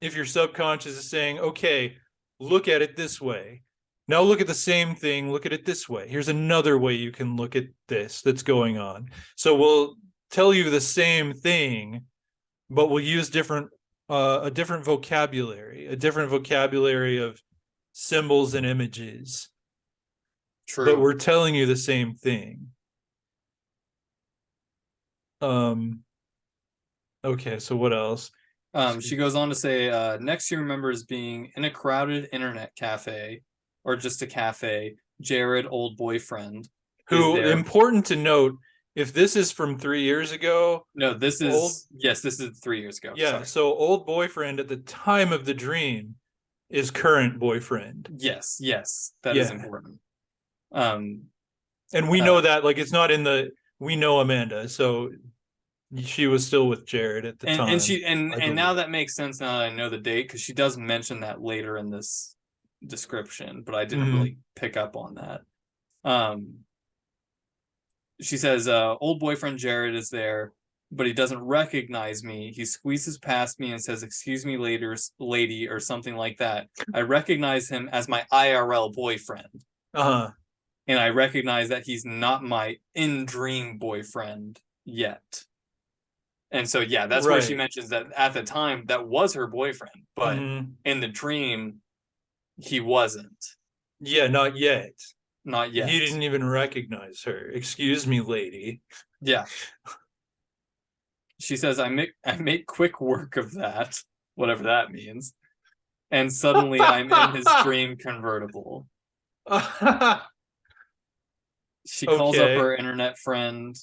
Speaker 2: if your subconscious is saying, okay, look at it this way. Now look at the same thing, look at it this way. Here's another way you can look at this that's going on. So we'll tell you the same thing, but we'll use a different vocabulary of symbols and images, but
Speaker 1: True.
Speaker 2: we're telling you the same thing. Um, okay, so what else?
Speaker 1: She goes on to say, next she remembers being in a crowded internet cafe or just a cafe. Jared, old boyfriend, is
Speaker 2: Who,
Speaker 1: there.
Speaker 2: important to note, if this is from 3 years ago,
Speaker 1: No, this
Speaker 2: old,
Speaker 1: is yes, this is 3 years ago.
Speaker 2: yeah,
Speaker 1: Sorry.
Speaker 2: so old boyfriend at the time of the dream is current boyfriend.
Speaker 1: Yes, yes, that is
Speaker 2: Yeah.
Speaker 1: important. Um,
Speaker 2: And we know
Speaker 1: uh,
Speaker 2: that, like, it's not in the, we know Amanda, so she was still with Jared at the
Speaker 1: and
Speaker 2: time,
Speaker 1: she and
Speaker 2: I
Speaker 1: and now
Speaker 2: believe.
Speaker 1: that makes sense now that I know the date because she does mention that later in this description, but I didn't
Speaker 2: Mhm.
Speaker 1: really pick up on that. Um, she says, old boyfriend Jared is there, but he doesn't recognize me. He squeezes past me and says, "Excuse me, later, lady," or something like that. I recognize him as my IRL boyfriend,
Speaker 2: Uh-huh.
Speaker 1: and I recognize that he's not my in-dream boyfriend yet. And so, yeah, that's where she
Speaker 2: Right.
Speaker 1: mentions that at the time that was her boyfriend, but
Speaker 2: Hmm.
Speaker 1: in the dream, he wasn't.
Speaker 2: Yeah, not yet.
Speaker 1: Not
Speaker 2: He
Speaker 1: yet.
Speaker 2: didn't even recognize her. Excuse me, lady.
Speaker 1: Yeah. She says, I make quick work of that, whatever that means. And suddenly I'm in his dream convertible. She calls up
Speaker 2: Okay.
Speaker 1: her internet friend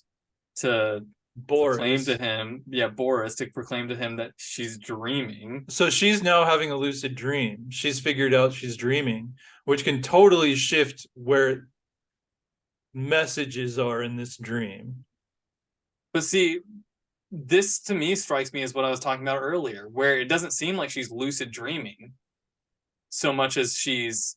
Speaker 1: to proclaim to
Speaker 2: Boris.
Speaker 1: him, yeah, Boris, to proclaim to him that she's dreaming.
Speaker 2: So she's now having a lucid dream. She's figured out she's dreaming, which can totally shift where messages are in this dream.
Speaker 1: But see, this to me strikes me as what I was talking about earlier, where it doesn't seem like she's lucid dreaming so much as she's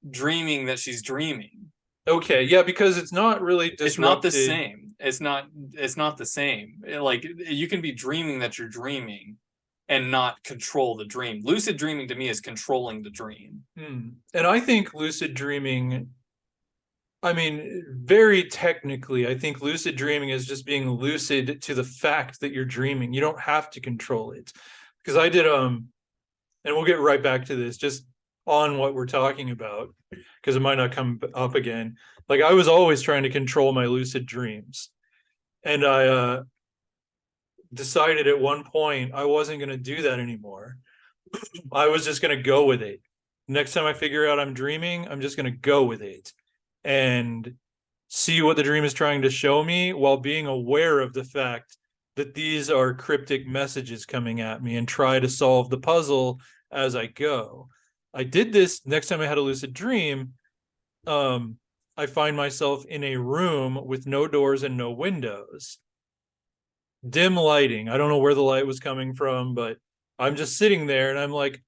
Speaker 1: dreaming that she's dreaming.
Speaker 2: Okay, yeah, because it's not really
Speaker 1: It's not the
Speaker 2: disrupted.
Speaker 1: same. It's not the same. Like you can be dreaming that you're dreaming and not control the dream. Lucid dreaming to me is controlling the dream.
Speaker 2: And I think lucid dreaming, I mean, very technically, I think lucid dreaming is just being lucid to the fact that you're dreaming. You don't have to control it. Because I did and we'll get right back to this, just on what we're talking about, because it might not come up again. Like, I was always trying to control my lucid dreams. And I decided at one point I wasn't going to do that anymore. I was just going to go with it. Next time I figure out I'm dreaming, I'm just going to go with it and see what the dream is trying to show me while being aware of the fact that these are cryptic messages coming at me and try to solve the puzzle as I go. I did this next time I had a lucid dream. I find myself in a room with no doors and no windows, dim lighting. I don't know where the light was coming from, but I'm just sitting there and I'm like,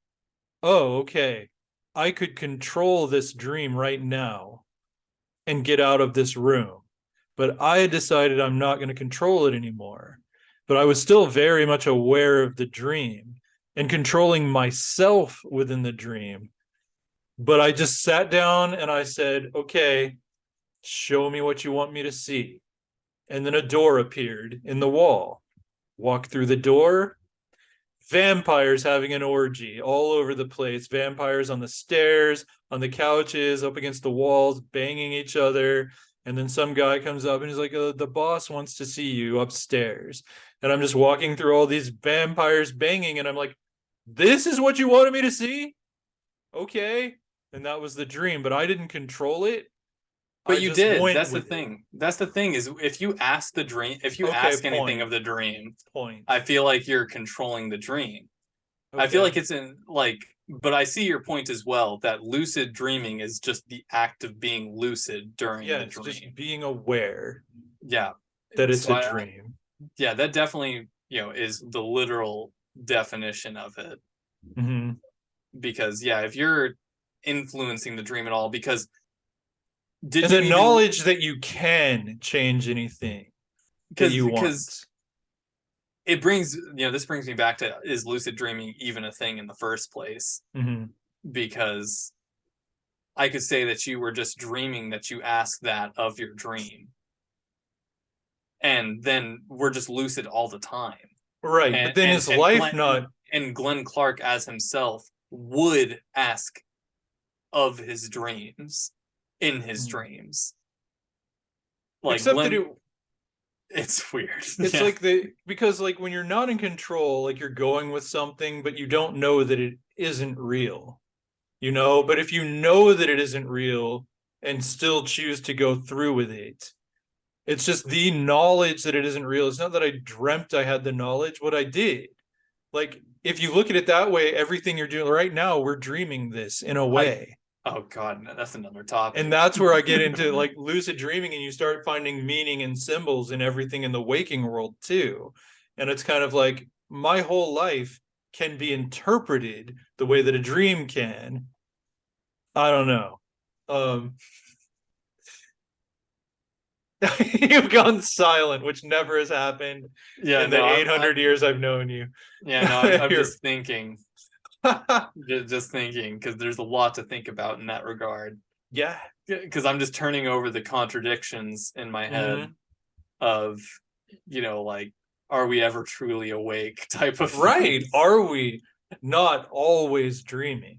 Speaker 2: oh, okay. I could control this dream right now and get out of this room. But I had decided I'm not going to control it anymore. But I was still very much aware of the dream and controlling myself within the dream. But I just sat down and I said, okay, show me what you want me to see. And then a door appeared in the wall. Walk through the door, vampires having an orgy all over the place. Vampires on the stairs, on the couches, up against the walls, banging each other. And then some guy comes up and he's like, the boss wants to see you upstairs. And I'm just walking through all these vampires banging. And I'm like, this is what you wanted me to see? Okay. And that was the dream, but I didn't control it.
Speaker 1: But
Speaker 2: I
Speaker 1: you
Speaker 2: just
Speaker 1: did.
Speaker 2: went
Speaker 1: That's the
Speaker 2: with it.
Speaker 1: thing. That's the thing is if you ask the dream, if you
Speaker 2: Okay,
Speaker 1: ask anything
Speaker 2: point.
Speaker 1: of the dream,
Speaker 2: Point.
Speaker 1: I feel like you're controlling the dream. I feel
Speaker 2: Okay.
Speaker 1: like it's in like, but I see your point as well that lucid dreaming is just the act of being lucid during
Speaker 2: Yeah,
Speaker 1: the
Speaker 2: it's just
Speaker 1: dream.
Speaker 2: being aware
Speaker 1: Yeah.
Speaker 2: that it's
Speaker 1: So
Speaker 2: a
Speaker 1: I
Speaker 2: dream.
Speaker 1: yeah, that definitely, is the literal definition of it.
Speaker 2: Mm-hmm.
Speaker 1: Because yeah, if you're influencing the dream at all, because did
Speaker 2: And
Speaker 1: you
Speaker 2: the
Speaker 1: even
Speaker 2: knowledge that you can change anything that
Speaker 1: because
Speaker 2: you
Speaker 1: because
Speaker 2: want.
Speaker 1: it brings this brings me back to, is lucid dreaming even a thing in the first place?
Speaker 2: Mm-hmm.
Speaker 1: Because I could say that you were just dreaming that you asked that of your dream, and then we're just lucid all the time.
Speaker 2: Right,
Speaker 1: And
Speaker 2: but then
Speaker 1: and
Speaker 2: is
Speaker 1: and
Speaker 2: life
Speaker 1: Glenn
Speaker 2: not?
Speaker 1: and Glenn Clark as himself would ask of his dreams in his dreams. Like
Speaker 2: Except that
Speaker 1: Glenn, it's weird.
Speaker 2: it's
Speaker 1: Yeah.
Speaker 2: like because like when you're not in control, like you're going with something, but you don't know that it isn't real. But if you know that it isn't real and still choose to go through with it, It's just the knowledge that it isn't real. It's not that I dreamt I had the knowledge, what I did. Like, if you look at it that way, everything you're doing right now, we're dreaming this in a way.
Speaker 1: Oh God, no, that's another topic.
Speaker 2: And that's where I get into like lucid dreaming, and you start finding meaning and symbols in everything in the waking world too. And it's kind of like my whole life can be interpreted the way that a dream can. I don't know. You've gone silent, which never has happened
Speaker 1: Yeah,
Speaker 2: in the
Speaker 1: no,
Speaker 2: 800 years I've known you.
Speaker 1: yeah, no, I'm just thinking, just thinking, because there's a lot to think about in that regard.
Speaker 2: Yeah.
Speaker 1: Because I'm just turning over the contradictions in my head of, like, are we ever truly awake type of
Speaker 2: Right.
Speaker 1: thing.
Speaker 2: Are we not always dreaming?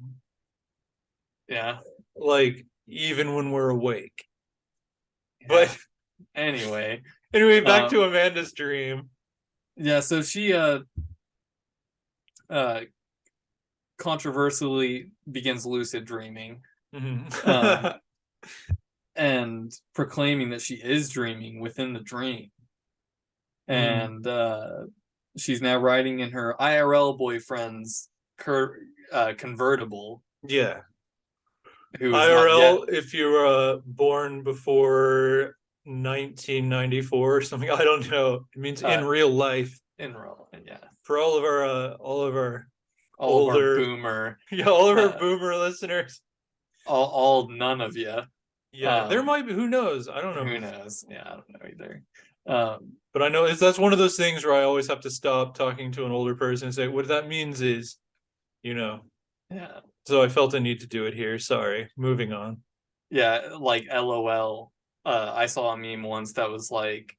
Speaker 1: Yeah.
Speaker 2: Like, even when we're awake. But
Speaker 1: anyway,
Speaker 2: back to Amanda's dream.
Speaker 1: Yeah, so she controversially begins lucid dreaming. And proclaiming that she is dreaming within the dream. And she's now riding in her IRL boyfriend's convertible.
Speaker 2: Yeah.
Speaker 1: Who is
Speaker 2: IRL, if you were born before 1994 or something, I don't know. It means in real life.
Speaker 1: In real, yeah.
Speaker 2: For all of our older
Speaker 1: boomer,
Speaker 2: all of our boomer listeners,
Speaker 1: all none of you.
Speaker 2: Yeah, there might be. Who knows? I don't know.
Speaker 1: Who knows? Yeah, I don't know either.
Speaker 2: But I know that's one of those things where I always have to stop talking to an older person and say, what that means is,
Speaker 1: Yeah.
Speaker 2: So I felt a need to do it here. Sorry. Moving on.
Speaker 1: Yeah, like LOL. I saw a meme once that was like,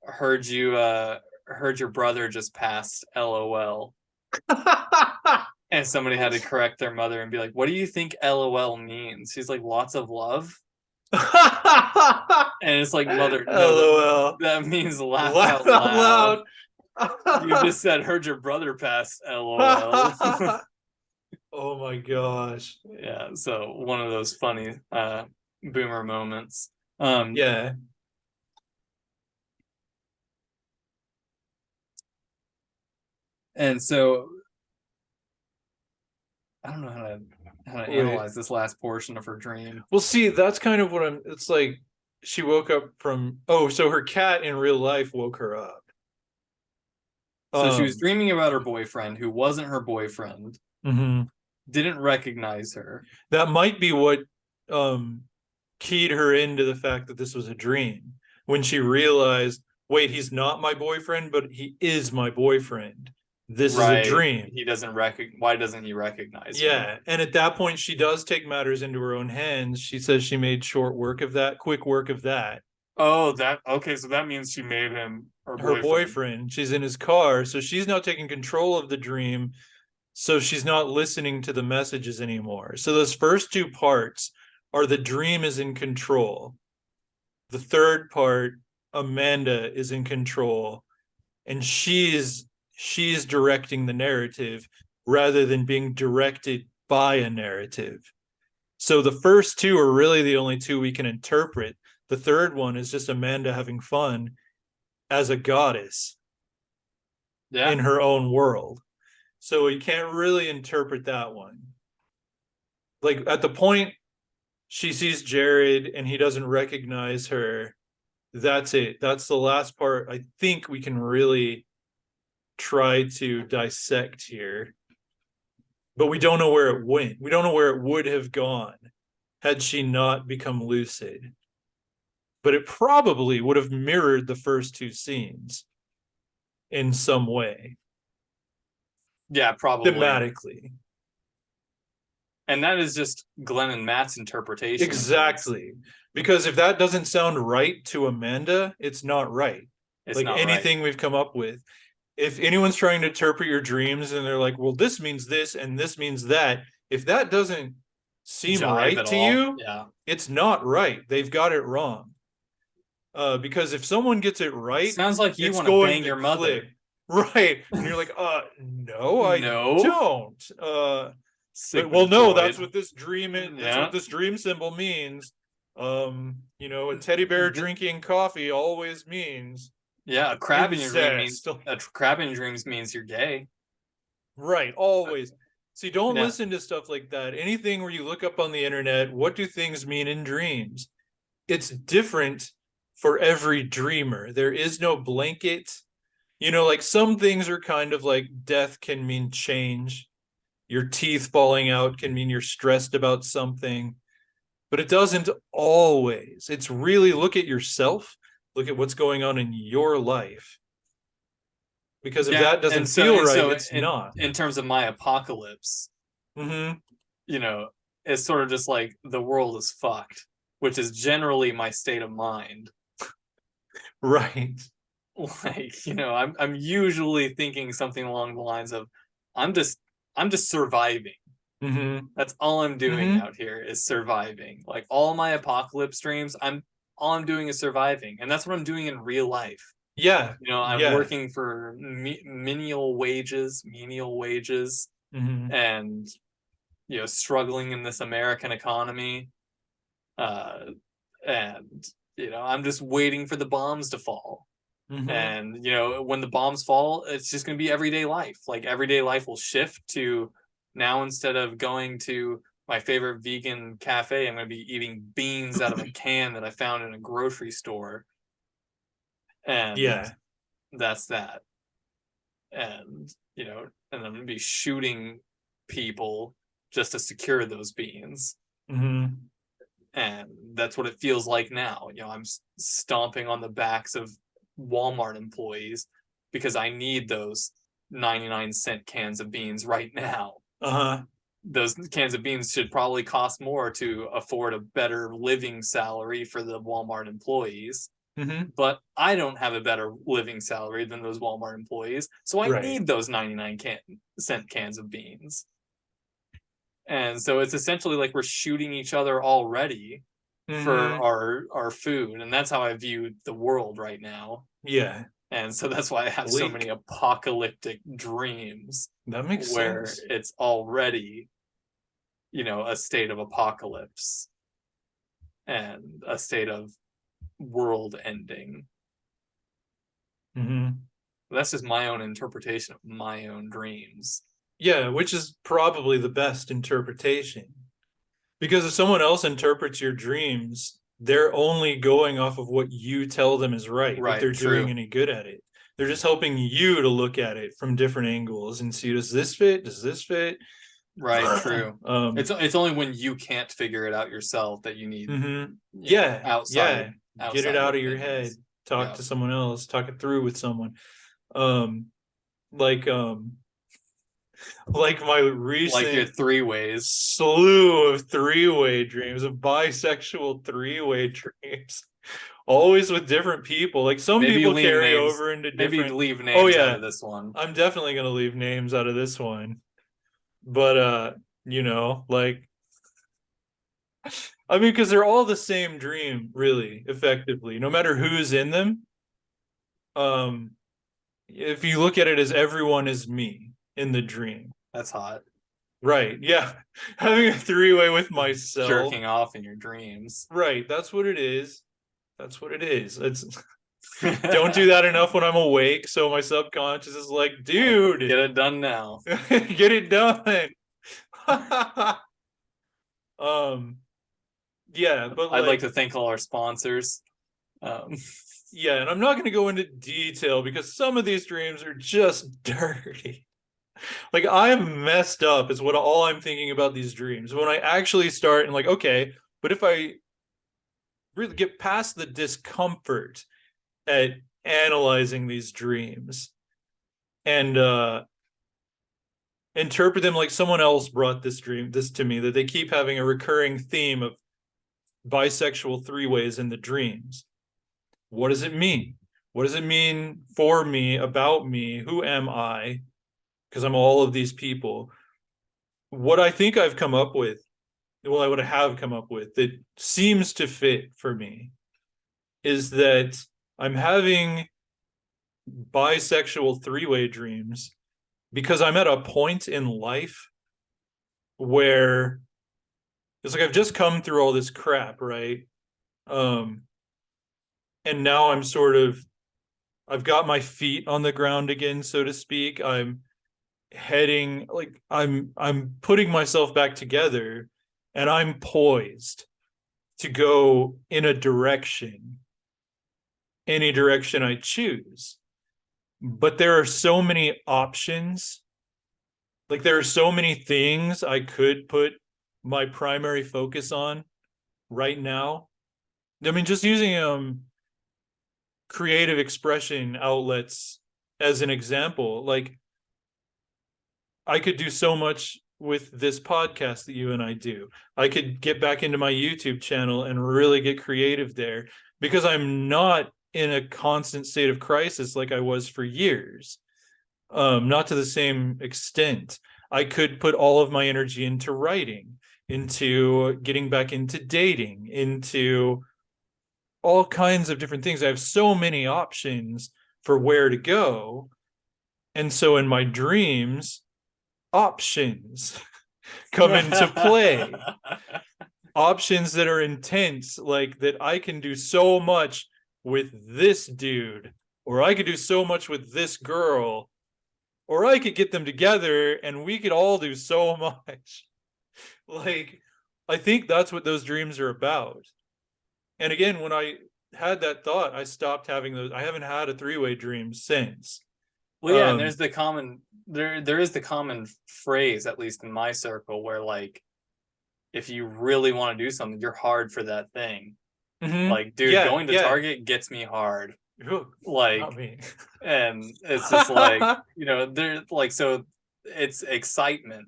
Speaker 1: heard your brother just passed, LOL. And somebody had to correct their mother and be like, what do you think LOL means? She's like, lots of love. And it's like, mother, no, that means laugh out loud. You just said, heard your brother pass, LOL.
Speaker 2: Oh my gosh.
Speaker 1: Yeah, so one of those funny boomer moments.
Speaker 2: Yeah.
Speaker 1: And so I don't know how to analyze this last portion of her dream.
Speaker 2: Well, see, that's kind of what it's like. She woke up from, so her cat in real life woke her up.
Speaker 1: So she was dreaming about her boyfriend who wasn't her boyfriend. Didn't recognize her.
Speaker 2: That might be what keyed her into the fact that this was a dream. When she realized, wait, he's not my boyfriend, but he is my boyfriend. This is a dream.
Speaker 1: He doesn't why doesn't he recognize
Speaker 2: her? And at that point, she does take matters into her own hands. She says she made quick work of that.
Speaker 1: Oh, okay, so that means she made him her
Speaker 2: boyfriend. She's in his car, so she's now taking control of the dream, so she's not listening to the messages anymore. So those first two parts are the dream is in control. The third part, Amanda is in control, and she's directing the narrative rather than being directed by a narrative. So the first two are really the only two we can interpret. The third one is just Amanda having fun as a goddess in her own world. So you can't really interpret that one. Like at the point she sees Jared and he doesn't recognize her, that's it. That's the last part I think we can really try to dissect here. But we don't know where it went. We don't know where it would have gone had she not become lucid. But it probably would have mirrored the first two scenes in some way.
Speaker 1: Yeah, probably.
Speaker 2: Thematically.
Speaker 1: And that is just Glenn and Matt's interpretation.
Speaker 2: Exactly. Because if that doesn't sound right to Amanda, it's not right. It's like not anything we've come up with. If anyone's trying to interpret your dreams and they're like, well, this means this and this means that, if that doesn't seem right to you, it's not right. They've got it wrong. Because if someone gets it right,
Speaker 1: sounds like you want to bang your mother.
Speaker 2: Right. And you're like, no, I don't. But, well, no, that's what this dream is. That's what this dream symbol means. A teddy bear drinking coffee always means
Speaker 1: Yeah, a crab in your dream means
Speaker 2: incest.
Speaker 1: a crab in your dreams means you're gay.
Speaker 2: Right, always. See, don't
Speaker 1: Yeah,
Speaker 2: listen to stuff like that. Anything where you look up on the internet, what do things mean in dreams? It's different for every dreamer. There is no blanket. Like some things are kind of like death can mean change. Your teeth falling out can mean you're stressed about something, but it doesn't always. It's really look at yourself, look at what's going on in your life. Because if
Speaker 1: yeah,
Speaker 2: that doesn't
Speaker 1: and so
Speaker 2: feel
Speaker 1: and
Speaker 2: right,
Speaker 1: so
Speaker 2: it's not.
Speaker 1: in terms of my apocalypse,
Speaker 2: Mm-hmm.
Speaker 1: you know, it's sort of just like the world is fucked, which is generally my state of mind.
Speaker 2: Right.
Speaker 1: Like, I'm usually thinking something along the lines of, I'm just I'm just surviving.
Speaker 2: Mm-hmm.
Speaker 1: That's all I'm doing
Speaker 2: Mm-hmm.
Speaker 1: out here is surviving. Like all my apocalypse dreams, all I'm doing is surviving, and that's what I'm doing in real life.
Speaker 2: Yeah.
Speaker 1: I'm
Speaker 2: Yeah.
Speaker 1: working for menial wages,
Speaker 2: Mm-hmm.
Speaker 1: and struggling in this American economy. Uh, and I'm just waiting for the bombs to fall.
Speaker 2: Mm-hmm.
Speaker 1: And when the bombs fall, it's just going to be everyday life. Like everyday life will shift to now, instead of going to my favorite vegan cafe, I'm going to be eating beans out of a can that I found in a grocery store. And
Speaker 2: Yeah.
Speaker 1: that's that. And I'm going to be shooting people just to secure those beans.
Speaker 2: Mm-hmm.
Speaker 1: And that's what it feels like now. I'm stomping on the backs of Walmart employees because I need those 99-cent cans of beans right now.
Speaker 2: Uh-huh.
Speaker 1: Those cans of beans should probably cost more to afford a better living salary for the Walmart employees.
Speaker 2: Mm-hmm.
Speaker 1: But I don't have a better living salary than those Walmart employees. So I
Speaker 2: Right.
Speaker 1: need those 99-cent cans of beans. And so it's essentially like we're shooting each other already for
Speaker 2: Mm-hmm.
Speaker 1: our food, and that's how I view the world right now.
Speaker 2: Yeah.
Speaker 1: And so that's why I have so many
Speaker 2: Bleak.
Speaker 1: apocalyptic dreams
Speaker 2: That makes
Speaker 1: where
Speaker 2: sense.
Speaker 1: it's already a state of apocalypse and a state of world ending.
Speaker 2: Mm-hmm.
Speaker 1: That's just my own interpretation of my own dreams.
Speaker 2: Yeah, which is probably the best interpretation. Because if someone else interprets your dreams, they're only going off of what you tell them is right, if
Speaker 1: Right,
Speaker 2: they're doing
Speaker 1: true.
Speaker 2: any good at it. They're just helping you to look at it from different angles and see, does this fit? Does this fit?
Speaker 1: Right, true.
Speaker 2: um,
Speaker 1: It's only when you can't figure it out yourself that you need,
Speaker 2: mm-hmm. Yeah,
Speaker 1: outside
Speaker 2: yeah. Get it
Speaker 1: outside
Speaker 2: out of your head.
Speaker 1: opinions.
Speaker 2: Talk
Speaker 1: Yeah.
Speaker 2: to someone else. Talk it through with someone. Um, like like my
Speaker 1: Like your
Speaker 2: recent
Speaker 1: three ways.
Speaker 2: slew of three-way dreams, of bisexual three-way dreams, always with different people. Like some
Speaker 1: Maybe you
Speaker 2: people
Speaker 1: leave
Speaker 2: carry
Speaker 1: names.
Speaker 2: over into
Speaker 1: Maybe
Speaker 2: different.
Speaker 1: leave
Speaker 2: Oh
Speaker 1: names out
Speaker 2: yeah,
Speaker 1: of this one.
Speaker 2: I'm definitely gonna leave names out of this one. But like I mean, because they're all the same dream, really, effectively, no matter who's in them. Um, if you look at it as everyone is me in the dream.
Speaker 1: That's hot.
Speaker 2: Right. Yeah. Having a three-way with myself.
Speaker 1: Jerking off in your dreams.
Speaker 2: Right. That's what it is. That's what it is. It's don't do that enough when I'm awake. So my subconscious is like,
Speaker 1: Like,
Speaker 2: dude,
Speaker 1: get it done now.
Speaker 2: get it done. um, yeah, but
Speaker 1: I'd like
Speaker 2: like,
Speaker 1: to thank all our sponsors. Um,
Speaker 2: yeah, and I'm not going to go into detail because some of these dreams are just dirty. Like I'm messed up is what all I'm thinking about these dreams. When I actually start and like, okay, but if I really get past the discomfort at analyzing these dreams and interpret them like someone else brought this to me, that they keep having a recurring theme of bisexual three ways in the dreams. What does it mean? What does it mean for me, about me? Who am I? Because I'm all of these people. What I think I've come up with, well, I would have come up with that seems to fit for me is that I'm having bisexual three-way dreams because I'm at a point in life where it's like I've just come through all this crap, right? Um, and now I've got my feet on the ground again, so to speak. I'm putting myself back together, and I'm poised to go in a direction, any direction I choose. But there are so many options. Like, there are so many things I could put my primary focus on right now. I mean, just using creative expression outlets as an example, like, I could do so much with this podcast that you and I do. I could get back into my YouTube channel and really get creative there, because I'm not in a constant state of crisis like I was for years. Not to the same extent. I could put all of my energy into writing, into getting back into dating, into all kinds of different things. I have so many options for where to go. And so in my dreams, options come into play. Options that are intense, like that I can do so much with this dude, or I could do so much with this girl, or I could get them together and we could all do so much. Like, I think that's what those dreams are about. And again, when I had that thought, I stopped having those. I haven't had a three-way dream since.
Speaker 1: Well, yeah, and there's the common there is the common phrase, at least in my circle, where like if you really want to do something, you're hard for that thing. Like, dude, going to Target gets me hard. Like,
Speaker 2: not me.
Speaker 1: And it's just like, they're like, so it's excitement.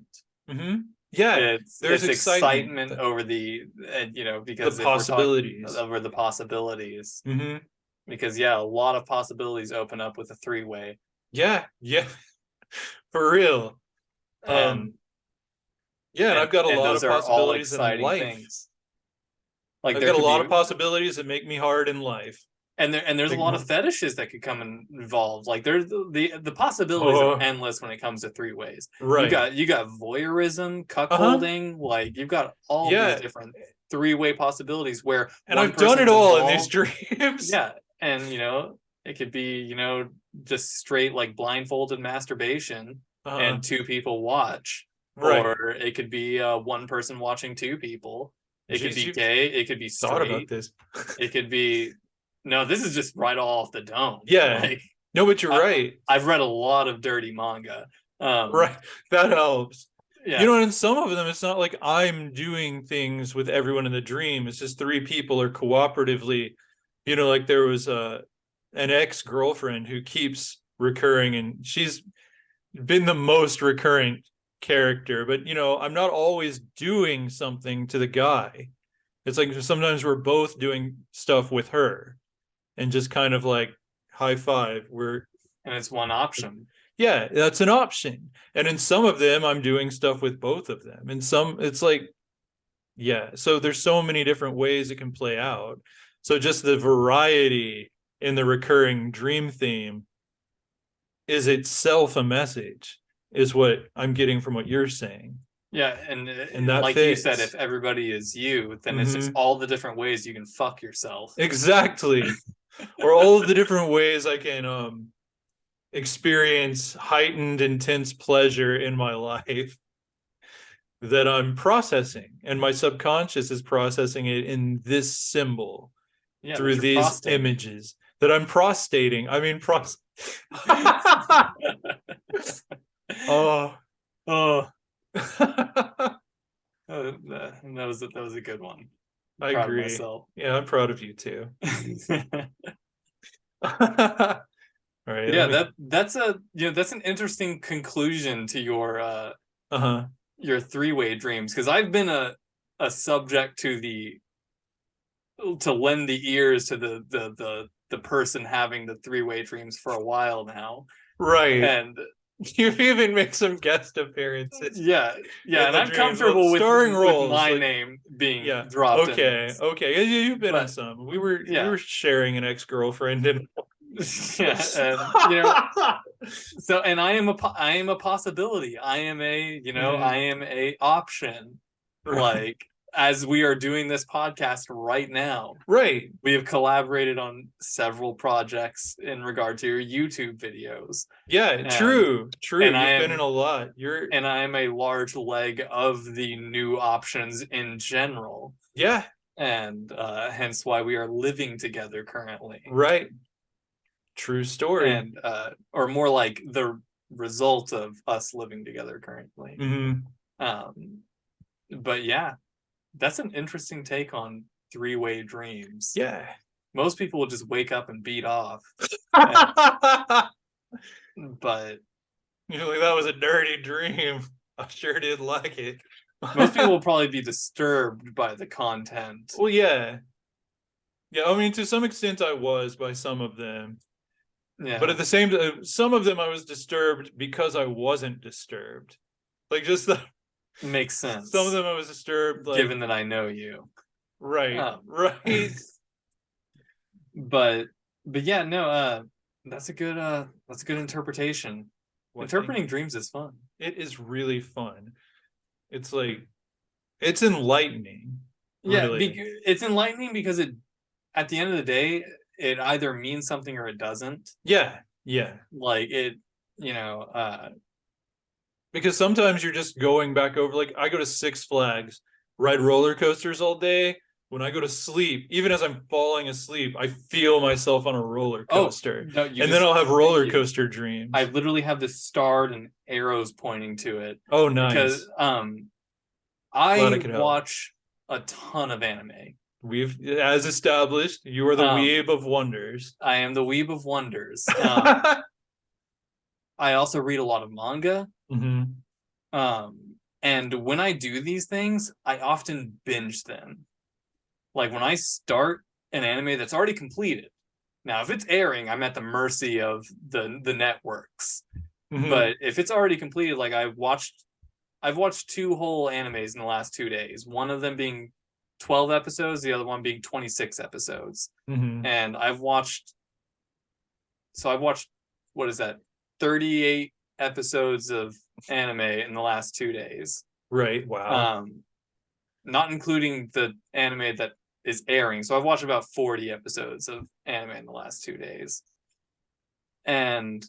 Speaker 2: Yeah,
Speaker 1: there's excitement over because
Speaker 2: the possibilities.
Speaker 1: over the possibilities. Because a lot of possibilities open up with a three-way.
Speaker 2: Yeah, for real. And I've got a lot of possibilities in life. Things.
Speaker 1: Like,
Speaker 2: I've got a lot of possibilities that make me hard in life.
Speaker 1: And there's a lot of fetishes that could come involved. Like, there's the possibilities are endless when it comes to three ways. Right. You got voyeurism, cuckolding, like you've got all these different three-way possibilities where,
Speaker 2: and I've done it all in these dreams.
Speaker 1: Yeah. And it could be, just straight like blindfolded masturbation and two people watch. Right. Or it could be one person watching two people. It could be gay, it could be straight.
Speaker 2: Thought about this.
Speaker 1: It could be no, this is just right off the dome.
Speaker 2: Yeah. Like, no, but you're right.
Speaker 1: I've read a lot of dirty manga.
Speaker 2: Right. That helps. Yeah. In some of them, it's not like I'm doing things with everyone in the dream. It's just three people are cooperatively, like there was an ex-girlfriend who keeps recurring, and she's been the most recurrent character. But, I'm not always doing something to the guy. It's like sometimes we're both doing stuff with her. And just kind of like high five. And
Speaker 1: it's one option.
Speaker 2: Yeah, that's an option. And in some of them, I'm doing stuff with both of them. And some, it's like, so there's so many different ways it can play out. So just the variety in the recurring dream theme is itself a message, is what I'm getting from what you're saying.
Speaker 1: Yeah, and that like fits. You said, if everybody is you, then it's just all the different ways you can fuck yourself.
Speaker 2: Exactly. Or all of the different ways I can experience heightened, intense pleasure in my life that I'm processing, and my subconscious is processing it in this symbol through these images that I'm prostating. I mean,
Speaker 1: that was a good one.
Speaker 2: I agree. Myself. Yeah, I'm proud of you too. All right.
Speaker 1: Yeah, that's an interesting conclusion to your three-way dreams, because I've been a subject to lend the ears to the person having the three-way dreams for a while now.
Speaker 2: Right.
Speaker 1: And
Speaker 2: you even make some guest appearances.
Speaker 1: Yeah, and I'm comfortable with my name being dropped.
Speaker 2: Okay. You've been in some. We were sharing an ex-girlfriend, and
Speaker 1: so, and I am a possibility. I am a I am a option. Right. Like, as we are doing this podcast right now,
Speaker 2: Right.
Speaker 1: we have collaborated on several projects in regard to your YouTube videos.
Speaker 2: Yeah,
Speaker 1: And-
Speaker 2: true.
Speaker 1: and I
Speaker 2: You've been
Speaker 1: am-
Speaker 2: in a lot. You're
Speaker 1: And I am a large leg of the new options in general.
Speaker 2: yeah,
Speaker 1: And hence why we are living together currently.
Speaker 2: right. True story.
Speaker 1: And or more like the result of us living together currently. But yeah, that's an interesting take on three-way dreams.
Speaker 2: Yeah.
Speaker 1: Most people will just wake up and beat off. But
Speaker 2: Usually that was a dirty dream. I sure did like it.
Speaker 1: most people will probably be disturbed by the content.
Speaker 2: Well, yeah. Yeah, I mean, to some extent I was by some of them.
Speaker 1: Yeah.
Speaker 2: But at the same time, some of them I was disturbed because I wasn't disturbed. Like, just the
Speaker 1: makes sense.
Speaker 2: some of them I was disturbed, like,
Speaker 1: given that I know you.
Speaker 2: right, right.
Speaker 1: But yeah, no, that's a good interpretation. Interpreting dreams is fun.
Speaker 2: It is really fun. It's like, it's enlightening.
Speaker 1: Yeah,
Speaker 2: really.
Speaker 1: It's enlightening because it, at the end of the day, it either means something or it doesn't.
Speaker 2: Yeah.
Speaker 1: Like it,
Speaker 2: because sometimes you're just going back over, like, I go to Six Flags, ride roller coasters all day. When I go to sleep, even as I'm falling asleep, I feel myself on a roller coaster.
Speaker 1: No,
Speaker 2: and then I'll have roller coaster dreams.
Speaker 1: I literally have this starred and arrows pointing to it.
Speaker 2: Oh, nice.
Speaker 1: Because I watch a ton of anime.
Speaker 2: We've, as established, you are the weeb of wonders.
Speaker 1: I am the weeb of wonders. I also read a lot of manga. And when I do these things, I often binge them. Like when I start an anime that's already completed. Now, if it's airing, I'm at the mercy of the networks. But if it's already completed, like I've watched 2 whole animes in the last 2 days. One of them being 12 episodes, the other one being 26 episodes. And I've watched, what is that? 38 episodes of anime in the last 2 days.
Speaker 2: Right. Wow.
Speaker 1: Not including the anime that is airing. So I've watched about 40 episodes of anime in the last 2 days. And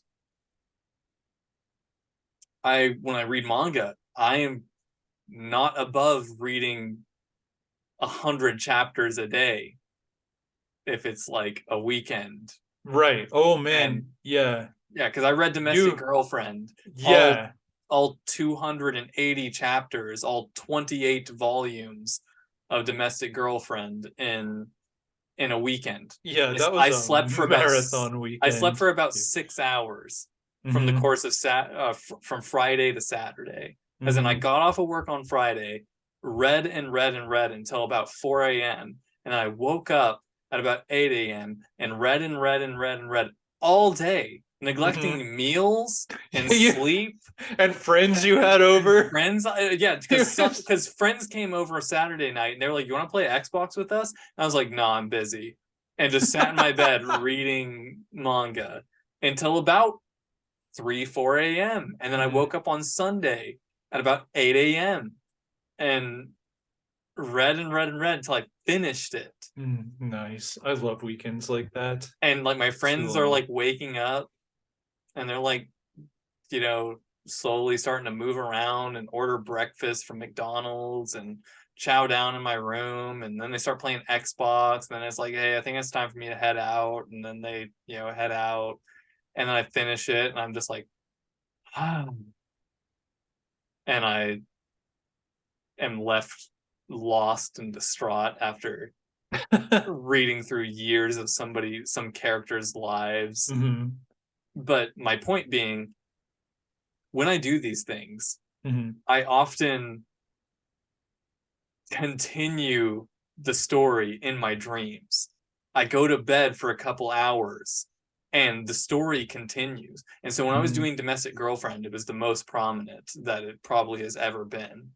Speaker 1: when I read manga, I am not above reading 100 chapters a day if it's like a weekend.
Speaker 2: Right. Oh man. Yeah,
Speaker 1: because I read Domestic Girlfriend.
Speaker 2: Yeah.
Speaker 1: All 280 chapters, all 28 volumes of Domestic Girlfriend in a weekend.
Speaker 2: Yeah, that was
Speaker 1: I slept for
Speaker 2: marathon weekend.
Speaker 1: I slept for about 6 hours from the course of from Friday to Saturday. As in, I got off of work on Friday, read until about 4 a.m. And I woke up at about 8 a.m. and read all day, neglecting meals and sleep
Speaker 2: and friends you had over.
Speaker 1: Because friends came over Saturday night and they were like, "You want to play Xbox with us?" And I was like, "No, I'm busy," and just sat in my bed reading manga until about 3-4 a.m. And then I woke up on Sunday at about 8 a.m. and read until I finished it.
Speaker 2: Nice. I love weekends like that.
Speaker 1: And like my friends are like waking up and they're like, slowly starting to move around and order breakfast from McDonald's and chow down in my room. And then they start playing Xbox. And then it's like, hey, I think it's time for me to head out. And then they, head out. And then I finish it and I'm just like, and I am left lost and distraught after reading through years of some character's lives. But my point being, when I do these things, I often continue the story in my dreams. I go to bed for a couple hours and the story continues. And so when I was doing Domestic Girlfriend, it was the most prominent that it probably has ever been,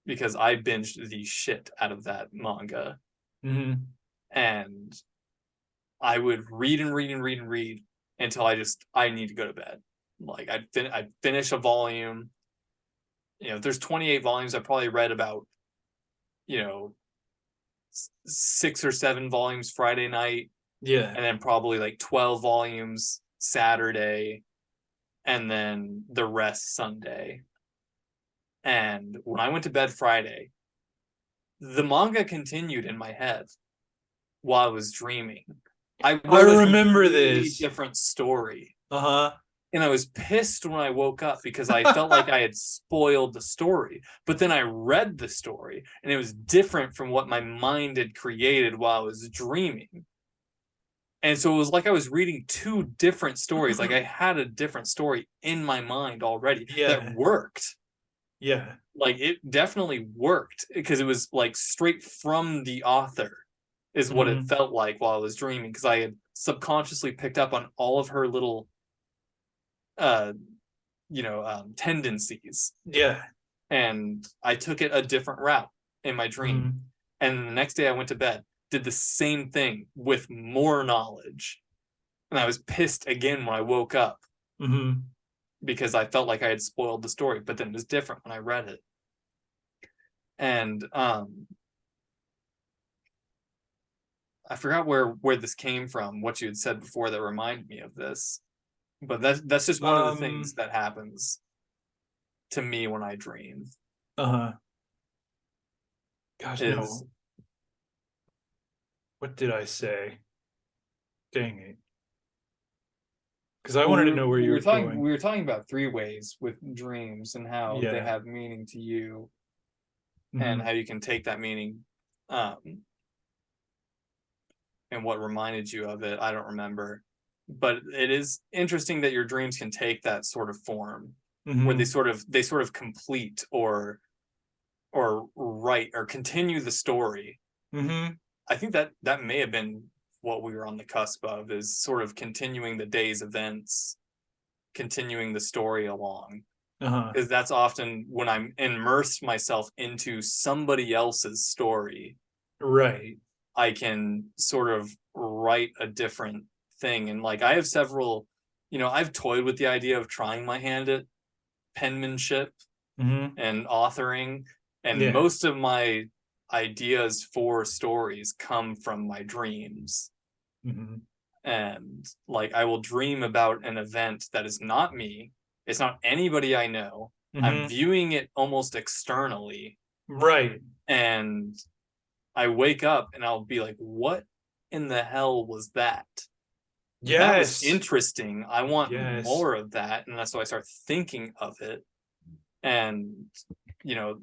Speaker 1: because I binged the shit out of that manga. And I would read until I need to go to bed. Like I'd finish a volume. If there's 28 volumes, I probably read about, you know, 6 or 7 volumes Friday night,
Speaker 2: Yeah.
Speaker 1: and then probably like 12 volumes Saturday, and then the rest Sunday. And when I went to bed Friday, the manga continued in my head while I was dreaming. I
Speaker 2: I
Speaker 1: wrote a
Speaker 2: remember
Speaker 1: completely
Speaker 2: this.
Speaker 1: different story.
Speaker 2: Uh-huh.
Speaker 1: And I was pissed when I woke up because I felt like I had spoiled the story. But then I read the story and it was different from what my mind had created while I was dreaming. And so it was like I was reading 2 different stories. Like I had a different story in my mind already that
Speaker 2: Yeah.
Speaker 1: worked.
Speaker 2: Yeah.
Speaker 1: Like it definitely worked because it was like straight from the author is what it
Speaker 2: Mhm.
Speaker 1: felt like while I was dreaming, because I had subconsciously picked up on all of her little uh tendencies,
Speaker 2: Yeah.
Speaker 1: and I took it a different route in my dream.
Speaker 2: Mhm.
Speaker 1: And the next day I went to bed, did the same thing with more knowledge, and I was pissed again when I woke up
Speaker 2: Mhm.
Speaker 1: because I felt like I had spoiled the story, but then it was different when I read it. And I forgot where this came from, what you had said before that reminded me of this, but that's just one of the things
Speaker 2: Um,
Speaker 1: that happens to me when I dream.
Speaker 2: uh-huh. Gosh,
Speaker 1: Is
Speaker 2: no. What did I say? Dang it. Because I
Speaker 1: well,
Speaker 2: wanted to know where you were
Speaker 1: we
Speaker 2: going.
Speaker 1: were talking about 3 ways with dreams and how they
Speaker 2: Yeah.
Speaker 1: have meaning to you and
Speaker 2: Mhm.
Speaker 1: how you can take that meaning, um, and what reminded you of it. I don't remember, but it is interesting that your dreams can take that sort of form where
Speaker 2: Mhm.
Speaker 1: they sort of complete or write or continue the story.
Speaker 2: Mhm.
Speaker 1: I think that may have been what we were on the cusp of, is sort of continuing the day's events, continuing the story along.
Speaker 2: Uh-huh.
Speaker 1: Because that's often when I'm immersed myself into somebody else's story,
Speaker 2: Right.
Speaker 1: I can sort of write a different thing. And like I have several, I've toyed with the idea of trying my hand at penmanship
Speaker 2: Mhm.
Speaker 1: and authoring, and
Speaker 2: Yeah.
Speaker 1: most of my ideas for stories come from my dreams.
Speaker 2: Mhm.
Speaker 1: And like I will dream about an event that is not me, it's not anybody I know, I'm
Speaker 2: Mhm.
Speaker 1: viewing it almost externally,
Speaker 2: Right.
Speaker 1: and I wake up and I'll be like, what in the hell was that? That was
Speaker 2: Yes.
Speaker 1: interesting, I want
Speaker 2: Yes.
Speaker 1: more of that. And that's why I start thinking of it. And you know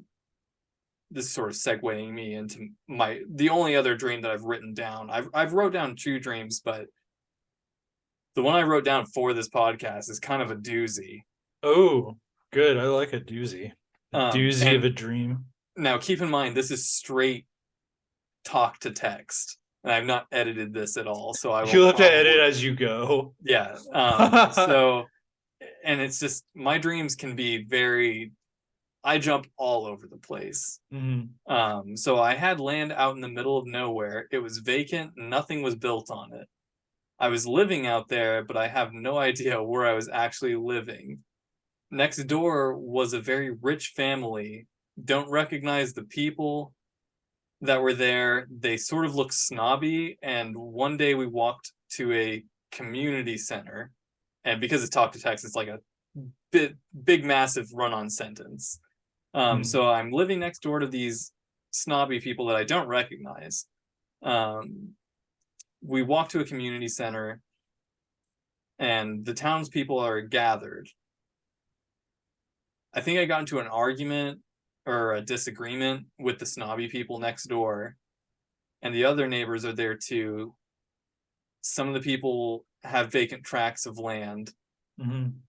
Speaker 1: this is sort of segueing me into the only other dream that I've written down. I've wrote down 2 dreams, but the one I wrote down for this podcast is kind of a doozy.
Speaker 2: Oh, good. I like a doozy. A doozy of
Speaker 1: And
Speaker 2: a dream.
Speaker 1: now keep in mind this is straight talk to text, and I've not edited this at all, so I will
Speaker 2: You'll have to edit
Speaker 1: probably,
Speaker 2: as you go.
Speaker 1: yeah. So, and it's just my dreams can be very, I jump all over the place.
Speaker 2: Mhm.
Speaker 1: So I had land out in the middle of nowhere. It was vacant, nothing was built on it. I was living out there, but I have no idea where I was actually living. Next door was a very rich family. Don't recognize the people that were there. They sort of look snobby. And one day we walked to a community center. And because it's talk to text, it's like a big massive run on sentence.
Speaker 2: Mhm.
Speaker 1: So I'm living next door to these snobby people that I don't recognize. Um, we walk to a community center and the townspeople are gathered. I think I got into an argument or a disagreement with the snobby people next door, and the other neighbors are there too. Some of the people have vacant tracts of land,
Speaker 2: Mhm.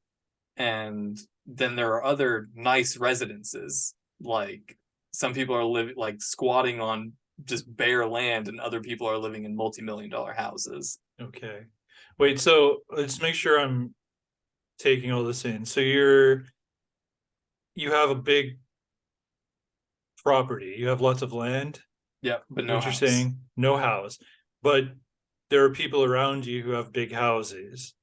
Speaker 1: and then there are other nice residences. Like some people are living like squatting on just bare land, and other people are living in multi-million-dollar houses.
Speaker 2: Okay. Wait, so let's make sure I'm taking all this in. So you have a big property. You have lots of land.
Speaker 1: Yep, but
Speaker 2: Is
Speaker 1: no
Speaker 2: what you're
Speaker 1: house.
Speaker 2: saying? No house. But there are people around you who have big houses.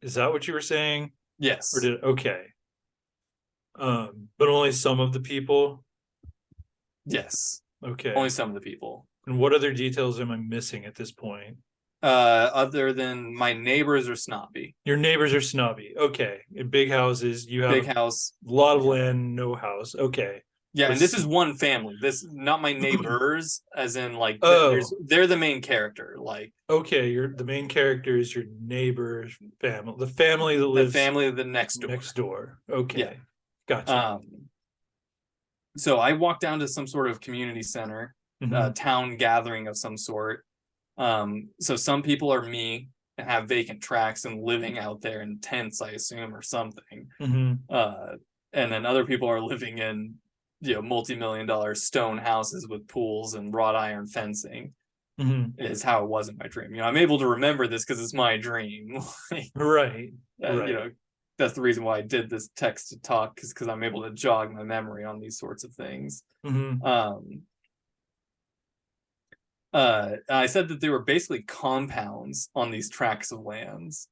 Speaker 2: Is that what you were saying? Or
Speaker 1: Yes.
Speaker 2: did okay. But only some of the people.
Speaker 1: Yes,
Speaker 2: Okay.
Speaker 1: only some of the people.
Speaker 2: And what other details am I missing at this point?
Speaker 1: Other than my neighbors are snobby.
Speaker 2: Your neighbors are snobby. Okay. In big houses, you have
Speaker 1: Big
Speaker 2: a
Speaker 1: house.
Speaker 2: lot of
Speaker 1: Yeah.
Speaker 2: land, no house. Okay.
Speaker 1: Yeah, and
Speaker 2: Let's
Speaker 1: this is one family. This not my neighbors, as in like
Speaker 2: Oh,
Speaker 1: they're the main character. Like
Speaker 2: okay. The main character is your neighbor's family, the family that
Speaker 1: the
Speaker 2: lives
Speaker 1: family of the next door.
Speaker 2: next door.
Speaker 1: Yeah.
Speaker 2: Okay. Gotcha.
Speaker 1: So I walked down to some sort of community center,
Speaker 2: Mhm.
Speaker 1: town gathering of some sort. So some people are me and have vacant tracks and living out there in tents, I assume, or something.
Speaker 2: Mhm.
Speaker 1: And then other people are living in, multi-million-dollar stone houses with pools and wrought iron fencing.
Speaker 2: Mhm.
Speaker 1: Is how it was in my dream. I'm able to remember this because it's my dream.
Speaker 2: Right.
Speaker 1: uh,
Speaker 2: Right.
Speaker 1: you know, that's the reason why I did this text to talk, is because I'm able to jog my memory on these sorts of things.
Speaker 2: Mhm.
Speaker 1: I said that they were basically compounds on these tracts of lands.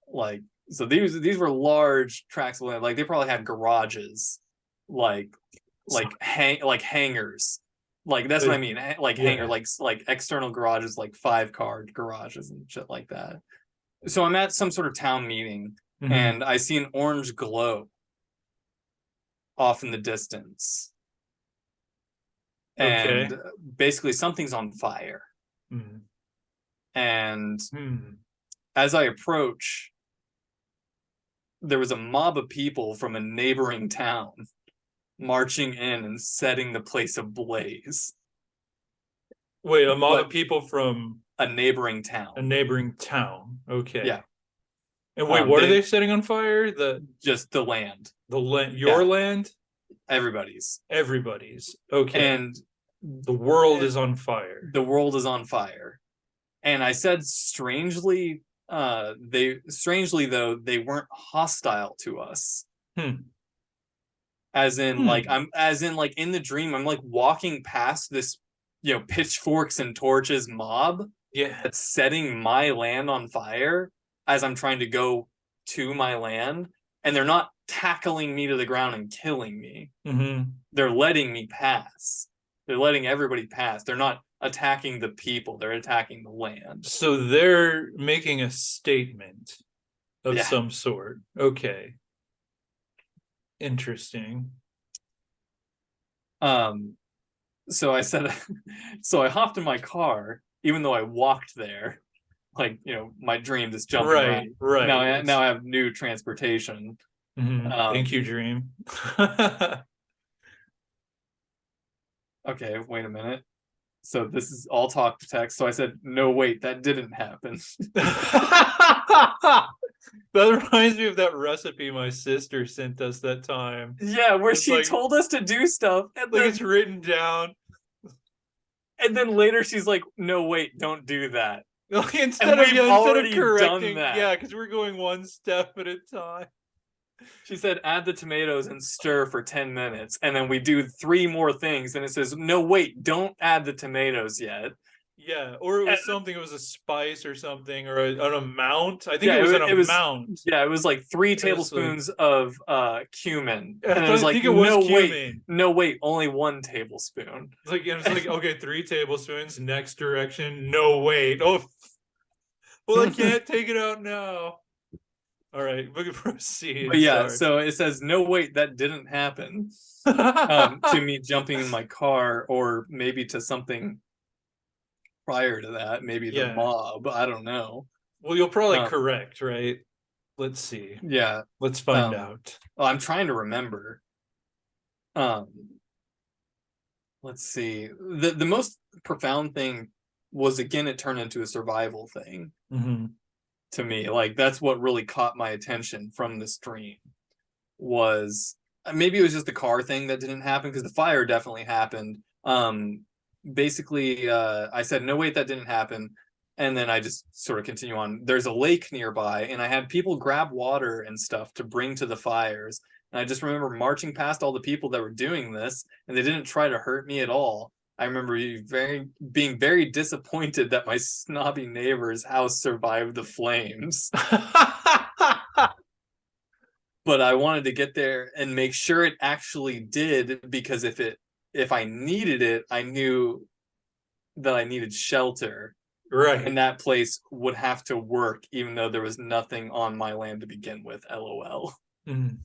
Speaker 1: Like, so these were large tracts of land. Like they probably had garages, like hangars. Like that's what I mean. Like hangar,
Speaker 2: Yeah.
Speaker 1: like external garages, like 5-car garages and shit like that. So I'm at some sort of town meeting,
Speaker 2: Mhm.
Speaker 1: and I see an orange glow off in the distance,
Speaker 2: Okay.
Speaker 1: and basically something's on fire.
Speaker 2: Mhm.
Speaker 1: And
Speaker 2: Hmm.
Speaker 1: as I approach, there was a mob of people from a neighboring town marching in and setting the place ablaze.
Speaker 2: Wait, a mob
Speaker 1: But
Speaker 2: of people from
Speaker 1: a neighboring
Speaker 2: a
Speaker 1: town.
Speaker 2: neighboring town. Okay.
Speaker 1: Yeah.
Speaker 2: And wait, what are
Speaker 1: They
Speaker 2: they setting on fire?
Speaker 1: just the land.
Speaker 2: The land, your
Speaker 1: Yeah.
Speaker 2: land,
Speaker 1: Everybody's.
Speaker 2: everybody's. Okay.
Speaker 1: And
Speaker 2: The world is on fire.
Speaker 1: the world is on fire. And I said strangely, strangely though, they weren't hostile to us.
Speaker 2: Hmm.
Speaker 1: As in, like,
Speaker 2: Hmm.
Speaker 1: in the dream, I'm like walking past this, pitchforks and torches mob
Speaker 2: Yeah.
Speaker 1: that's setting my land on fire as I'm trying to go to my land, and they're not tackling me to the ground and killing me.
Speaker 2: Mm-hmm.
Speaker 1: They're letting me pass. They're letting everybody pass. They're not attacking the people. They're attacking the land.
Speaker 2: So they're making a statement of
Speaker 1: Yeah.
Speaker 2: some sort. Okay. Interesting.
Speaker 1: So I said, so I hopped in my car, even though I walked there. Like, my dream, just jumping
Speaker 2: Right,
Speaker 1: around.
Speaker 2: right.
Speaker 1: Now I have new transportation.
Speaker 2: Thank you, Dream.
Speaker 1: Okay, wait a minute. So this is all talk to text. So I said, no, wait, that didn't happen.
Speaker 2: That reminds me of that recipe my sister sent us that time.
Speaker 1: Yeah, where
Speaker 2: It's
Speaker 1: she
Speaker 2: like,
Speaker 1: told us to do stuff, and
Speaker 2: like
Speaker 1: then
Speaker 2: it's written down.
Speaker 1: later she's like, no, wait, don't do that.
Speaker 2: Instead of correcting,
Speaker 1: done that.
Speaker 2: yeah, because we're going one step at a time.
Speaker 1: She said, add the tomatoes and stir for 10 minutes. And then we do 3 more things. And it says, no, wait, don't add the tomatoes yet.
Speaker 2: Yeah, or it was something, it was a spice or something, or an amount. I think
Speaker 1: Yeah,
Speaker 2: it was an
Speaker 1: it was
Speaker 2: amount.
Speaker 1: yeah, it was like 3
Speaker 2: It was like-
Speaker 1: tablespoons of cumin.
Speaker 2: I
Speaker 1: And it was like,
Speaker 2: think it was
Speaker 1: no, wait,
Speaker 2: cumin.
Speaker 1: no, wait, only 1 tablespoon.
Speaker 2: It's like okay, 3 tablespoons. Next direction. No, wait. Oh, well, I can't take it out now. All right, we can proceed.
Speaker 1: But yeah,
Speaker 2: Sorry.
Speaker 1: so it says, no, wait, that didn't happen. To me jumping in my car, or maybe to something prior to that, maybe the
Speaker 2: Yeah.
Speaker 1: mob. I don't know.
Speaker 2: Well, you'll probably correct, right? Let's see.
Speaker 1: Yeah.
Speaker 2: Let's find out.
Speaker 1: Well, I'm trying to remember. Let's see. The most profound thing was, again, it turned into a survival thing.
Speaker 2: Mm-hmm.
Speaker 1: To me. Like, that's what really caught my attention from this dream. Was maybe it was just the car thing that didn't happen, because the fire definitely happened. Basically, I said, no, wait, that didn't happen. And then I just sort of continue on. There's a lake nearby, and I had people grab water and stuff to bring to the fires. And I just remember marching past all the people that were doing this, and they didn't try to hurt me at all. I remember being very disappointed that my snobby neighbor's house survived the flames. But I wanted to get there and make sure it actually did, because if it if I needed it, I knew that I needed shelter,
Speaker 2: Right.
Speaker 1: and that place would have to work even though there was nothing on my land to begin with. LOL.
Speaker 2: Mm.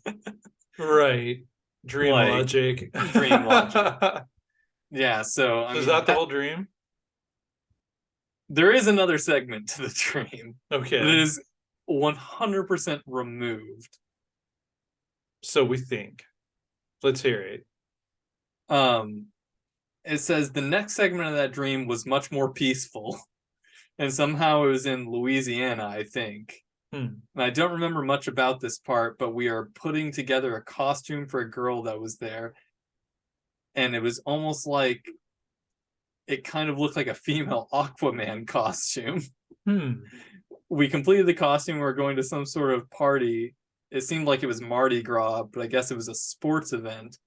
Speaker 2: Right. Dream
Speaker 1: Like,
Speaker 2: logic.
Speaker 1: dream logic. Yeah, so I
Speaker 2: So is
Speaker 1: mean
Speaker 2: that the whole dream?
Speaker 1: there is another segment to the dream that
Speaker 2: Okay.
Speaker 1: is 100% removed.
Speaker 2: So we think. Let's hear it.
Speaker 1: It says the next segment of that dream was much more peaceful, and somehow it was in Louisiana, I think.
Speaker 2: Hmm.
Speaker 1: And I don't remember much about this part, but we are putting together a costume for a girl that was there, and it was almost like it kind of looked like a female Aquaman costume.
Speaker 2: Hmm.
Speaker 1: We completed the costume. We were going to some sort of party. It seemed like it was Mardi Gras, but I guess it was a sports event.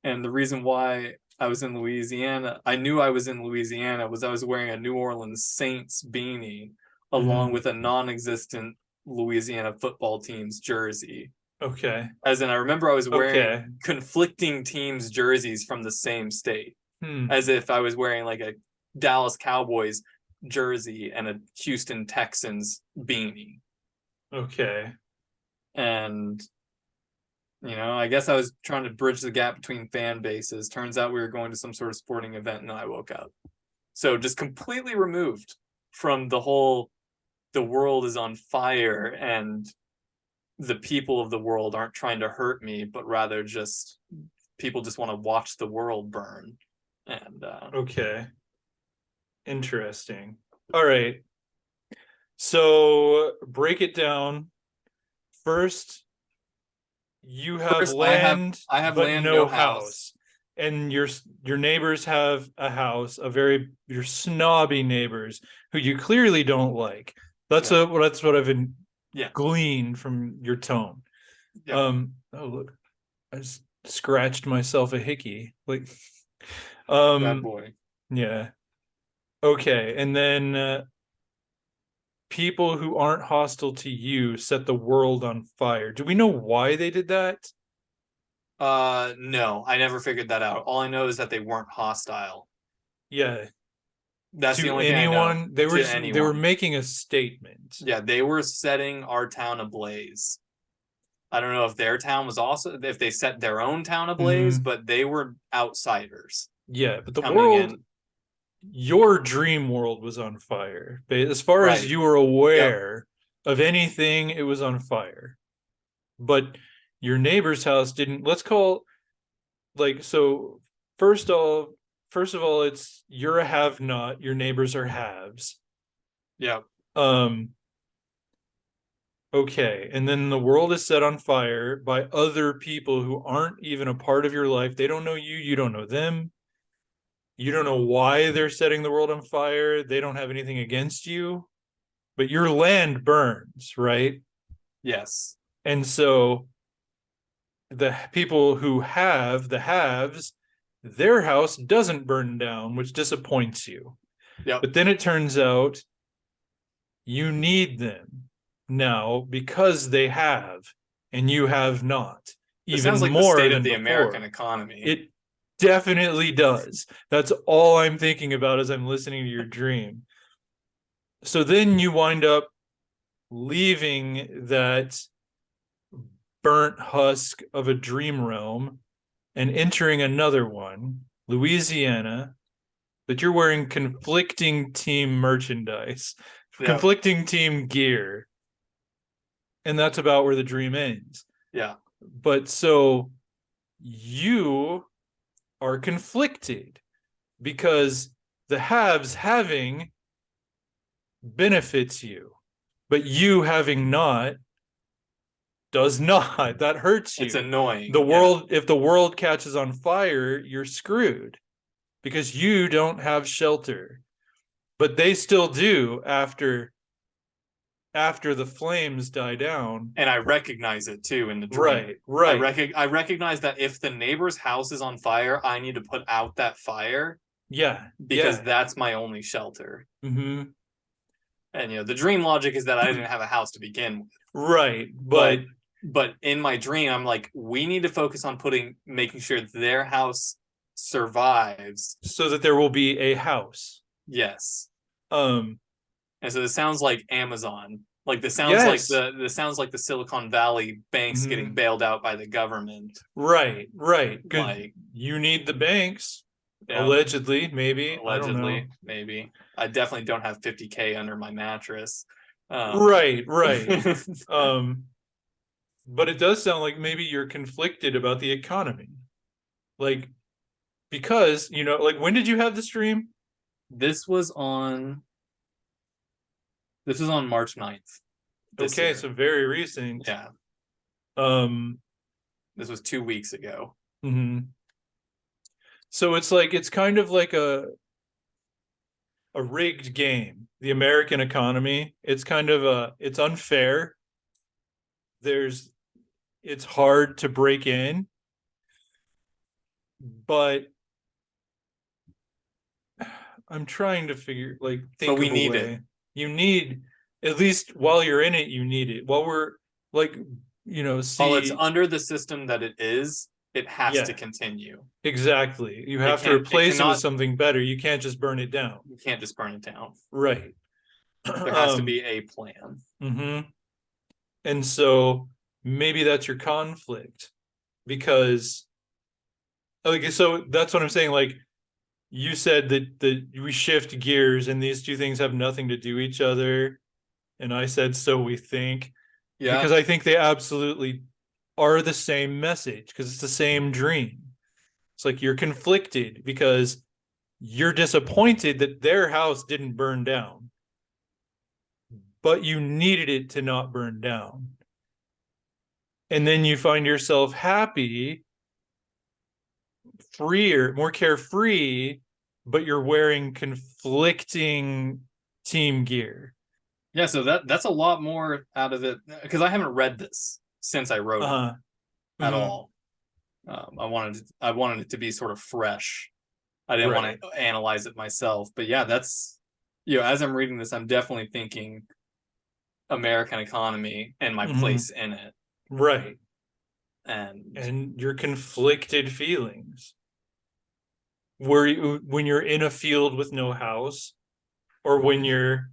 Speaker 1: And the reason why I was in Louisiana, I knew I was in Louisiana, was I was wearing a New Orleans Saints beanie along
Speaker 2: Mhm.
Speaker 1: with a non-existent Louisiana football team's jersey.
Speaker 2: Okay.
Speaker 1: As in, I remember I was wearing
Speaker 2: Okay.
Speaker 1: conflicting teams' jerseys from the same state,
Speaker 2: Hmm.
Speaker 1: as if I was wearing like a Dallas Cowboys jersey and a Houston Texans beanie.
Speaker 2: Okay.
Speaker 1: And I guess I was trying to bridge the gap between fan bases. Turns out we were going to some sort of sporting event, and then I woke up. So just completely removed from the world is on fire and the people of the world aren't trying to hurt me, but rather just people just want to watch the world burn. And
Speaker 2: Okay. Interesting. All right. So break it down. First, you have
Speaker 1: first, I have
Speaker 2: but
Speaker 1: land,
Speaker 2: no
Speaker 1: no house.
Speaker 2: house. And your neighbors have a house, your snobby neighbors who you clearly don't like. That's what I've been gleaned from your tone.
Speaker 1: Yeah.
Speaker 2: Oh look, I just scratched myself a hickey. Like
Speaker 1: Bad boy.
Speaker 2: yeah. Okay, and then people who aren't hostile to you set the world on fire. Do we know why they did that?
Speaker 1: No, I never figured that out. All I know is that they weren't hostile.
Speaker 2: Yeah.
Speaker 1: That's the
Speaker 2: To
Speaker 1: only thing I know.
Speaker 2: anyone,
Speaker 1: To
Speaker 2: they were
Speaker 1: anyone.
Speaker 2: making a statement.
Speaker 1: Yeah, they were setting our town ablaze. I don't know if their town was also if they set their own town ablaze,
Speaker 2: Mhm.
Speaker 1: but they were outsiders
Speaker 2: Yeah, but the
Speaker 1: coming
Speaker 2: world,
Speaker 1: in.
Speaker 2: your dream world was on fire. As far as
Speaker 1: Right.
Speaker 2: you were
Speaker 1: Yep.
Speaker 2: aware of anything, it was on fire. But your neighbor's house didn't. Let's call like so. First first of all, it's you're a have not. Your neighbors are haves.
Speaker 1: Yep.
Speaker 2: Um. Okay, and then the world is set on fire by other people who aren't even a part of your life. They don't know you. You don't know them. You don't know why they're setting the world on fire. They don't have anything against you, but your land burns, right?
Speaker 1: Yes.
Speaker 2: And so the people who have the haves, their house doesn't burn down, which disappoints you.
Speaker 1: Yep.
Speaker 2: But then it turns out you need them now because they have and you have not.
Speaker 1: It
Speaker 2: Even
Speaker 1: sounds like the
Speaker 2: more
Speaker 1: state of
Speaker 2: than
Speaker 1: the American
Speaker 2: before.
Speaker 1: economy.
Speaker 2: It definitely does. That's all I'm thinking about as I'm listening to your dream. So then you wind up leaving that burnt husk of a dream realm and entering another one, Louisiana, but you're wearing conflicting team merchandise,
Speaker 1: Yep.
Speaker 2: conflicting team gear. And that's about where the dream ends.
Speaker 1: Yeah.
Speaker 2: But so you are conflicted because the haves having benefits you, but you having not does not. That hurts
Speaker 1: It's
Speaker 2: you.
Speaker 1: annoying.
Speaker 2: The world, if the world catches on fire, you're screwed because you don't have shelter. But they still do after the flames die down.
Speaker 1: And I recognize it too in the dream.
Speaker 2: Right.
Speaker 1: I recognize that if the neighbor's house is on fire, I need to put out that fire
Speaker 2: Yeah.
Speaker 1: because that's my only shelter.
Speaker 2: Mm-hmm.
Speaker 1: And the dream logic is that I didn't have a house to begin with.
Speaker 2: Right.
Speaker 1: But in my dream, I'm like, we need to focus on making sure their house survives.
Speaker 2: So that there will be a house.
Speaker 1: Yes.
Speaker 2: Um,
Speaker 1: And so this sounds like Amazon. Like this sounds like
Speaker 2: yes.
Speaker 1: this sounds like the Silicon Valley banks getting
Speaker 2: Mhm.
Speaker 1: bailed out by the government.
Speaker 2: Right. Good.
Speaker 1: Like,
Speaker 2: You need the banks.
Speaker 1: yeah,
Speaker 2: Allegedly, maybe. I don't know.
Speaker 1: allegedly, maybe. I definitely don't have 50K under my mattress.
Speaker 2: Right. Um, but it does sound like maybe you're conflicted about the economy. Like, because, like, when did you have the stream?
Speaker 1: this was on March 9th this
Speaker 2: Okay,
Speaker 1: year.
Speaker 2: so very recent.
Speaker 1: Yeah.
Speaker 2: Um,
Speaker 1: This was 2 weeks ago.
Speaker 2: mhm. So it's kind of like a rigged game. The American economy, it's kind of it's unfair. It's hard to break in, but I'm trying to
Speaker 1: But
Speaker 2: think
Speaker 1: we
Speaker 2: of a
Speaker 1: need it.
Speaker 2: way. You need, at least while you're in it, you need it. While we're like,
Speaker 1: While it's
Speaker 2: see,
Speaker 1: under the system that it is, it has to
Speaker 2: yeah,
Speaker 1: continue.
Speaker 2: exactly. You
Speaker 1: It
Speaker 2: have to
Speaker 1: can't it
Speaker 2: replace it with
Speaker 1: cannot
Speaker 2: something better. You can't just burn it down.
Speaker 1: you can't just burn it down.
Speaker 2: Right.
Speaker 1: There has to be a plan.
Speaker 2: Mhm. And so maybe that's your conflict, because like, so that's what I'm saying. Like, you said that we shift gears and these two things have nothing to do with each other. And I said, so we think,
Speaker 1: Yeah.
Speaker 2: because I think they absolutely are the same message, because it's the same dream. It's like you're conflicted because you're disappointed that their house didn't burn down, but you needed it to not burn down. And then you find yourself happy, freer, more carefree, but you're wearing conflicting team gear.
Speaker 1: Yeah, so that's a lot more out of it, because I haven't read this since I wrote it at
Speaker 2: Mhm.
Speaker 1: all. I wanted it to be sort of fresh. I didn't
Speaker 2: Right.
Speaker 1: want to analyze it myself. But yeah, that's, as I'm reading this, I'm definitely thinking American economy and my
Speaker 2: Mhm.
Speaker 1: place in it.
Speaker 2: Right.
Speaker 1: And
Speaker 2: And your conflicted feelings. Where when you're in a field with no house, or when you're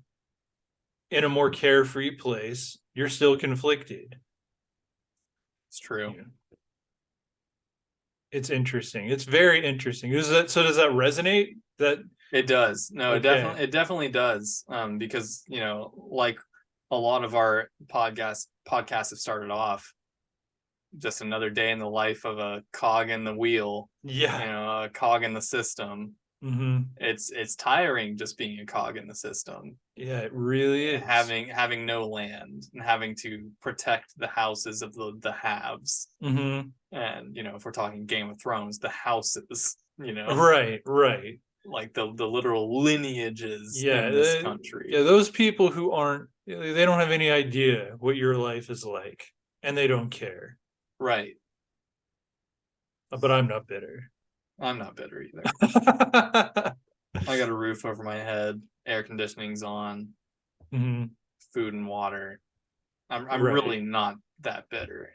Speaker 2: in a more carefree place, you're still conflicted.
Speaker 1: it's true.
Speaker 2: Yeah. It's interesting. It's very interesting. Does that resonate? That
Speaker 1: It does. No,
Speaker 2: okay.
Speaker 1: it definitely does. Because, like a lot of our podcasts have started off just another day in the life of a cog in the wheel,
Speaker 2: Yeah.
Speaker 1: a cog in the system.
Speaker 2: Mm-hmm.
Speaker 1: It's tiring just being a cog in the system,
Speaker 2: Yeah, it really is.
Speaker 1: having no land and having to protect the houses of the haves.
Speaker 2: Mm-hmm.
Speaker 1: And if we're talking Game of Thrones, the houses,
Speaker 2: Right.
Speaker 1: like the literal lineages
Speaker 2: Yeah,
Speaker 1: in this country.
Speaker 2: yeah, those people who aren't, they don't have any idea what your life is like, and they don't care.
Speaker 1: Right.
Speaker 2: But I'm not bitter.
Speaker 1: I'm not bitter either. I got a roof over my head, air conditioning's on,
Speaker 2: Mm-hmm.
Speaker 1: food and water. I'm
Speaker 2: Right.
Speaker 1: really not that bitter.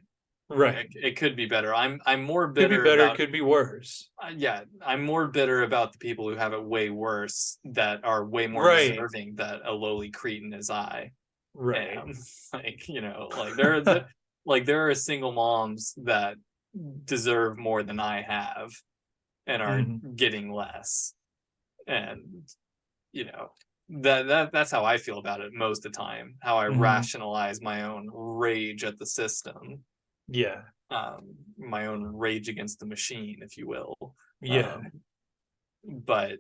Speaker 2: Right.
Speaker 1: It could be better. I'm more
Speaker 2: Could be
Speaker 1: bitter
Speaker 2: better,
Speaker 1: about
Speaker 2: could be worse.
Speaker 1: yeah, I'm more bitter about the people who have it way worse, that are way more
Speaker 2: Right.
Speaker 1: deserving that a lowly cretin as I
Speaker 2: Right.
Speaker 1: am. Like there are single moms that deserve more than I have and are
Speaker 2: Mhm.
Speaker 1: getting less. And you know that's how I feel about it most of the time, how I
Speaker 2: Mhm.
Speaker 1: rationalize my own rage at the system,
Speaker 2: Yeah.
Speaker 1: my own rage against the machine, if you will.
Speaker 2: Yeah.
Speaker 1: um, but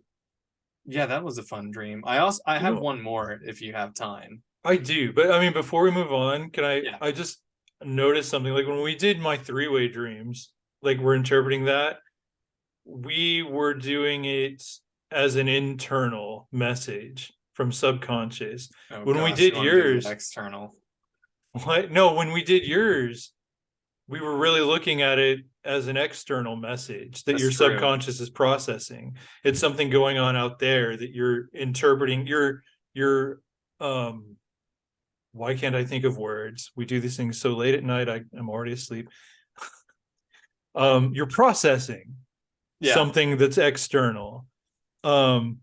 Speaker 1: yeah, that was a fun dream. I
Speaker 2: You
Speaker 1: have
Speaker 2: know,
Speaker 1: one more if you have time.
Speaker 2: I do, but I mean, before we move on, can
Speaker 1: Yeah.
Speaker 2: I just noticed something, like when we did my three-way dreams, like we're interpreting that, we were doing it as an internal message from subconscious.
Speaker 1: Oh
Speaker 2: When we
Speaker 1: gosh,
Speaker 2: did
Speaker 1: you want to do the
Speaker 2: yours,
Speaker 1: external.
Speaker 2: what? No, when we did yours, we were really looking at it as an external message that
Speaker 1: That's
Speaker 2: your
Speaker 1: true.
Speaker 2: subconscious is processing. It's something going on out there that you're interpreting. You're why can't I think of words? We do these things so late at night, I'm already asleep. You're processing.
Speaker 1: Yeah.
Speaker 2: something that's external. Um,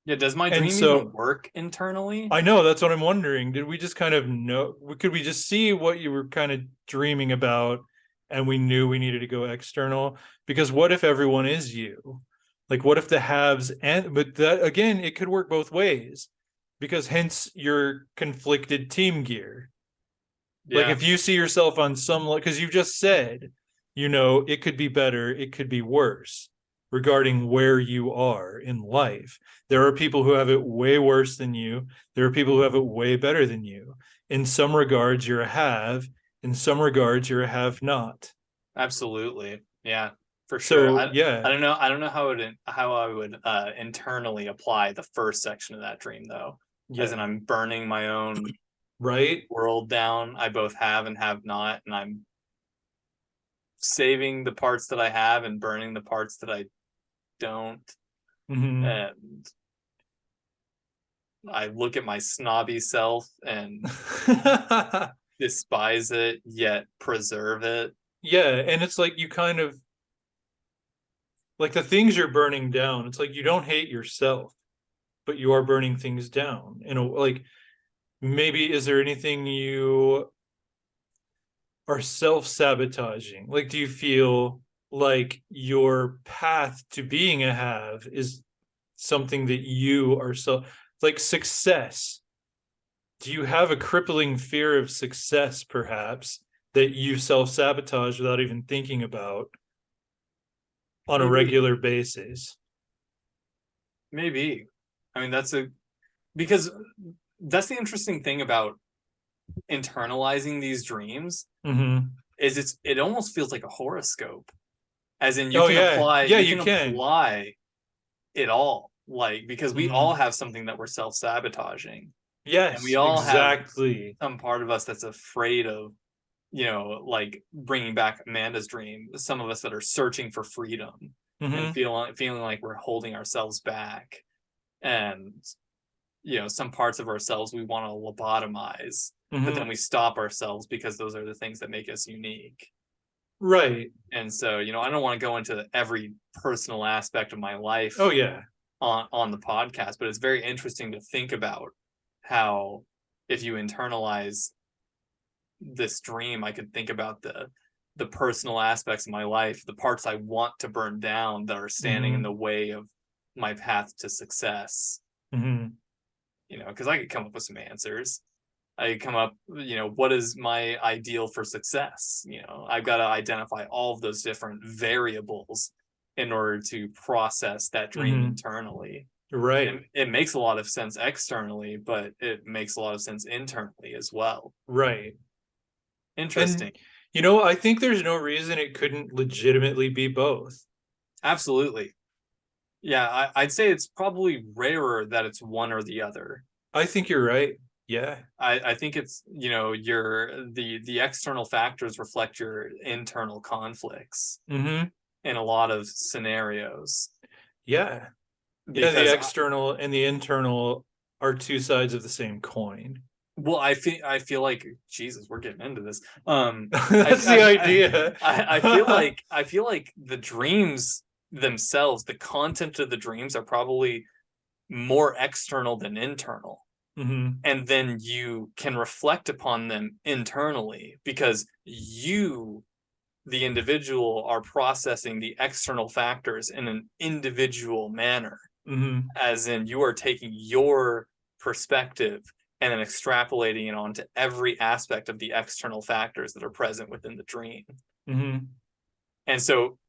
Speaker 1: Yeah. Does my
Speaker 2: and
Speaker 1: dream even
Speaker 2: so
Speaker 1: work internally?
Speaker 2: I know that's what I'm wondering. Did we just kind of know? Could we just see what you were kind of dreaming about, and we knew we needed to go external? Because what if everyone is you? Like, what if the haves and but that again, it could work both ways, because hence your conflicted team gear. Like,
Speaker 1: Yeah.
Speaker 2: if you see yourself on some, because you just said, it could be better, it could be worse regarding where you are in life. There are people who have it way worse than you. There are people who have it way better than you. In some regards, you're a have. In some regards, you're a have not.
Speaker 1: Absolutely. Yeah, for sure.
Speaker 2: So,
Speaker 1: I
Speaker 2: yeah,
Speaker 1: don't know. I don't know how I would internally apply the first section of that dream though. As in
Speaker 2: yeah,
Speaker 1: I'm burning my own
Speaker 2: right?
Speaker 1: world down. I both have and have not, and I'm saving the parts that I have and burning the parts that I don't.
Speaker 2: Hmm.
Speaker 1: And I look at my snobby self and despise it, yet preserve it.
Speaker 2: Yeah, and it's like you kind of like the things you're burning down. It's like you don't hate yourself, but you are burning things down. Like, maybe is there anything you are self-sabotaging? Like, do you feel like your path to being a have is something that you are like success? Do you have a crippling fear of success, perhaps, that you self-sabotage without even thinking about on a
Speaker 1: Maybe,
Speaker 2: regular basis?
Speaker 1: maybe. I mean, because that's the interesting thing about internalizing these dreams
Speaker 2: Mm-hmm.
Speaker 1: is it almost feels like a horoscope, as in
Speaker 2: Oh yeah, yeah,
Speaker 1: you
Speaker 2: you
Speaker 1: can
Speaker 2: can.
Speaker 1: apply it all, like, because we all
Speaker 2: Mm-hmm.
Speaker 1: have something that we're self-sabotaging, and we
Speaker 2: Yes,
Speaker 1: all have
Speaker 2: exactly.
Speaker 1: some part of us that's afraid of, like bringing back Amanda's dream, some of us that are searching for freedom and
Speaker 2: Mm-hmm.
Speaker 1: feeling like we're holding ourselves back, and some parts of ourselves we want to lobotomize, but then
Speaker 2: Mm-hmm.
Speaker 1: we stop ourselves because those are the things that make us unique.
Speaker 2: Right.
Speaker 1: And so, I don't want to go into every personal aspect of my life
Speaker 2: Oh yeah.
Speaker 1: on the podcast, but it's very interesting to think about how, if you internalize this dream, I could think about the personal aspects of my life, the parts I want to burn down that are standing in
Speaker 2: Mm-hmm.
Speaker 1: the way of my path to success.
Speaker 2: Mm-hmm.
Speaker 1: Because I could come up with some answers. I come up, what is my ideal for success? I've got to identify all of those different variables in order to process that dream
Speaker 2: Mm-hmm.
Speaker 1: internally.
Speaker 2: Right.
Speaker 1: And it makes a lot of sense externally, but it makes a lot of sense internally as well.
Speaker 2: Right. And
Speaker 1: Interesting.
Speaker 2: I think there's no reason it couldn't legitimately be both.
Speaker 1: Absolutely. Yeah, I'd say it's probably rarer that it's one or the other.
Speaker 2: I think you're right. Yeah.
Speaker 1: I think it's, the external factors reflect your internal conflicts
Speaker 2: Mm-hmm.
Speaker 1: in a lot of scenarios,
Speaker 2: Yeah. Yeah, the
Speaker 1: because
Speaker 2: external and the internal are two sides of the same coin.
Speaker 1: well, I feel like, Jesus, we're getting into this.
Speaker 2: That's the idea.
Speaker 1: I feel like the dreams themselves, the content of the dreams, are probably more external than internal.
Speaker 2: Mm-hmm.
Speaker 1: And then you can reflect upon them internally, because you, the individual, are processing the external factors in an individual manner,
Speaker 2: Mm-hmm.
Speaker 1: as in you are taking your perspective and then extrapolating it onto every aspect of the external factors that are present within the dream.
Speaker 2: Mm-hmm.
Speaker 1: And so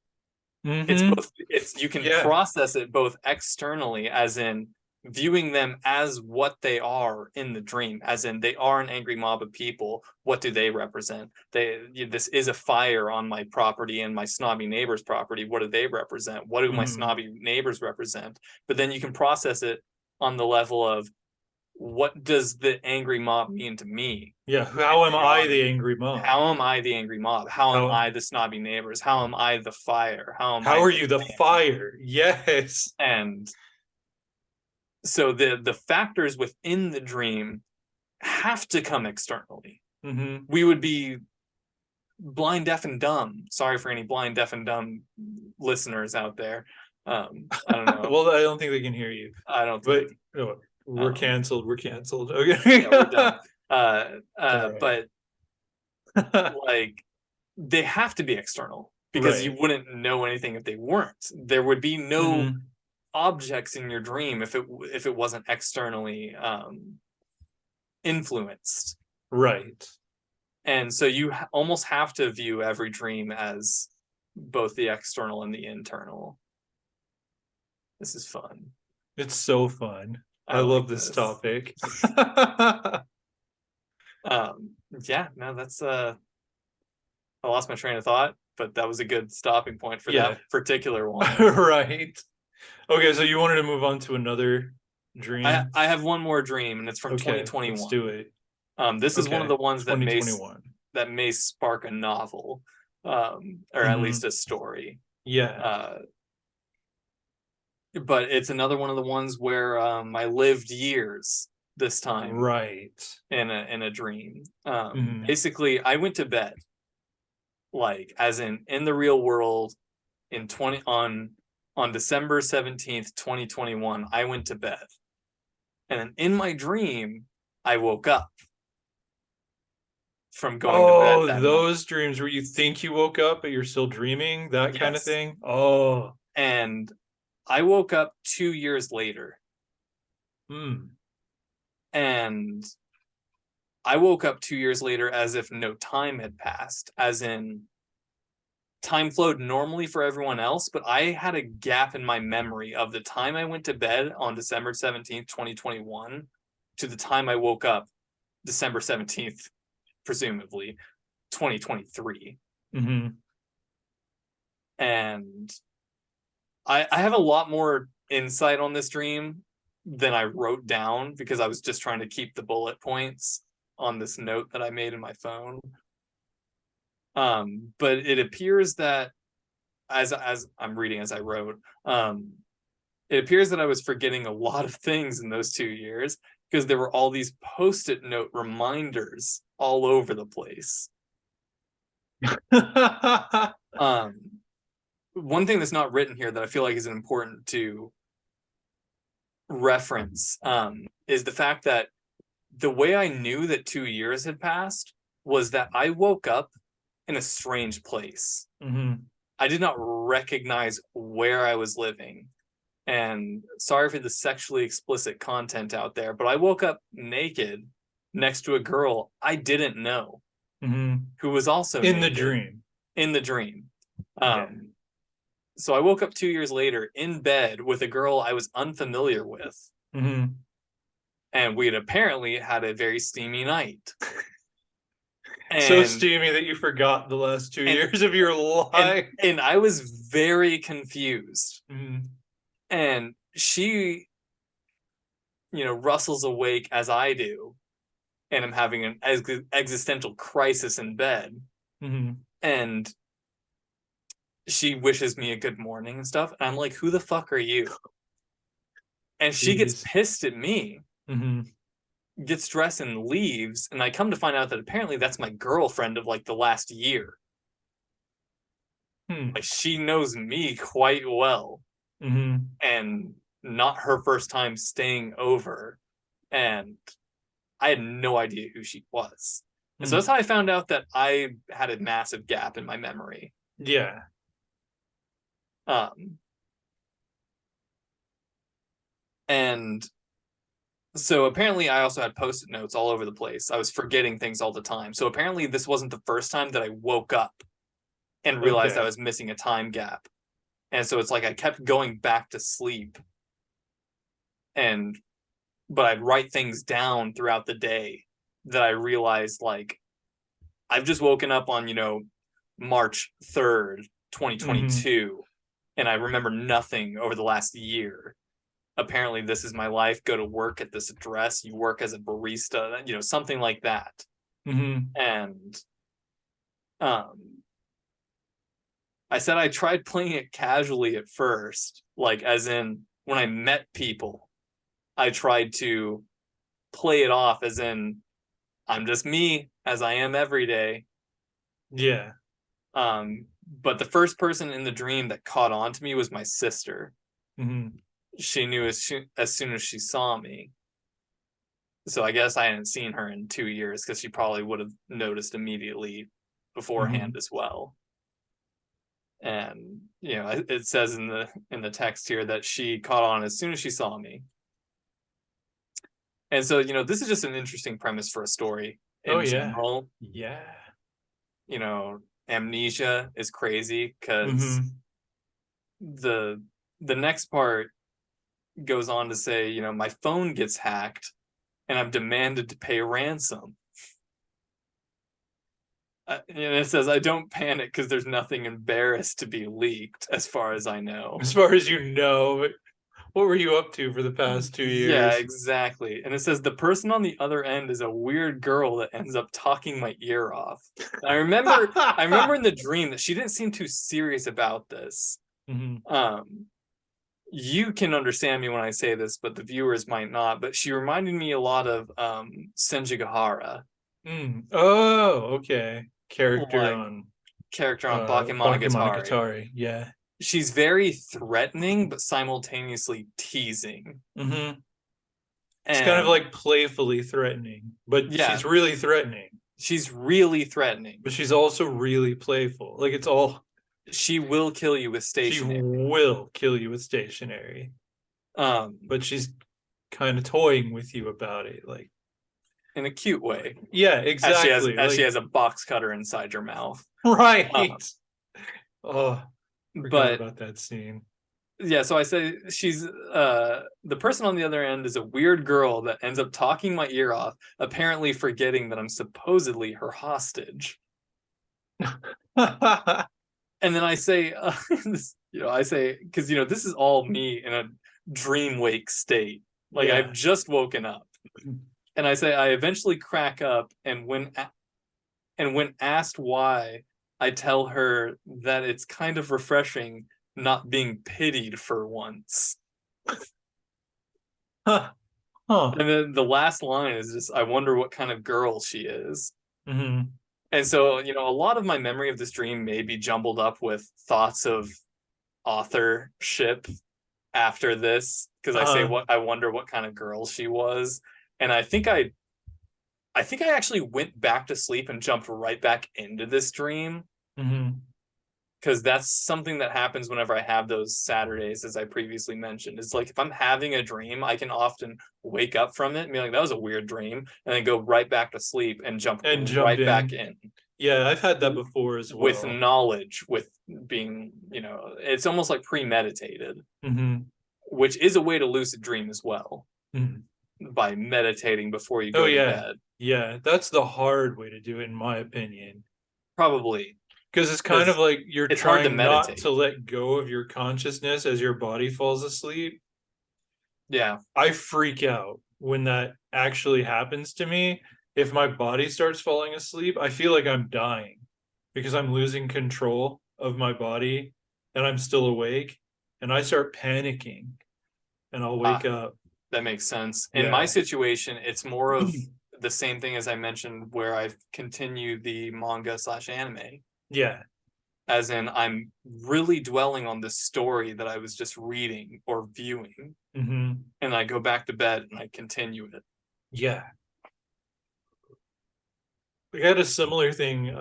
Speaker 2: Mm-hmm.
Speaker 1: you can
Speaker 2: Yeah.
Speaker 1: process it both externally, as in viewing them as what they are in the dream, as in they are an angry mob of people. What do they represent? This is a fire on my property and my snobby neighbor's property. What do they represent? What do my
Speaker 2: Mm-hmm.
Speaker 1: snobby neighbors represent? But then you can process it on the level of, what does the angry mob mean to me
Speaker 2: Yeah.
Speaker 1: in
Speaker 2: How am I the
Speaker 1: reality?
Speaker 2: angry mob?
Speaker 1: How am I the angry mob? How am
Speaker 2: How
Speaker 1: I the snobby neighbors? How am I the fire? How am
Speaker 2: how
Speaker 1: I
Speaker 2: are
Speaker 1: the
Speaker 2: you the
Speaker 1: family?
Speaker 2: fire? Yes.
Speaker 1: And so the factors within the dream have to come externally.
Speaker 2: Mm-hmm.
Speaker 1: We would be blind, deaf, and dumb. Sorry for any blind, deaf, and dumb listeners out there. I don't know.
Speaker 2: Well, I don't think they can hear you,
Speaker 1: I don't
Speaker 2: but
Speaker 1: think
Speaker 2: oh, we're canceled. We're canceled. Okay.
Speaker 1: yeah, we're done.
Speaker 2: Right.
Speaker 1: But like they have to be external because you
Speaker 2: Right.
Speaker 1: wouldn't know anything if they weren't. There would be no
Speaker 2: Mhm.
Speaker 1: objects in your dream if it wasn't externally influenced.
Speaker 2: Right.
Speaker 1: And so you almost have to view every dream as both the external and the internal. This is fun.
Speaker 2: It's so fun.
Speaker 1: I
Speaker 2: I
Speaker 1: like
Speaker 2: love this
Speaker 1: this.
Speaker 2: topic.
Speaker 1: Yeah, no, that's I lost my train of thought, but that was a good stopping point for
Speaker 2: Yeah.
Speaker 1: that particular one.
Speaker 2: Right. Okay, so you wanted to move on to another dream?
Speaker 1: I have one more dream, and it's from
Speaker 2: Okay, let's
Speaker 1: 2021.
Speaker 2: do it.
Speaker 1: This is one of
Speaker 2: Okay,
Speaker 1: the ones
Speaker 2: 2021.
Speaker 1: that may spark a novel, or at least a story.
Speaker 2: Yeah.
Speaker 1: But it's another one of the ones where I lived years this time
Speaker 2: Right.
Speaker 1: in a dream.
Speaker 2: Mhm.
Speaker 1: Basically, I went to bed, like as in the real world, in 20 on December 17th, 2021. I went to bed, and then in my dream, I woke up from going to bed
Speaker 2: Oh,
Speaker 1: that night.
Speaker 2: those dreams where you think you woke up but you're still dreaming, that kind of
Speaker 1: Yes,
Speaker 2: thing. Oh.
Speaker 1: and I woke up 2 years later,
Speaker 2: Hmm.
Speaker 1: and I woke up 2 years later as if no time had passed, as in time flowed normally for everyone else, but I had a gap in my memory of the time I went to bed on December 17th, 2021, to the time I woke up December 17th, presumably 2023.
Speaker 2: Mm-hmm.
Speaker 1: And I have a lot more insight on this dream than I wrote down because I was just trying to keep the bullet points on this note that I made in my phone. But it appears that as I'm reading as I wrote, it appears that I was forgetting a lot of things in those 2 years because there were all these post-it note reminders all over the place. One thing that's not written here that I feel like is important to reference is the fact that the way I knew that 2 years had passed was that I woke up in a strange place.
Speaker 2: Mm-hmm.
Speaker 1: I did not recognize where I was living. And sorry for the sexually explicit content out there, but I woke up naked next to a girl I didn't know,
Speaker 2: Mm-hmm.
Speaker 1: who was also
Speaker 2: In the
Speaker 1: naked
Speaker 2: dream.
Speaker 1: in the dream.
Speaker 2: Yeah.
Speaker 1: So I woke up 2 years later in bed with a girl I was unfamiliar with.
Speaker 2: Mm-hmm.
Speaker 1: And we had apparently had a very steamy night.
Speaker 2: So
Speaker 1: And
Speaker 2: steamy that you forgot the last 2 years of your life.
Speaker 1: and I was very confused.
Speaker 2: Mm-hmm.
Speaker 1: And she, rustles awake as I do, and I'm having an existential crisis in bed.
Speaker 2: Mm-hmm.
Speaker 1: And she wishes me a good morning and stuff. And I'm like, who the fuck are you? And she gets
Speaker 2: Jeez.
Speaker 1: pissed at me,
Speaker 2: Mm-hmm.
Speaker 1: gets dressed and leaves. And I come to find out that apparently that's my girlfriend of like the last year.
Speaker 2: Hmm.
Speaker 1: Like she knows me quite well.
Speaker 2: Mm-hmm.
Speaker 1: And not her first time staying over. And I had no idea who she was. And so that's how I found out that I had a massive gap in my memory.
Speaker 2: Yeah.
Speaker 1: And so apparently I also had post-it notes all over the place. I was forgetting things all the time. So apparently this wasn't the first time that I woke up and realized I
Speaker 2: Okay.
Speaker 1: was missing a time gap. And so it's like I kept going back to sleep, but I'd write things down throughout the day that I realized, like, I've just woken up on, March 3rd,
Speaker 2: Mm-hmm.
Speaker 1: 2022, and I remember nothing over the last year. Apparently this is my life. Go to work at this address. You work as a barista, something like that.
Speaker 2: Mm-hmm.
Speaker 1: And I said I tried playing it casually at first, like as in when I met people, I tried to play it off as in I'm just me as I am every day.
Speaker 2: Yeah.
Speaker 1: But the first person in the dream that caught on to me was my sister.
Speaker 2: Hmm.
Speaker 1: She knew as soon as she saw me. So I guess I hadn't seen her in 2 years because she probably would have noticed immediately beforehand
Speaker 2: Hmm.
Speaker 1: as well. And it says in the text here that she caught on as soon as she saw me. And so this is just an interesting premise for a story
Speaker 2: Oh
Speaker 1: in
Speaker 2: yeah.
Speaker 1: general.
Speaker 2: Yeah.
Speaker 1: you know Amnesia is crazy because
Speaker 2: Hmm.
Speaker 1: the the next part goes on to say, my phone gets hacked and I'm demanded to pay ransom. And it says, I don't panic because there's nothing embarrassed to be leaked, as far as I know.
Speaker 2: As far as you know, what were you up to for the past two
Speaker 1: Yeah,
Speaker 2: years?
Speaker 1: exactly. And it says the person on the other end is a weird girl that ends up talking my ear off. I remember in the dream that she didn't seem too serious about this.
Speaker 2: Hmm.
Speaker 1: Um, you can understand me when I say this, but the viewers might not. But she reminded me a lot of Senjigahara,
Speaker 2: Mm. Oh, okay. Character
Speaker 1: like
Speaker 2: on
Speaker 1: character on Bakemonogatari.
Speaker 2: Bakemonogatari. Yeah.
Speaker 1: She's very threatening, but simultaneously teasing.
Speaker 2: Hmm. It's kind of
Speaker 1: And
Speaker 2: like playfully threatening, but
Speaker 1: yeah,
Speaker 2: she's really threatening,
Speaker 1: she's really threatening.
Speaker 2: but she's also really playful. Like it's all
Speaker 1: She will kill you with
Speaker 2: she
Speaker 1: stationery.
Speaker 2: will kill you with stationery,
Speaker 1: Um,
Speaker 2: but she's kind of toying with you about it. Like,
Speaker 1: in a cute way,
Speaker 2: yeah,
Speaker 1: as she has
Speaker 2: exactly.
Speaker 1: as she
Speaker 2: Like,
Speaker 1: has a box cutter inside your mouth.
Speaker 2: right.
Speaker 1: Um,
Speaker 2: Oh, forgot
Speaker 1: but
Speaker 2: about that scene.
Speaker 1: yeah, so I say she's the person on the other end is a weird girl that ends up talking my ear off, apparently forgetting that I'm supposedly her hostage. And then I say, I say, because this is all me in a dream wake state. Like I've
Speaker 2: Yeah.
Speaker 1: just woken up, and I say I eventually crack up, and when asked why, I tell her that it's kind of refreshing not being pitied for once.
Speaker 2: Huh. Huh.
Speaker 1: And then the last line is just, I wonder what kind of girl she is.
Speaker 2: Hmm.
Speaker 1: And so, a lot of my memory of this dream may be jumbled up with thoughts of authorship after this, because I say,
Speaker 2: Uh,
Speaker 1: what I wonder what kind of girl she was. And I think I actually went back to sleep and jumped right back into this dream,
Speaker 2: hmm.
Speaker 1: because that's something that happens whenever I have those Saturdays, as I previously mentioned. It's like if I'm having a dream, I can often wake up from it and be like, that was a weird dream, and then go right back to sleep and jump
Speaker 2: And jump
Speaker 1: right back
Speaker 2: in.
Speaker 1: in
Speaker 2: Yeah, I've had that before as
Speaker 1: with
Speaker 2: well.
Speaker 1: knowledge, with being, it's almost like premeditated,
Speaker 2: Hmm.
Speaker 1: which is a way to lucid dream as well,
Speaker 2: Hmm.
Speaker 1: by meditating before you
Speaker 2: Oh
Speaker 1: go to
Speaker 2: yeah.
Speaker 1: bed.
Speaker 2: Yeah, that's the hard way to do it in my opinion.
Speaker 1: Probably
Speaker 2: Because it's kind of
Speaker 1: because
Speaker 2: like you're
Speaker 1: it's hard to
Speaker 2: trying not to
Speaker 1: meditate.
Speaker 2: let go of your consciousness as your body falls asleep.
Speaker 1: Yeah.
Speaker 2: I freak out when that actually happens to me. If my body starts falling asleep, I feel like I'm dying because I'm losing control of my body and I'm still awake and I start panicking and I'll wake
Speaker 1: Ah,
Speaker 2: up.
Speaker 1: that makes sense. In my
Speaker 2: Yeah.
Speaker 1: situation, it's more of the same thing as I mentioned, where I've continued the manga/anime,
Speaker 2: Yeah.
Speaker 1: as in I'm really dwelling on the story that I was just reading or viewing,
Speaker 2: Hmm.
Speaker 1: and I go back to bed and I continue it.
Speaker 2: Yeah. I had a similar thing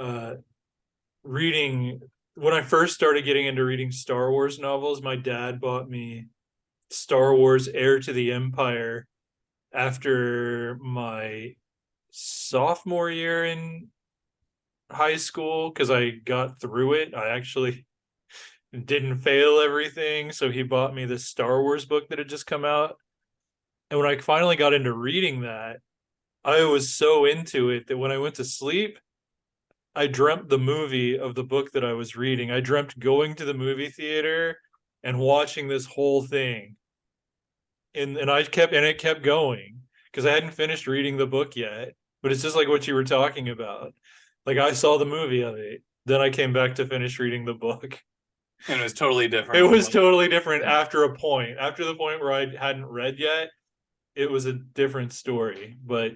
Speaker 2: reading when I first started getting into reading Star Wars novels. My dad bought me Star Wars Heir to the Empire after my sophomore year in high school because I got through it. I actually didn't fail everything. So he bought me this Star Wars book that had just come out. And when I finally got into reading that, I was so into it that when I went to sleep, I dreamt the movie of the book that I was reading. I dreamt going to the movie theater and watching this whole thing. And it kept going because I hadn't finished reading the book yet. But it's just like what you were talking about. Like I saw the movie of it, then I came back to finish reading the book.
Speaker 1: And it was totally
Speaker 2: It
Speaker 1: different from
Speaker 2: was
Speaker 1: what.
Speaker 2: totally different after a point. After the point where I hadn't read yet, it was a different story. But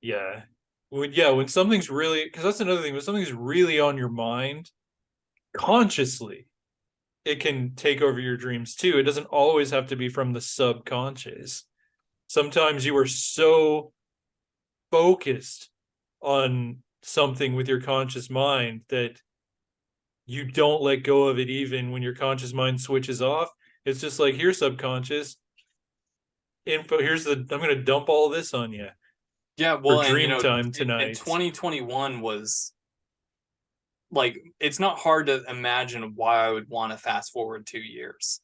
Speaker 2: yeah. when something's really, because that's another thing, when something's really on your mind consciously, it can take over your dreams too. It doesn't always have to be from the subconscious. Sometimes you are so focused on something with your conscious mind that you don't let go of it even when your conscious mind switches off. It's just like, here, subconscious info, here's the, I'm going to dump all this on you
Speaker 1: Yeah,
Speaker 2: for
Speaker 1: well, and
Speaker 2: dream time
Speaker 1: in
Speaker 2: tonight.
Speaker 1: 2021 was like, it's not hard to imagine why I would want to fast forward 2 years.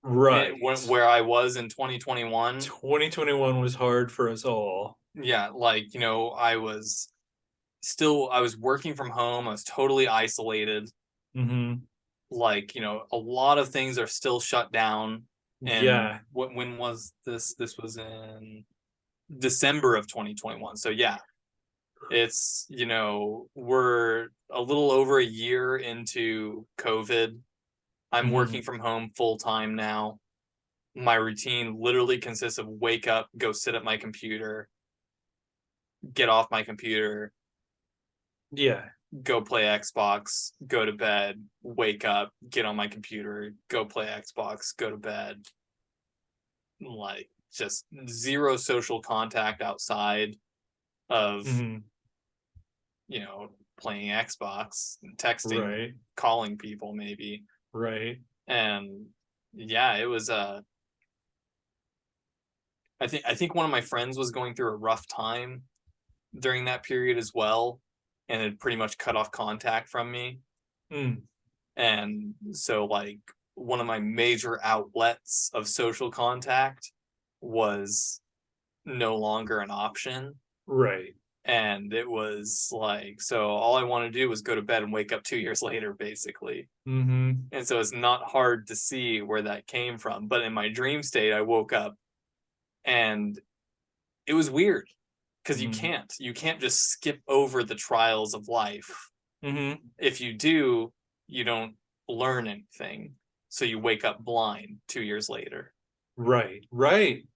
Speaker 2: Right.
Speaker 1: Where I was in 2021.
Speaker 2: 2021 was hard for us all.
Speaker 1: Yeah, like, I was working from home. I was totally isolated.
Speaker 2: Mm-hmm.
Speaker 1: Like, a lot of things are still shut down. And
Speaker 2: Yeah.
Speaker 1: when was this? This was in December of 2021. So yeah, it's, we're a little over a year into COVID. I'm
Speaker 2: Mm-hmm.
Speaker 1: working from home full time now. My routine literally consists of wake up, go sit at my computer, get off my computer,
Speaker 2: Yeah.
Speaker 1: go play Xbox, go to bed, wake up, get on my computer, go play Xbox, go to bed. Like, just zero social contact outside of,
Speaker 2: Mm-hmm.
Speaker 1: playing Xbox, texting,
Speaker 2: Right.
Speaker 1: calling people maybe.
Speaker 2: Right.
Speaker 1: And yeah, it was I think one of my friends was going through a rough time during that period as well, and had pretty much cut off contact from me.
Speaker 2: Mm.
Speaker 1: And so, like, one of my major outlets of social contact was no longer an option.
Speaker 2: Right.
Speaker 1: And it was like, so all I wanted to do was go to bed and wake up 2 years later, basically.
Speaker 2: Mm-hmm.
Speaker 1: And so it's not hard to see where that came from. But in my dream state, I woke up and it was weird, because
Speaker 2: Mm-hmm.
Speaker 1: you can't just skip over the trials of life.
Speaker 2: Mm-hmm.
Speaker 1: If you do, you don't learn anything. So you wake up blind 2 years later.
Speaker 2: Right. Right.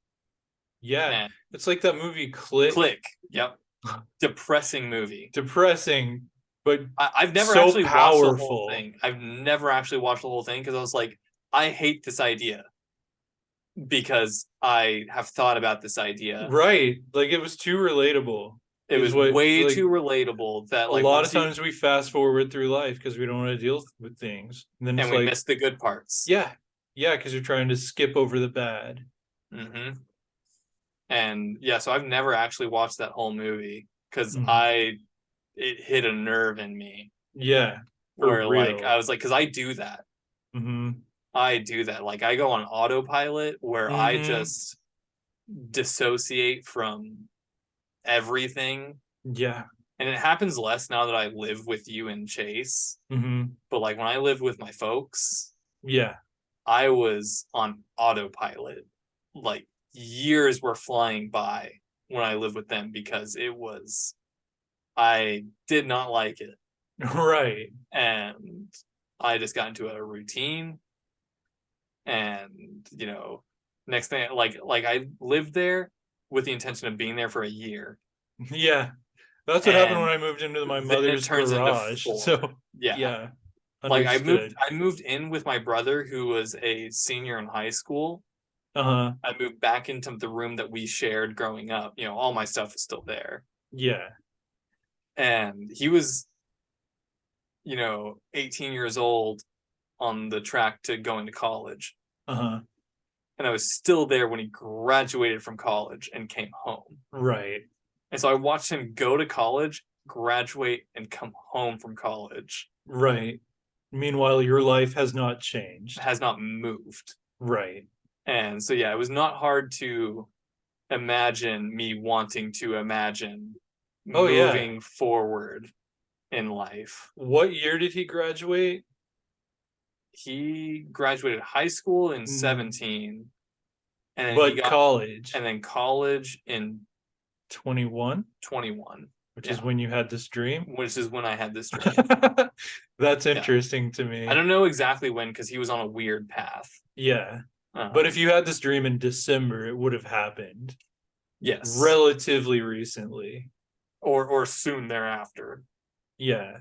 Speaker 2: Yeah.
Speaker 1: And
Speaker 2: It's like that movie Click.
Speaker 1: click. Yep. Depressing movie.
Speaker 2: Depressing, but
Speaker 1: I've never
Speaker 2: so
Speaker 1: actually watched the whole
Speaker 2: powerful.
Speaker 1: thing. I've never actually watched the whole thing because I was like, I hate this idea, because I have thought about this idea.
Speaker 2: Right. Like, it was too relatable.
Speaker 1: It
Speaker 2: Is
Speaker 1: was
Speaker 2: what,
Speaker 1: way
Speaker 2: like,
Speaker 1: too relatable that,
Speaker 2: a
Speaker 1: like,
Speaker 2: lot of
Speaker 1: once you
Speaker 2: times we fast forward through life because we don't want to deal with things. And then
Speaker 1: and
Speaker 2: it's
Speaker 1: we
Speaker 2: like,
Speaker 1: miss the good parts.
Speaker 2: yeah, yeah, because you're trying to skip over the bad.
Speaker 1: Mm-hmm. And yeah, so I've never actually watched that whole movie because
Speaker 2: Mm-hmm.
Speaker 1: it hit a nerve in me
Speaker 2: Yeah, for
Speaker 1: where, like, I
Speaker 2: real.
Speaker 1: was like, because I do that.
Speaker 2: Mm-hmm.
Speaker 1: I do that. Like, I go on autopilot where I
Speaker 2: Mm-hmm.
Speaker 1: just dissociate from everything.
Speaker 2: Yeah.
Speaker 1: And it happens less now that I live with you and Chase.
Speaker 2: Mm-hmm.
Speaker 1: But like, when I lived with my folks,
Speaker 2: Yeah.
Speaker 1: I was on autopilot. Like, years were flying by when I lived with them because I did not like it.
Speaker 2: Right.
Speaker 1: And I just got into a routine. And, next thing, like I lived there with the intention of being there for a year.
Speaker 2: Yeah. That's what happened when
Speaker 1: And
Speaker 2: I moved into my
Speaker 1: then it
Speaker 2: mother's
Speaker 1: turns into
Speaker 2: garage.
Speaker 1: 4.
Speaker 2: So,
Speaker 1: Yeah.
Speaker 2: yeah,
Speaker 1: Like,
Speaker 2: understood.
Speaker 1: I moved in with my brother, who was a senior in high school.
Speaker 2: Uh-huh.
Speaker 1: I moved back into the room that we shared growing up. All my stuff is still there.
Speaker 2: Yeah.
Speaker 1: And he was, 18 years old, on the track to going to college.
Speaker 2: Uh-huh.
Speaker 1: And I was still there when he graduated from college and came home.
Speaker 2: Right.
Speaker 1: And so I watched him go to college, graduate, and come home from college.
Speaker 2: Right. Meanwhile, your life has not changed.
Speaker 1: Has not moved.
Speaker 2: Right.
Speaker 1: And so, yeah, it was not hard to imagine me wanting to imagine
Speaker 2: Oh, yeah.
Speaker 1: moving forward in life.
Speaker 2: What year did he graduate?
Speaker 1: He graduated high school in 17, and then he
Speaker 2: But
Speaker 1: got
Speaker 2: college,
Speaker 1: and then college in
Speaker 2: 21,
Speaker 1: 21,
Speaker 2: which is when you had this dream.
Speaker 1: which is when I had this dream.
Speaker 2: That's
Speaker 1: Yeah.
Speaker 2: interesting to me.
Speaker 1: I don't know exactly when, because he was on a weird path.
Speaker 2: Yeah. But if you had this dream in December, it would have happened
Speaker 1: yes,
Speaker 2: relatively recently.
Speaker 1: or soon thereafter.
Speaker 2: Yeah.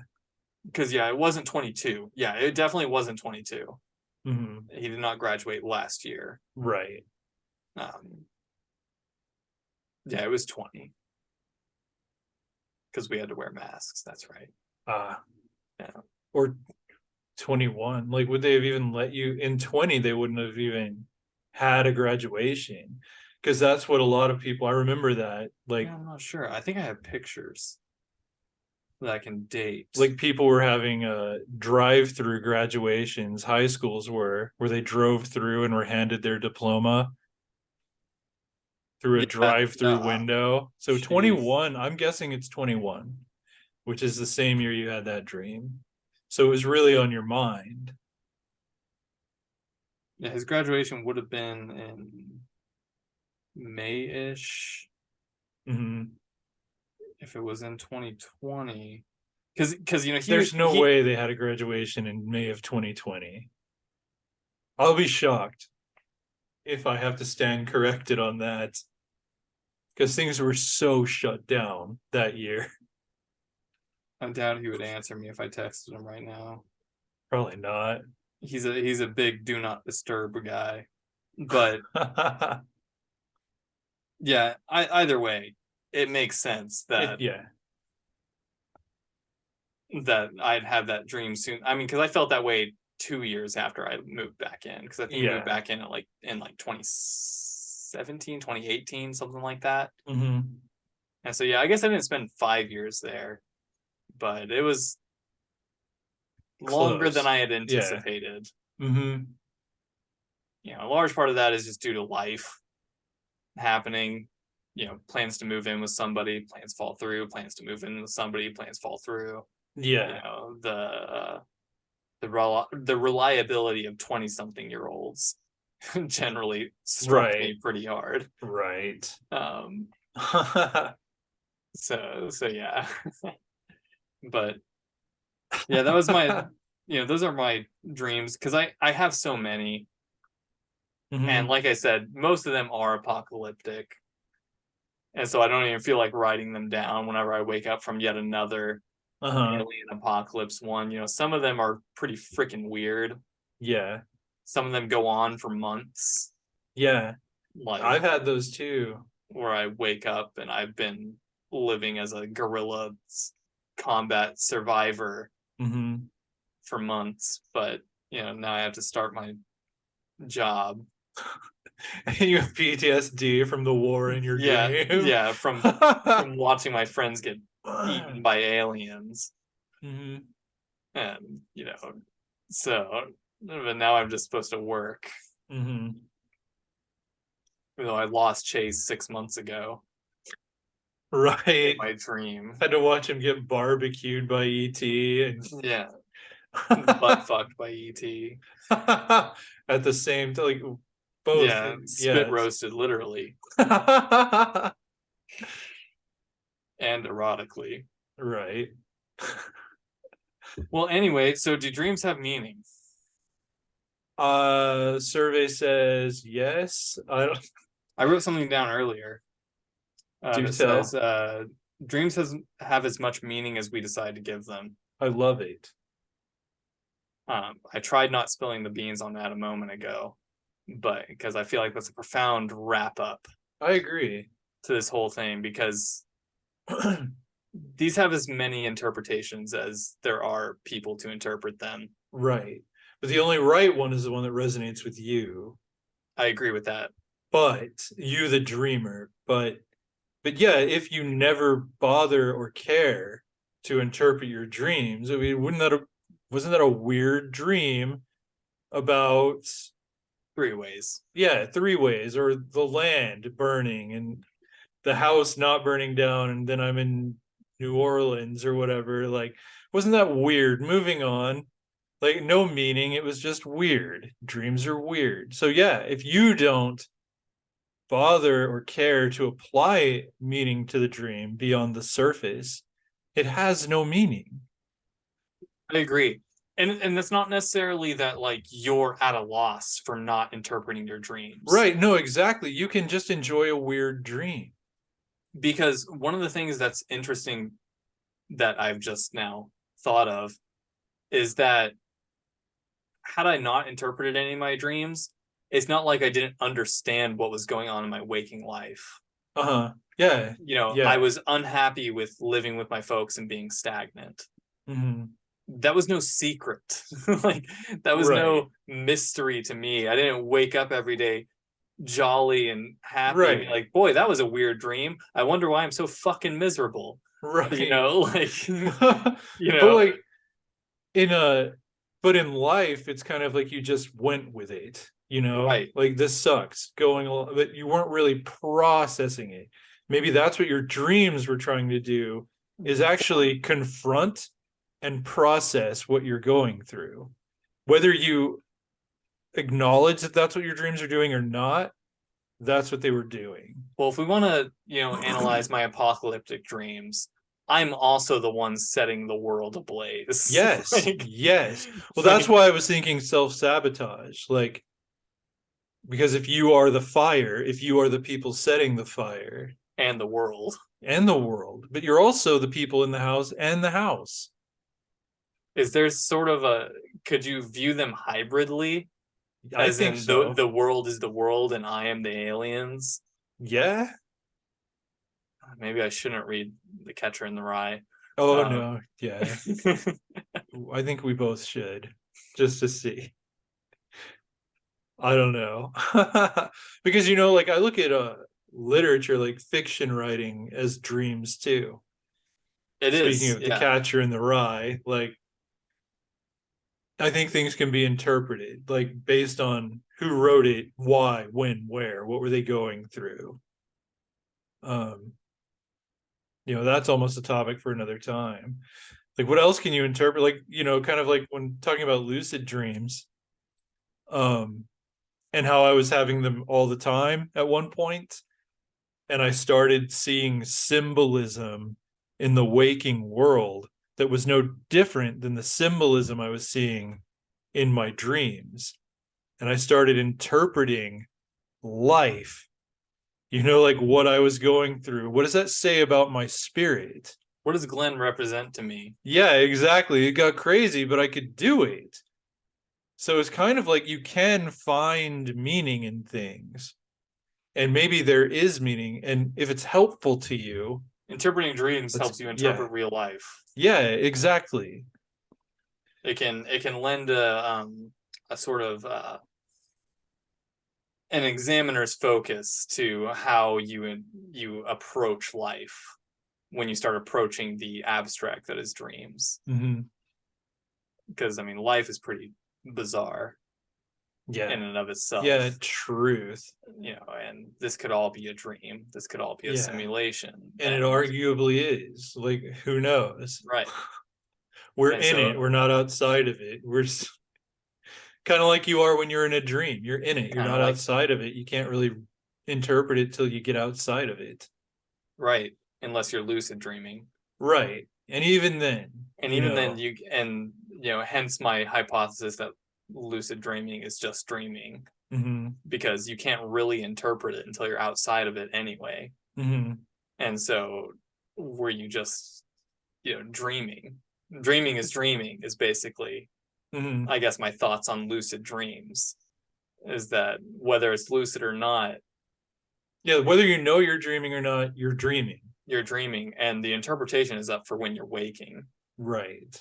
Speaker 1: Because yeah, it wasn't 22. Yeah, it definitely wasn't 22.
Speaker 2: Hmm.
Speaker 1: He did not graduate last year.
Speaker 2: Right.
Speaker 1: Um, yeah, it was 20 because we had to wear masks. That's right. Yeah.
Speaker 2: Or 21. Like, would they have even let you in 20? They wouldn't have even had a graduation. Because that's what a lot of people, I remember that.
Speaker 1: Yeah, I'm not sure. I think I have pictures that I can date.
Speaker 2: Like people were having drive-through graduations, high schools were, where they drove through and were handed their diploma through a
Speaker 1: Yeah,
Speaker 2: drive-through window. So
Speaker 1: geez.
Speaker 2: 21, I'm guessing it's 21, which is the same year you had that dream. So it was really on your mind.
Speaker 1: Yeah, his graduation would have been in May-ish
Speaker 2: Hmm.
Speaker 1: if it was in 2020. Because
Speaker 2: There's no
Speaker 1: he
Speaker 2: way they had a graduation in May of 2020. I'll be shocked if I have to stand corrected on that because things were so shut down that year.
Speaker 1: I doubt he would answer me if I texted him right now.
Speaker 2: Probably not.
Speaker 1: He's a big do not disturb guy. But yeah, either way, it makes sense that
Speaker 2: Yeah.
Speaker 1: I'd have that dream soon. I mean, because I felt that way 2 years after I moved back in. Because I think I moved
Speaker 2: Yeah.
Speaker 1: back in in 2017, 2018, something like that.
Speaker 2: Hmm.
Speaker 1: And so yeah, I guess I didn't spend 5 years there, but it was longer than
Speaker 2: Close.
Speaker 1: I had
Speaker 2: Yeah.
Speaker 1: anticipated.
Speaker 2: Hmm.
Speaker 1: A large part of that is just due to life happening. Plans to move in with somebody, plans fall through, plans to move in with somebody, plans fall through.
Speaker 2: Yeah.
Speaker 1: The reliability of 20 something year olds generally struck
Speaker 2: Right.
Speaker 1: me pretty hard.
Speaker 2: Right.
Speaker 1: Um, so yeah. But yeah, that was my those are my dreams because I have so many. And
Speaker 2: Hmm.
Speaker 1: like I said, most of them are apocalyptic. And so I don't even feel like writing them down whenever I wake up from yet another
Speaker 2: Uh-huh.
Speaker 1: alien apocalypse one. Some of them are pretty freaking weird.
Speaker 2: Yeah.
Speaker 1: Some of them go on for months,
Speaker 2: Yeah.
Speaker 1: like
Speaker 2: I've had those too.
Speaker 1: where I wake up and I've been living as a guerrilla combat survivor
Speaker 2: Hmm.
Speaker 1: for months, but now I have to start my job.
Speaker 2: You have PTSD from the war in your
Speaker 1: Yeah,
Speaker 2: dream.
Speaker 1: yeah, from watching my friends get eaten by aliens.
Speaker 2: Hmm.
Speaker 1: And so but now I'm just supposed to work,
Speaker 2: Hmm.
Speaker 1: even though I lost Chase 6 months ago in
Speaker 2: Right.
Speaker 1: my dream.
Speaker 2: Had to watch him get barbecued by ET and
Speaker 1: Yeah, butt fucked by ET.
Speaker 2: at the same time, like both.
Speaker 1: Yeah, spit
Speaker 2: Yes.
Speaker 1: roasted literally and erotically.
Speaker 2: Right.
Speaker 1: Well, anyway, so do dreams have meaning?
Speaker 2: Survey says yes.
Speaker 1: I wrote something down earlier
Speaker 2: Do
Speaker 1: that says
Speaker 2: tell.
Speaker 1: dreams have as much meaning as we decide to give them.
Speaker 2: I love it.
Speaker 1: I tried not spilling the beans on that a moment ago, but because I feel like that's a profound wrap up
Speaker 2: I agree.
Speaker 1: to this whole thing, because these have as many interpretations as there are people to interpret them.
Speaker 2: Right. But the only right one is the one that resonates with you.
Speaker 1: I agree with that.
Speaker 2: But you the dreamer. But yeah, if you never bother or care to interpret your dreams, I mean, wasn't that a weird dream about
Speaker 1: 3 ways.
Speaker 2: yeah, 3 ways or the land burning and the house not burning down and then I'm in New Orleans or whatever. Like, wasn't that weird? Moving on. Like, no meaning. It was just weird. Dreams are weird. So yeah, if you don't bother or care to apply meaning to the dream beyond the surface, it has no meaning.
Speaker 1: I agree. And it's not necessarily that like you're at a loss for not interpreting your dreams.
Speaker 2: Right. No, exactly. You can just enjoy a weird dream.
Speaker 1: because one of the things that's interesting that I've just now thought of is that had I not interpreted any of my dreams, it's not like I didn't understand what was going on in my waking life.
Speaker 2: Uh-huh. Yeah.
Speaker 1: I
Speaker 2: Yeah.
Speaker 1: was unhappy with living with my folks and being stagnant.
Speaker 2: Hmm.
Speaker 1: That was no secret. Like, that was
Speaker 2: Right.
Speaker 1: no mystery to me. I didn't wake up every day jolly and happy and be
Speaker 2: Right.
Speaker 1: like, boy, that was a weird dream. I wonder why I'm so fucking miserable.
Speaker 2: Right.
Speaker 1: Like,
Speaker 2: But like in a but in life, it's kind of like you just went with it,
Speaker 1: right.
Speaker 2: like this sucks going along, but you weren't really processing it. Maybe that's what your dreams were trying to do, is actually confront and process what you're going through. Whether you acknowledge that that's what your dreams are doing or not, that's what they were doing.
Speaker 1: Well, if we want to, analyze my apocalyptic dreams, I'm also the one setting the world ablaze.
Speaker 2: Yes,
Speaker 1: like,
Speaker 2: yes. Well, that's
Speaker 1: like,
Speaker 2: why I was thinking self-sabotage. Like, because if you are the fire, if you are the people setting the fire
Speaker 1: and the world.
Speaker 2: and the world, but you're also the people in the house and the house.
Speaker 1: Is there sort of could you view them hybridly?
Speaker 2: I
Speaker 1: As
Speaker 2: think
Speaker 1: in the
Speaker 2: so.
Speaker 1: world is the world and I am the aliens?
Speaker 2: Yeah.
Speaker 1: Maybe I shouldn't read The Catcher in the Rye.
Speaker 2: Oh
Speaker 1: Uh,
Speaker 2: no. Yeah. I think we both should, just to see. I don't know. Because like I look at literature, like fiction writing, as dreams too.
Speaker 1: it
Speaker 2: Speaking
Speaker 1: is,
Speaker 2: of The
Speaker 1: yeah.
Speaker 2: Catcher in the Rye, like I think things can be interpreted, like based on who wrote it, why, when, where, what were they going through. Um, that's almost a topic for another time. Like, what else can you interpret? Like, kind of like when talking about lucid dreams, um, and how I was having them all the time at one point, and I started seeing symbolism in the waking world that was no different than the symbolism I was seeing in my dreams. And I started interpreting life, like what I was going through. What does that say about my spirit?
Speaker 1: What does Glenn represent to me?
Speaker 2: Yeah, exactly. It got crazy, but I could do it. So it's kind of like you can find meaning in things. And maybe there is meaning. And if it's helpful to you,
Speaker 1: Interpreting dreams
Speaker 2: that's,
Speaker 1: helps you
Speaker 2: yeah.
Speaker 1: interpret real life.
Speaker 2: Yeah, exactly.
Speaker 1: It can lend a sort of an examiner's focus to how you approach life when you start approaching the abstract that is dreams.
Speaker 2: Hmm.
Speaker 1: Because I mean, life is pretty bizarre
Speaker 2: Yeah.
Speaker 1: in and of
Speaker 2: Yeah,
Speaker 1: itself.
Speaker 2: truth.
Speaker 1: And this could all be a dream. This could all be a
Speaker 2: Yeah.
Speaker 1: simulation.
Speaker 2: And it
Speaker 1: And
Speaker 2: arguably is. Like, who knows?
Speaker 1: right.
Speaker 2: We're
Speaker 1: And
Speaker 2: in it.
Speaker 1: so
Speaker 2: We're not outside of it. We're kind of like you are when you're in a dream. You're in it. You're
Speaker 1: kind of
Speaker 2: not
Speaker 1: like,
Speaker 2: outside of it. You can't really interpret it till you get outside of it.
Speaker 1: right, unless you're lucid dreaming.
Speaker 2: Right. And even then,
Speaker 1: And even then hence my hypothesis that lucid dreaming is just dreaming,
Speaker 2: mm-hmm,
Speaker 1: because you can't really interpret it until you're outside of it anyway.
Speaker 2: mm-hmm,
Speaker 1: And so were you just, dreaming? Dreaming is basically,
Speaker 2: mm-hmm.
Speaker 1: I guess, my thoughts on lucid dreams is that whether it's lucid or not,
Speaker 2: Yeah, whether you know you're dreaming or not, you're dreaming.
Speaker 1: you're dreaming, and the interpretation is up for when you're waking.
Speaker 2: Right.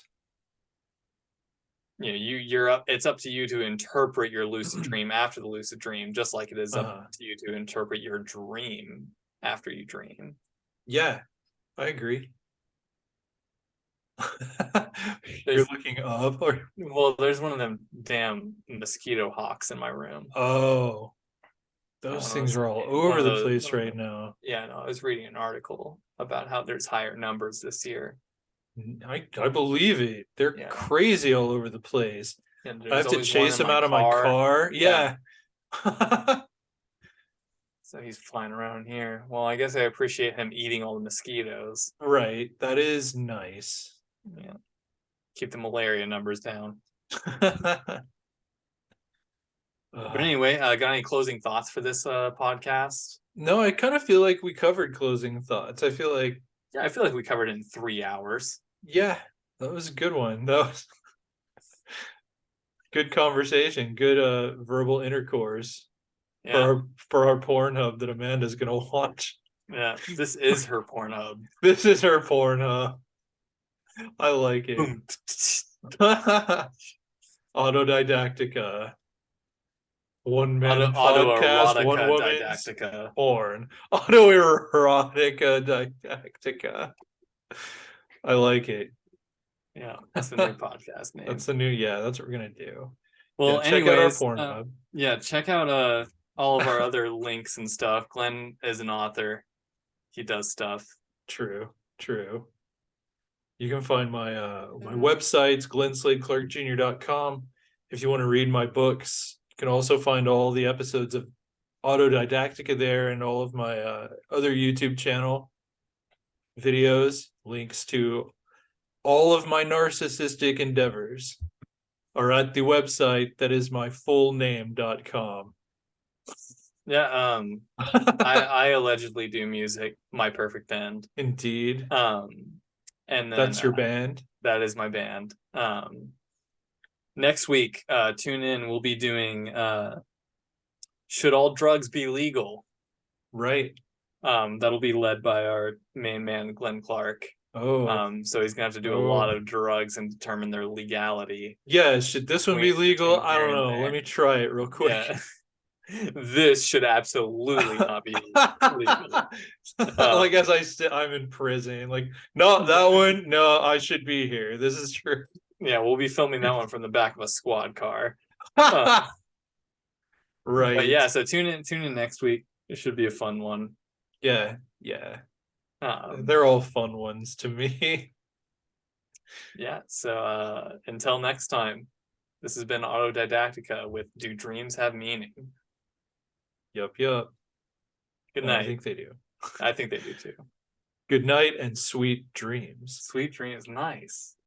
Speaker 1: You're up. It's up to you to interpret your lucid dream after the lucid dream, just like it is up to you to interpret your dream after you dream.
Speaker 2: Yeah, I agree. You're
Speaker 1: There's
Speaker 2: looking up, or
Speaker 1: well, there's one of them damn mosquito hawks in my room.
Speaker 2: oh,
Speaker 1: Yeah,
Speaker 2: those
Speaker 1: one of
Speaker 2: things
Speaker 1: those,
Speaker 2: are all
Speaker 1: one
Speaker 2: over
Speaker 1: of
Speaker 2: the
Speaker 1: those.
Speaker 2: place right now.
Speaker 1: Yeah, no, I was reading an article about how there's higher numbers this year.
Speaker 2: I believe it. They're
Speaker 1: Yeah,
Speaker 2: crazy all over the place.
Speaker 1: and
Speaker 2: I
Speaker 1: there's
Speaker 2: have to
Speaker 1: always one
Speaker 2: chase
Speaker 1: in
Speaker 2: him
Speaker 1: my
Speaker 2: out of my
Speaker 1: car.
Speaker 2: car. Yeah.
Speaker 1: So he's flying around here. Well, I guess I appreciate him eating all the mosquitoes.
Speaker 2: Right. That is nice.
Speaker 1: Yeah, keep the malaria numbers down. But anyway, got any closing thoughts for this podcast?
Speaker 2: No, I kind of feel like we covered closing thoughts. I feel like,
Speaker 1: Yeah, I feel like we covered it in 3 hours.
Speaker 2: yeah, that was a good one. That was good conversation, good verbal intercourse
Speaker 1: Yeah,
Speaker 2: for our Pornhub that Amanda's gonna watch.
Speaker 1: yeah. This is her Pornhub.
Speaker 2: This is her Pornhub. I like it.
Speaker 1: Boom.
Speaker 2: Autodidactica. One man podcast, one
Speaker 1: Autoerotica
Speaker 2: woman's
Speaker 1: didactica.
Speaker 2: porn. Autoerotica didactica. I like it.
Speaker 1: Yeah, that's the new podcast name.
Speaker 2: That's the new, yeah, that's what we're gonna do.
Speaker 1: Well,
Speaker 2: Yeah, check out our
Speaker 1: anyways,
Speaker 2: Pornhub.
Speaker 1: yeah, check out all of our other links and stuff. Glenn is an author. He does stuff.
Speaker 2: True. You can find my my websites, glensladeclarkjr.com. If you want to read my books, you can also find all the episodes of Autodidactica there, and all of my other YouTube channel videos. Links to all of my narcissistic endeavors are at the website that is my full name.com.
Speaker 1: Yeah, I allegedly do music, My Perfect Band.
Speaker 2: Indeed.
Speaker 1: And then
Speaker 2: that's your band.
Speaker 1: That is my band. Next week, tune in. We'll be doing Should All Drugs Be Legal?
Speaker 2: Right.
Speaker 1: That'll be led by our main man, Glenn Clark.
Speaker 2: Oh.
Speaker 1: So he's gonna have to do a lot of drugs and determine their legality.
Speaker 2: Yeah, should this one be legal? I don't know. Let me try it real quick.
Speaker 1: Yeah. This should absolutely not be legal.
Speaker 2: Like, as I'm in prison. Like, no, that one, no, I should be here. This is true.
Speaker 1: Yeah, we'll be filming that one from the back of a squad car.
Speaker 2: Right.
Speaker 1: But yeah, so tune in next week. It should be a fun one.
Speaker 2: Yeah. They're all fun ones to me.
Speaker 1: Yeah, so until next time, this has been Autodidactica with Do Dreams Have Meaning?
Speaker 2: Yup.
Speaker 1: Good night.
Speaker 2: I think they do.
Speaker 1: I think they do too.
Speaker 2: Good night and sweet dreams.
Speaker 1: Sweet dreams. Nice.